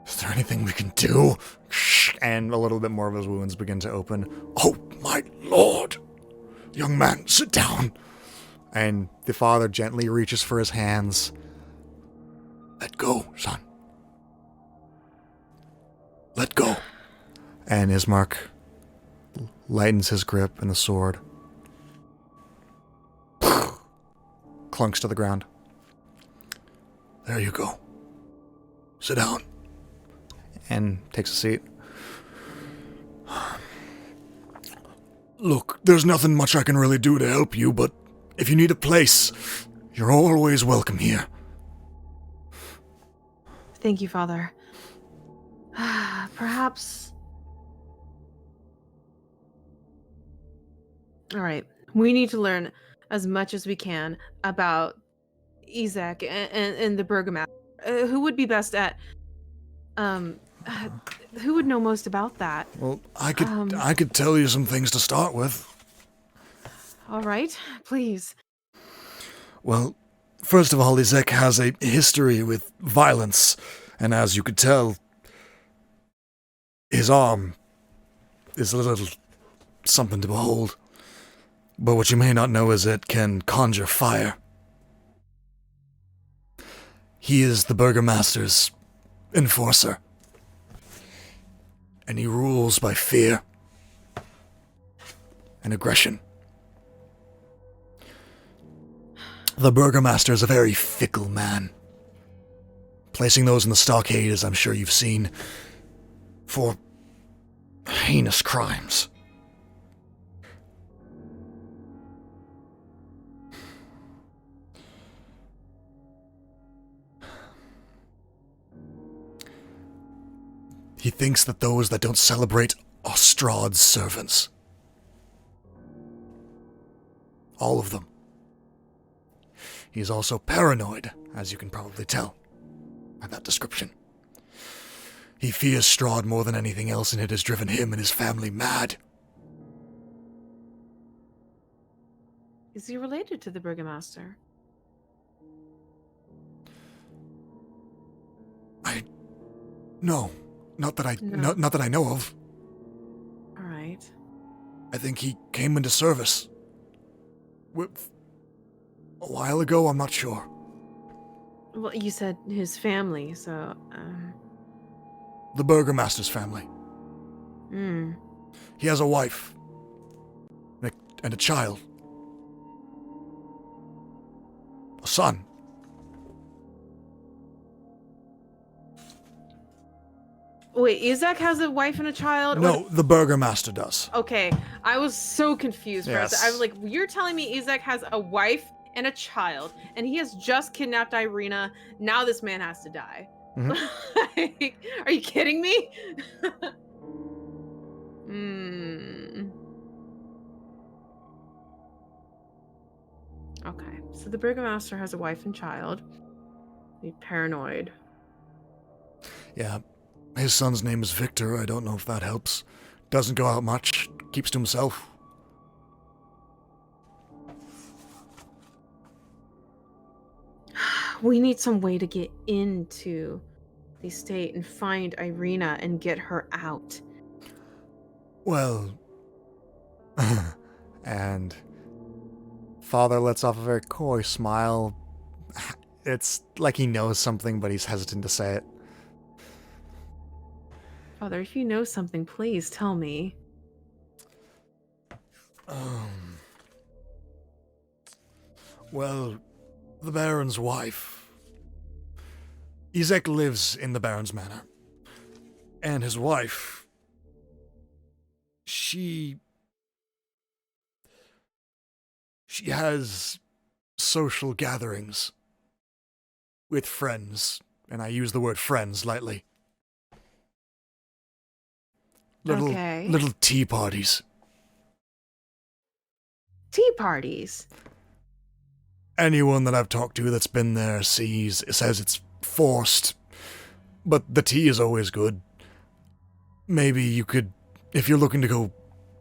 Is there anything we can do? And a little bit more of his wounds begin to open. Oh, my lord! Young man, sit down. And the father gently reaches for his hands. Let go, son. Let go. And Ismark lightens his grip in the sword. Clunks to the ground. There you go. Sit down. And takes a seat. Look, there's nothing much I can really do to help you, but if you need a place, you're always welcome here. Thank you, Father. Perhaps... All right. We need to learn as much as we can about Izek and the Burgomaster. Who would be best at... who would know most about that? Well, I could tell you some things to start with. All right. Please. Well, first of all, Izek has a history with violence, and as you could tell, his arm is a little something to behold. But what you may not know is it can conjure fire. He is the Burgomaster's enforcer, and he rules by fear and aggression. The Burgomaster is a very fickle man. placing those in the stockade, as I'm sure you've seen, for heinous crimes. He thinks that those that don't celebrate are Strahd's servants. All of them. He is also paranoid, as you can probably tell by that description. He fears Strahd more than anything else, and it has driven him and his family mad. Is he related to the Burgomaster? No. Not that I know of. All right. I think he came into service. A while ago, I'm not sure. Well, you said his family, so... The Burgomaster's family. He has a wife. And a child. A son. Wait, Izek has a wife and a child? No, the Burgomaster does. Okay, I was so confused. Yes. I was like, you're telling me Izek has a wife and a child, and he has just kidnapped Ireena. Now this man has to die. Like, are you kidding me? Okay, so the Burgomaster has a wife and child. He's paranoid. Yeah. His son's name is Victor. I don't know if that helps. Doesn't go out much. Keeps to himself. We need some way to get into the estate and find Ireena and get her out. Well... and... Father lets off a very coy smile. It's like he knows something, but he's hesitant to say it. Father, if you know something, please tell me. Well, the Baron's wife. Izek lives in the Baron's manor. And his wife... She has social gatherings with friends, and I use the word friends lightly. Little tea parties. Tea parties? Anyone that I've talked to that's been there says it's forced, but the tea is always good. Maybe you could, if you're looking to go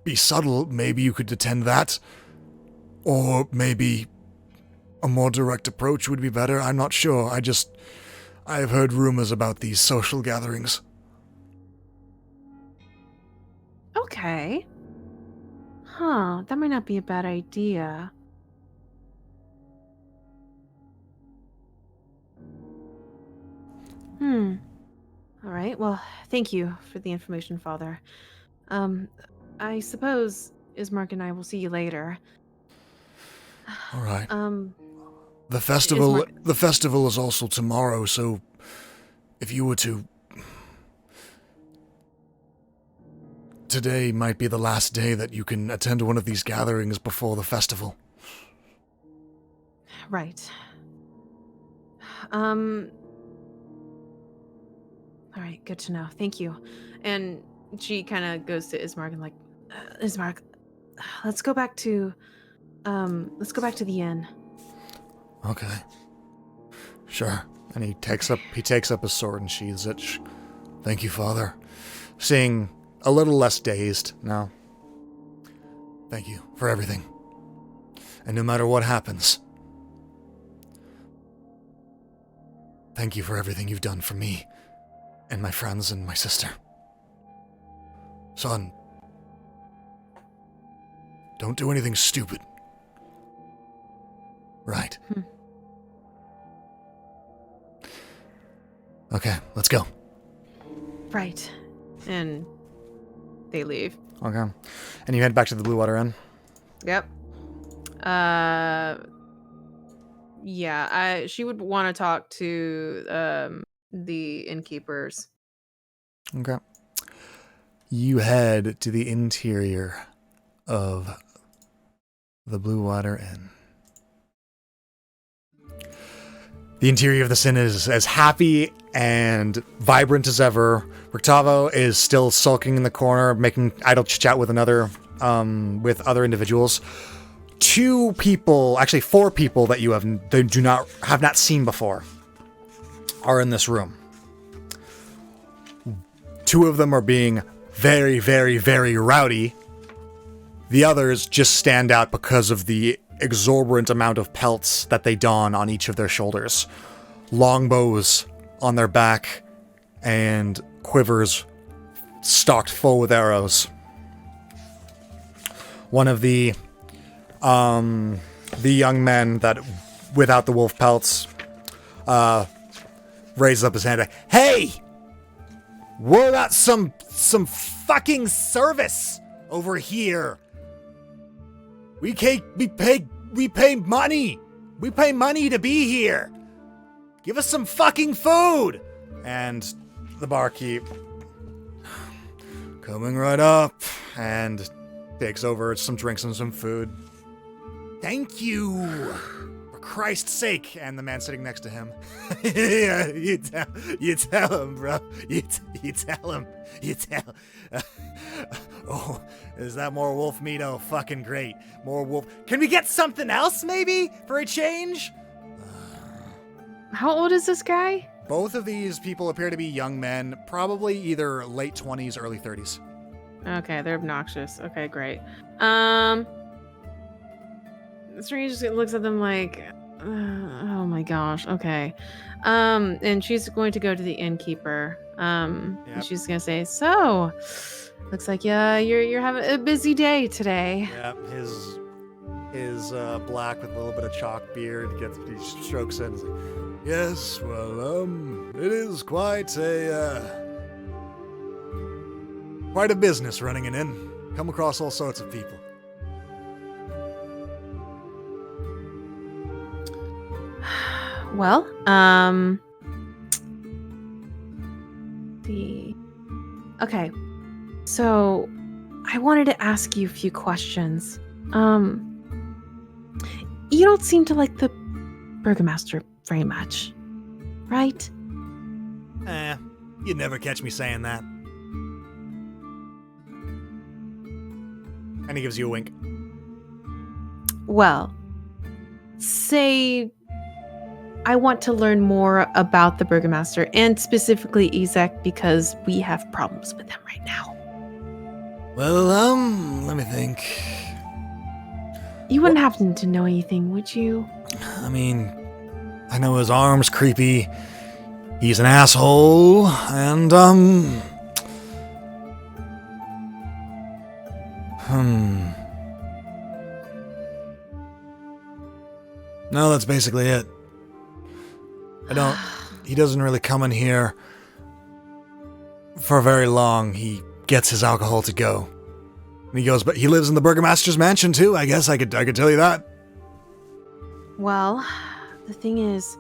be subtle, maybe you could attend that. Or maybe a more direct approach would be better. I'm not sure. I've heard rumors about these social gatherings. Okay. Huh, that might not be a bad idea. All right, well, thank you for the information, Father. I suppose Ismark and I will see you later. All right. The festival is also tomorrow, so if you were to... Today might be the last day that you can attend one of these gatherings before the festival. Right. All right, good to know. Thank you. And she kind of goes to Ismark and like, Ismark, let's go back to the inn. Okay. Sure. And he takes up his sword and sheathes it. Thank you, Father. Seeing a little less dazed now. Thank you for everything. And no matter what happens, thank you for everything you've done for me and my friends and my sister. Son, don't do anything stupid. Right. Okay, let's go. Right. And they leave. Okay. And you head back to the Blue Water Inn? Yep. Yeah, she would want to talk to the innkeepers. Okay. You head to the interior of the Blue Water Inn. The interior of this inn is as happy and vibrant as ever. Ricktavio is still sulking in the corner, making idle chat with with other individuals. 2 people, actually 4 people that you have not seen before, are in this room. 2 of them are being very, very, very rowdy. The others just stand out because of the exorbitant amount of pelts that they don on each of their shoulders. Longbows on their back and quivers stocked full with arrows. One of the young men that without the wolf pelts raises up his hand. Hey! We're not some fucking service over here. We pay money. We pay money to be here. Give us some fucking food. And the barkeep coming right up and takes over some drinks and some food. Thank you. For Christ's sake. And the man sitting next to him. Yeah, you tell him, bro. You tell him. Oh, is that more wolf meat? Oh, fucking great. More wolf. Can we get something else, maybe, for a change? How old is this guy? Both of these people appear to be young men, probably either late 20s, early 30s. Okay, they're obnoxious. Okay, great. Serena just looks at them like, oh my gosh. Okay. And she's going to go to the innkeeper. And she's gonna say, so, looks like you're having a busy day today. Yeah, his black with a little bit of chalk beard he strokes it and is like, yes, well, it is quite a business running an inn. Come across all sorts of people. Well, okay. So, I wanted to ask you a few questions. You don't seem to like the Burgomaster very much, right? You'd never catch me saying that. And he gives you a wink. Well, say I want to learn more about the Burgomaster and specifically Izek because we have problems with him right now. Well, let me think. You wouldn't happen to know anything, would you? I mean, I know his arm's creepy. He's an asshole, and, No, that's basically it. He doesn't really come in here for very long. He gets his alcohol to go. And he goes, but he lives in the Burgomaster's mansion too, I guess I could tell you that. Well, the thing is,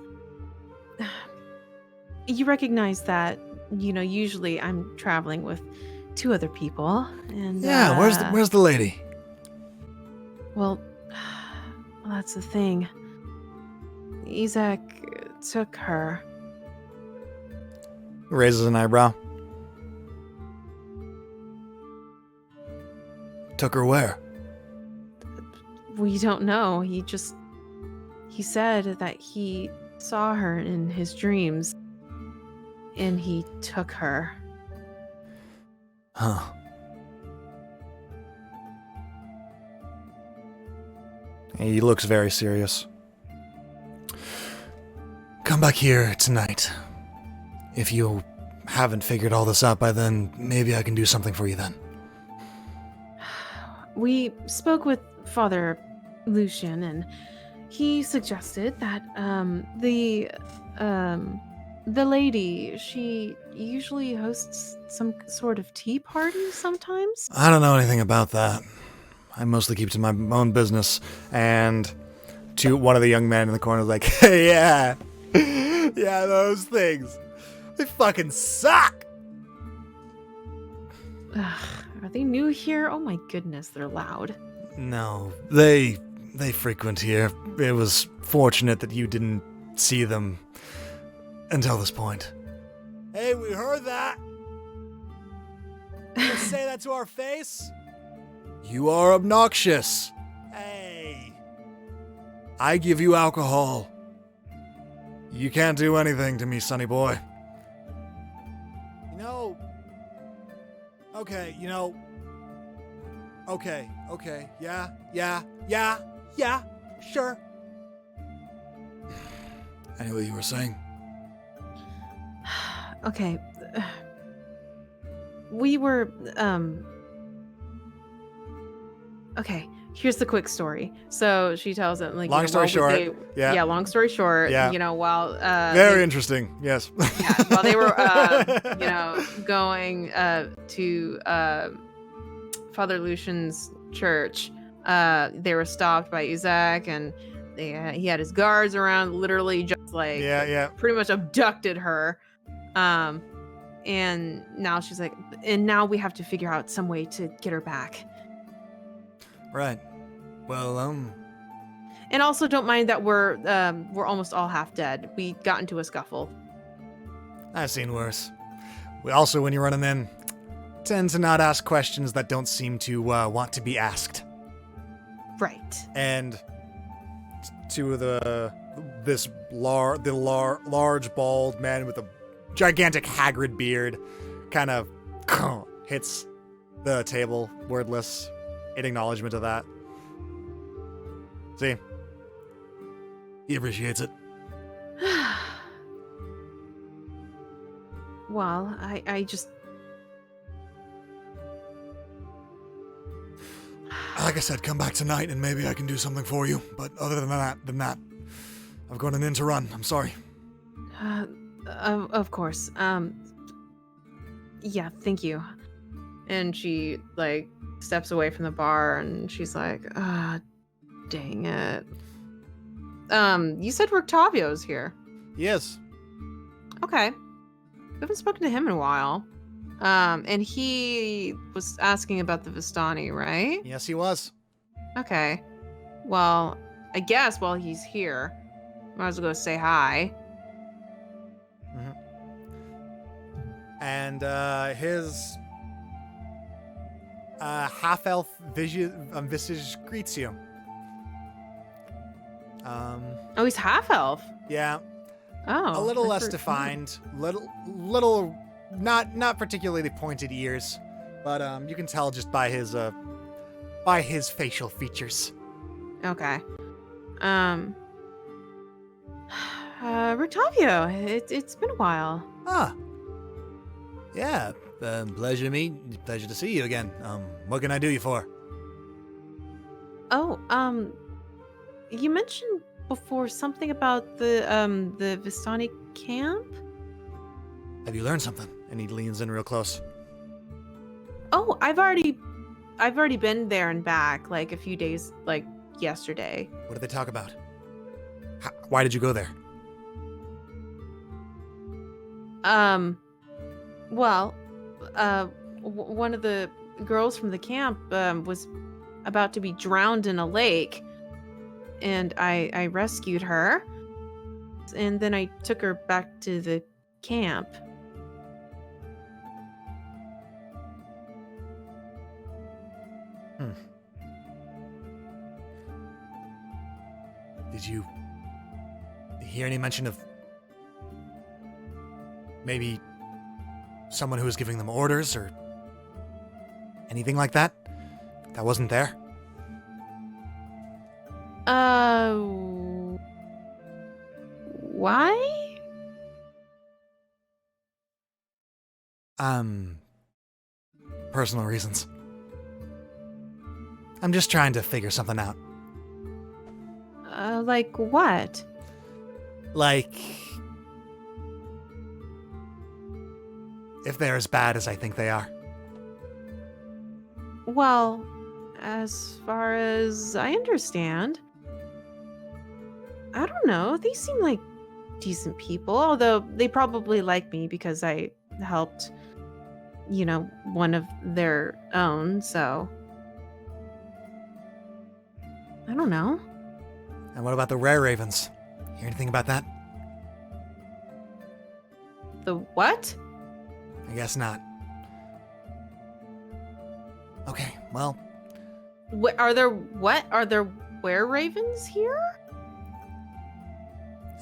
you recognize that, usually I'm traveling with 2 other people, and yeah, where's the lady? Well, that's the thing. Izek took her. Raises an eyebrow. Took her where? We don't know. He said that he saw her in his dreams, and he took her. Huh. He looks very serious. Come back here tonight. If you haven't figured all this out by then, maybe I can do something for you then. We spoke with Father Lucian, and he suggested that the lady, she usually hosts some sort of tea party sometimes. I don't know anything about that. I mostly keep to my own business. And to one of the young men in the corner, like, hey, yeah, those things. They fucking suck. Ugh, are they new here? Oh my goodness, they're loud. No, they frequent here. It was fortunate that you didn't see them until this point. Hey, we heard that. You say that to our face? You are obnoxious. Hey. I give you alcohol. You can't do anything to me, sonny boy. Okay, Okay, yeah, sure. Anyway, you were saying? Okay. We were, okay, here's the quick story. So she tells him, like, Long story short, yeah, long story short, yeah. While, very interesting, yes. Yeah, while they were, going, to, Father Lucian's church, they were stopped by Izek, and he had his guards around, literally just like, pretty much abducted her. And now she's like, and now we have to figure out some way to get her back. Right. Well, And also don't mind that we're almost all half dead. We got into a scuffle. I've seen worse. We also, when you're running in, tend to not ask questions that don't seem to want to be asked. Right. And to this large bald man with a gigantic Hagrid beard kind of hits the table, wordless, in acknowledgement of that. See? He appreciates it. Well, I just... Like I said, come back tonight and maybe I can do something for you. But other than that, I've got an in to run. I'm sorry. Of course. Yeah, thank you. And she, like, steps away from the bar and she's like, dang it. You said Ricktavio's here. Yes. Okay. We haven't spoken to him in a while. And he was asking about the Vistani, right? Yes, he was. Okay. Well, I guess while he's here, might as well go say hi. Mm-hmm. And his half-elf visage greets you. Oh, he's half-elf. Yeah. Oh. A little less defined. Little not particularly pointed ears, but you can tell just by his facial features. Okay. Ricktavio, it's been a while. Ah. Yeah. Pleasure to see you again. What can I do you for? Oh, you mentioned before something about the Vistani camp? Have you learned something? And he leans in real close. Oh, I've already been there and back, like a few days, like yesterday. What did they talk about? Why did you go there? Well, one of the girls from the camp was about to be drowned in a lake, and I rescued her, and then I took her back to the camp. Did you hear any mention of maybe someone who was giving them orders or anything like that? That wasn't there? Why? Personal reasons. I'm just trying to figure something out. Like what? Like, if they're as bad as I think they are. Well, as far as I understand, I don't know. They seem like decent people, although they probably like me because I helped, one of their own, so I don't know. And what about the Rare Ravens? Hear anything about that? The what? I guess not. Okay, well, Are there were-ravens here?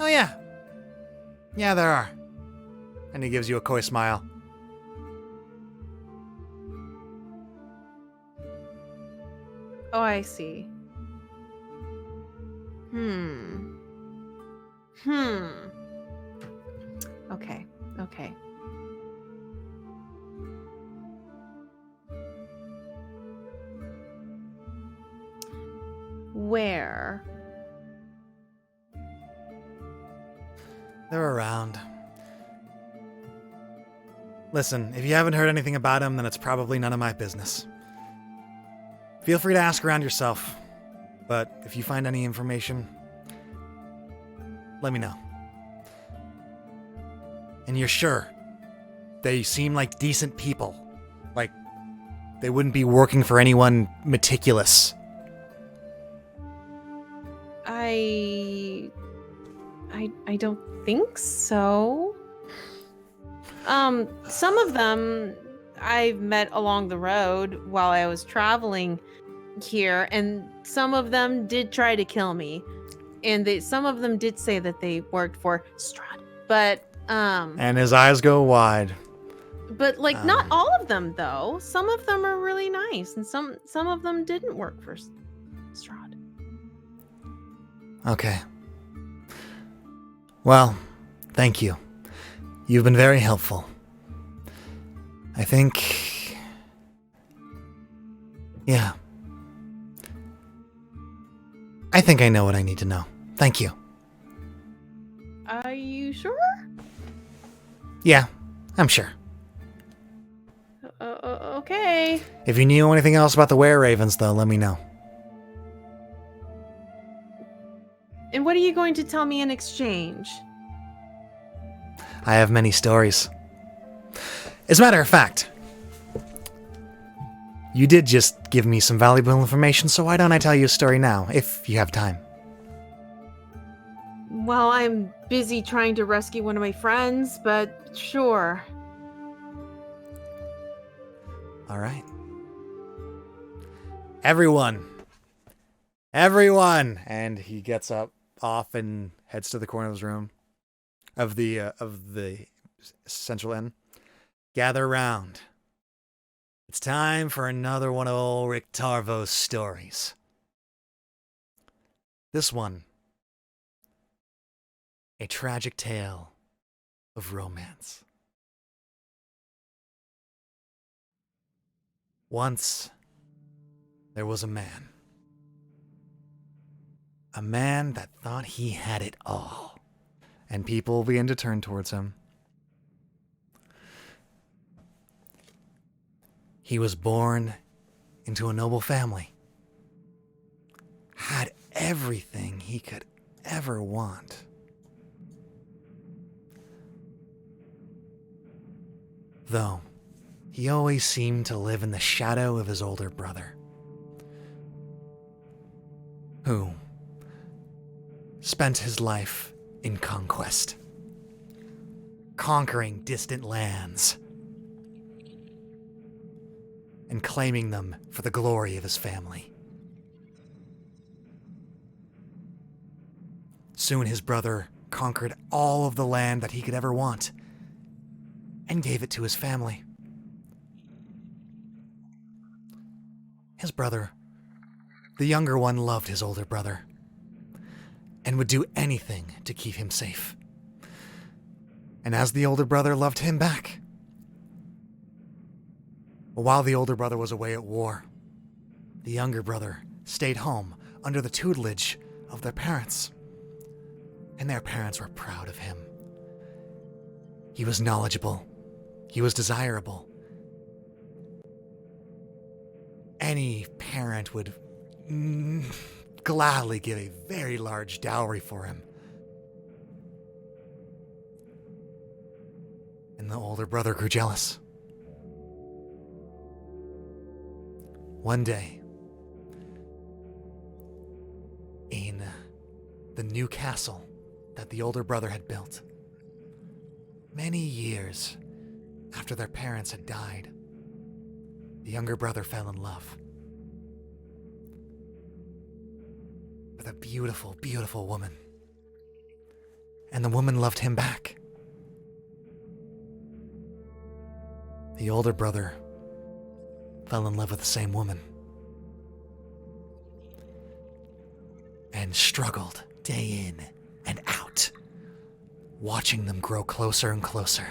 oh yeah. Yeah, there are. And he gives you a coy smile. Oh, I see. Okay. Where? They're around. Listen, if you haven't heard anything about him, then it's probably none of my business. Feel free to ask around yourself. But if you find any information, let me know. And you're sure they seem like decent people? Like, they wouldn't be working for anyone meticulous? I don't think so. Some of them I've met along the road while I was traveling here, and some of them did try to kill me. And some of them did say that they worked for Strahd. But And his eyes go wide. But like not all of them though. Some of them are really nice, and some of them didn't work for Strahd. Okay. Well, thank you. You've been very helpful. I think... Yeah. I think I know what I need to know. Thank you. Are you sure? Yeah, I'm sure. Okay. If you knew anything else about the Were-Ravens, though, let me know. And what are you going to tell me in exchange? I have many stories. As a matter of fact, you did just give me some valuable information, so why don't I tell you a story now, if you have time? Well, I'm busy trying to rescue one of my friends, but sure. All right. Everyone! And he gets up off and heads to the corner of his room, of the central inn. Gather round. It's time for another one of old Ricktavio's stories. This one, a tragic tale of romance. Once, there was a man. A man that thought he had it all. And people began to turn towards him. He was born into a noble family. Had everything he could ever want. Though, he always seemed to live in the shadow of his older brother, who spent his life in conquest, conquering distant lands, and claiming them for the glory of his family. Soon his brother conquered all of the land that he could ever want, and gave it to his family. His brother, the younger one, loved his older brother, and would do anything to keep him safe. And as the older brother loved him back, while the older brother was away at war, the younger brother stayed home under the tutelage of their parents, and their parents were proud of him. He was knowledgeable. He was desirable. Any parent would gladly give a very large dowry for him. And the older brother grew jealous. One day, in the new castle that the older brother had built, many years after their parents had died, the younger brother fell in love with a beautiful, beautiful woman. And the woman loved him back. The older brother fell in love with the same woman and struggled day in and out, watching them grow closer and closer,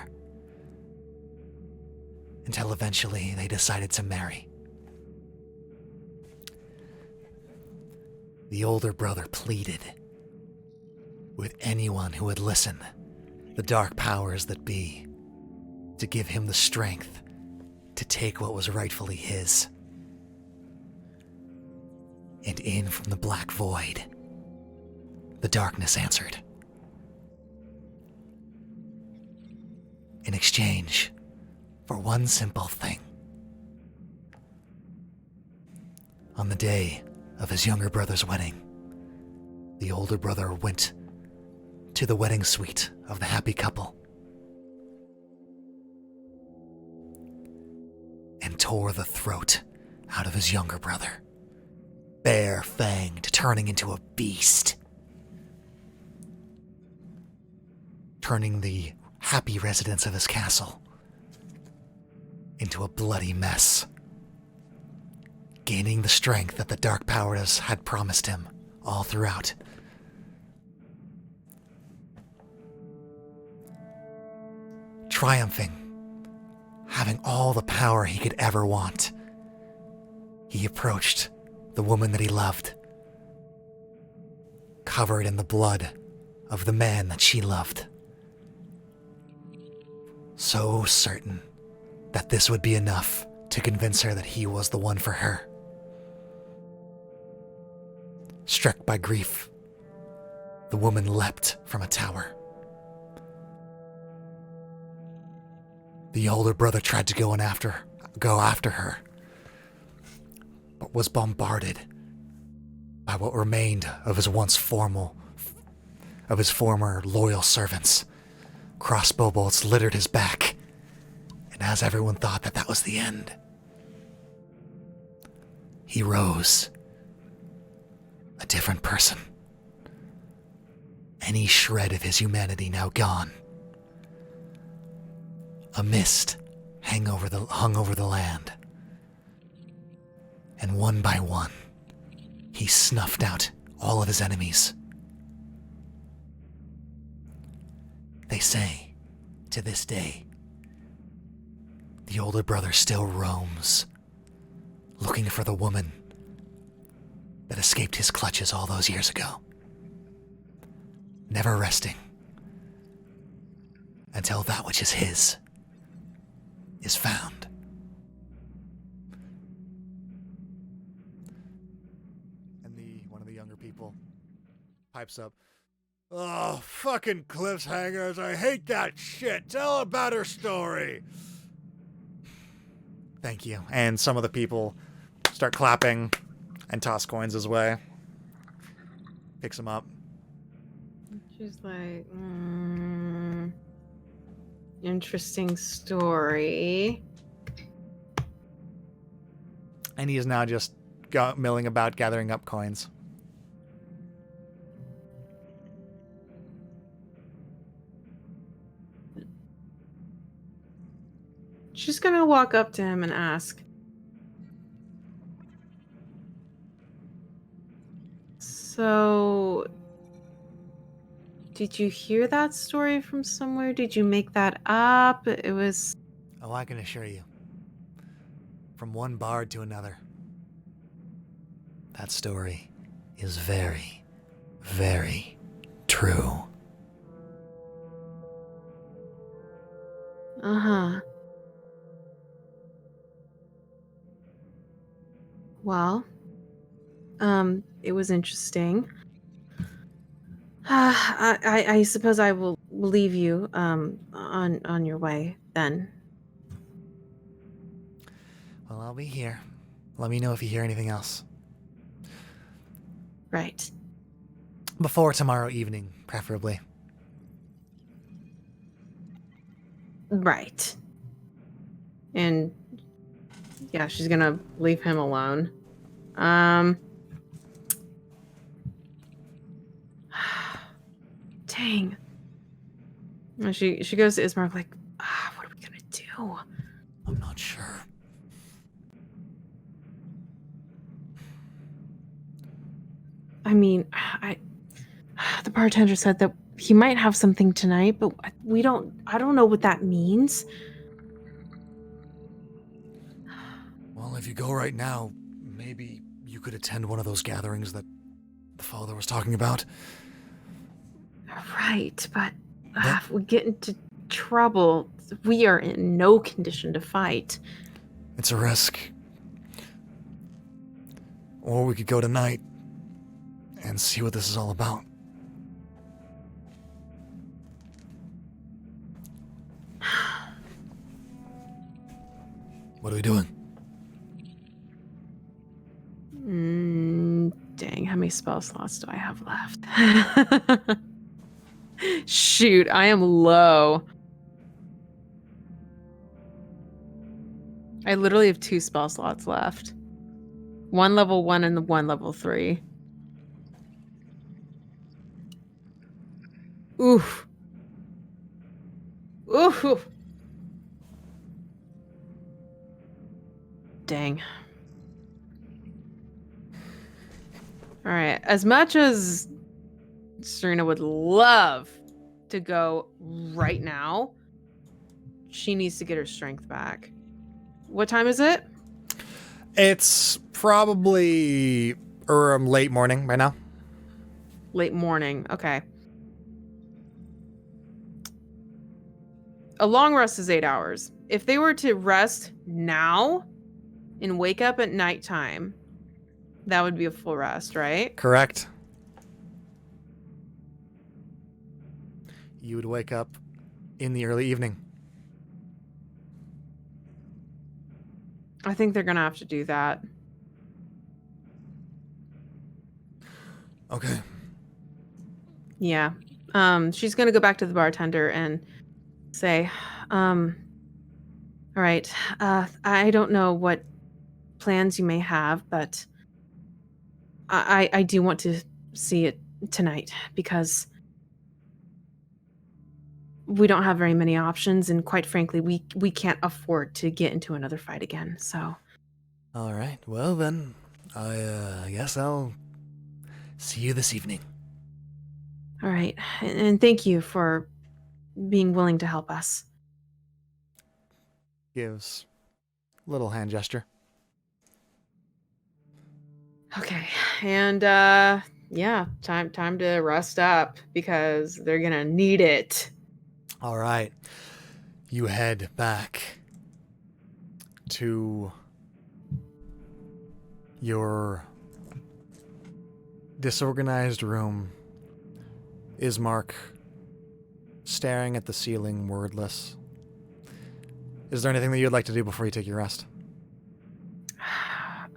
until eventually they decided to marry. The older brother pleaded with anyone who would listen, the dark powers that be, to give him the strength to take what was rightfully his. And in from the black void, the darkness answered. In exchange for one simple thing. On the day of his younger brother's wedding, the older brother went to the wedding suite of the happy couple and tore the throat out of his younger brother, bare-fanged, turning into a beast, turning the happy residence of his castle into a bloody mess, gaining the strength that the dark powers had promised him all throughout. Triumphing, having all the power he could ever want, he approached the woman that he loved, covered in the blood of the man that she loved, so certain that this would be enough to convince her that he was the one for her. Struck by grief, the woman leapt from a tower. The older brother tried to go after her, but was bombarded by what remained of his former loyal servants. Crossbow bolts littered his back, and as everyone thought that was the end, he rose, a different person. Any shred of his humanity now gone. A mist hung over the land, and one by one, he snuffed out all of his enemies. They say, to this day, the older brother still roams, looking for the woman that escaped his clutches all those years ago, never resting until that which is his is found. And one of the younger people pipes up, "Oh, fucking cliffhangers, I hate that shit. Tell a better story." Thank you. And some of the people start clapping and toss coins his way. Picks him up. She's like, interesting story. And he is now just milling about, gathering up coins. She's gonna walk up to him and ask, so, did you hear that story from somewhere? Did you make that up? It was... Oh, I can assure you. From one bard to another. That story is very, very true. Uh-huh. Well, it was interesting. I suppose I will leave you on your way then. Well, I'll be here. Let me know if you hear anything else. Right. Before tomorrow evening, preferably. Right. And yeah, she's gonna leave him alone. Dang. And she goes to Ismark like, what are we gonna do? I'm not sure. I mean, the bartender said that he might have something tonight, but I don't know what that means. Well, if you go right now, maybe you could attend one of those gatherings that the father was talking about. Right, but if we get into trouble, we are in no condition to fight. It's a risk. Or we could go tonight and see what this is all about. What are we doing? Dang, how many spell slots do I have left? Shoot, I am low. I literally have 2 spell slots left. 1 level 1 and 1 level 3. Oof. Oof. Dang. All right. As much as Serena would love to go right now, she needs to get her strength back. What time is it? It's probably late morning by now. Late morning. Okay. A long rest is 8 hours. If they were to rest now and wake up at nighttime, that would be a full rest, right? Correct. You would wake up in the early evening. I think they're going to have to do that. Okay. Yeah. She's going to go back to the bartender and say, all right, I don't know what plans you may have, but I do want to see it tonight because we don't have very many options, and quite frankly, we can't afford to get into another fight again, so. All right. Well, then, I guess I'll see you this evening. All right, and thank you for being willing to help us. Gives a little hand gesture. Okay, and yeah, time to rest up because they're gonna need it. All right. You head back to your disorganized room. Ismark staring at the ceiling, wordless. Is there anything that you'd like to do before you take your rest?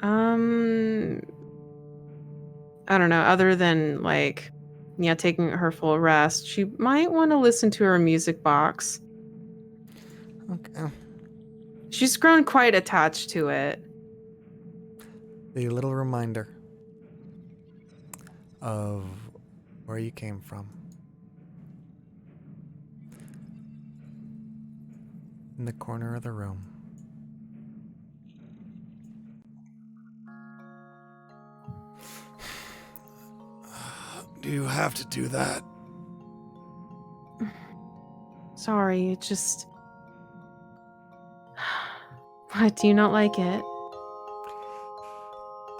I don't know, other than like, yeah, taking her full rest, she might want to listen to her music box. Okay. She's grown quite attached to it. The little reminder of where you came from. In the corner of the room. Do you have to do that? Sorry, it just... What, do you not like it?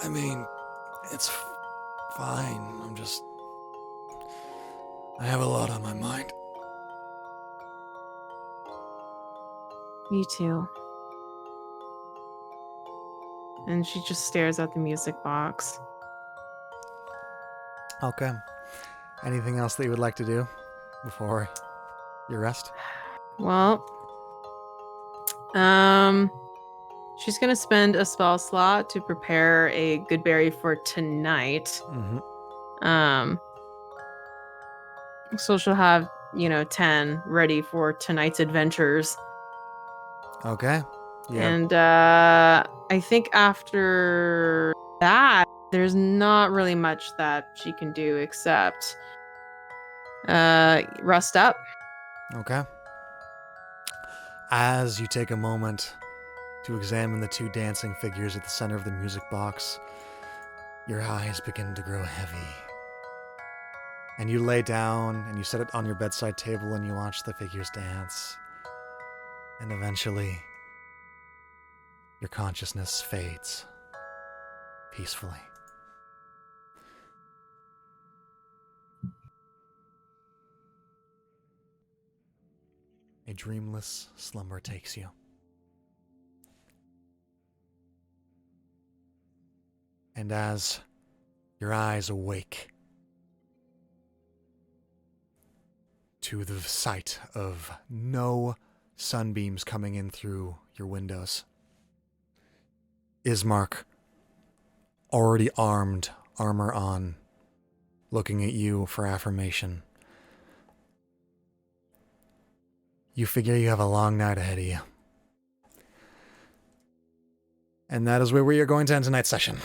I mean, it's fine. I have a lot on my mind. Me too. And she just stares at the music box. Okay. Anything else that you would like to do before your rest? Well, she's gonna spend a spell slot to prepare a good berry for tonight. Mm-hmm. So she'll have 10 ready for tonight's adventures. Okay. Yeah. And I think after that, there's not really much that she can do except rest up. Okay. As you take a moment to examine the two dancing figures at the center of the music box, your eyes begin to grow heavy. And you lay down and you set it on your bedside table and you watch the figures dance. And eventually, your consciousness fades peacefully. A dreamless slumber takes you. And as your eyes awake to the sight of no sunbeams coming in through your windows, Ismark, already armed, armor on, looking at you for affirmation. You figure you have a long night ahead of you. And that is where we are going to end tonight's session.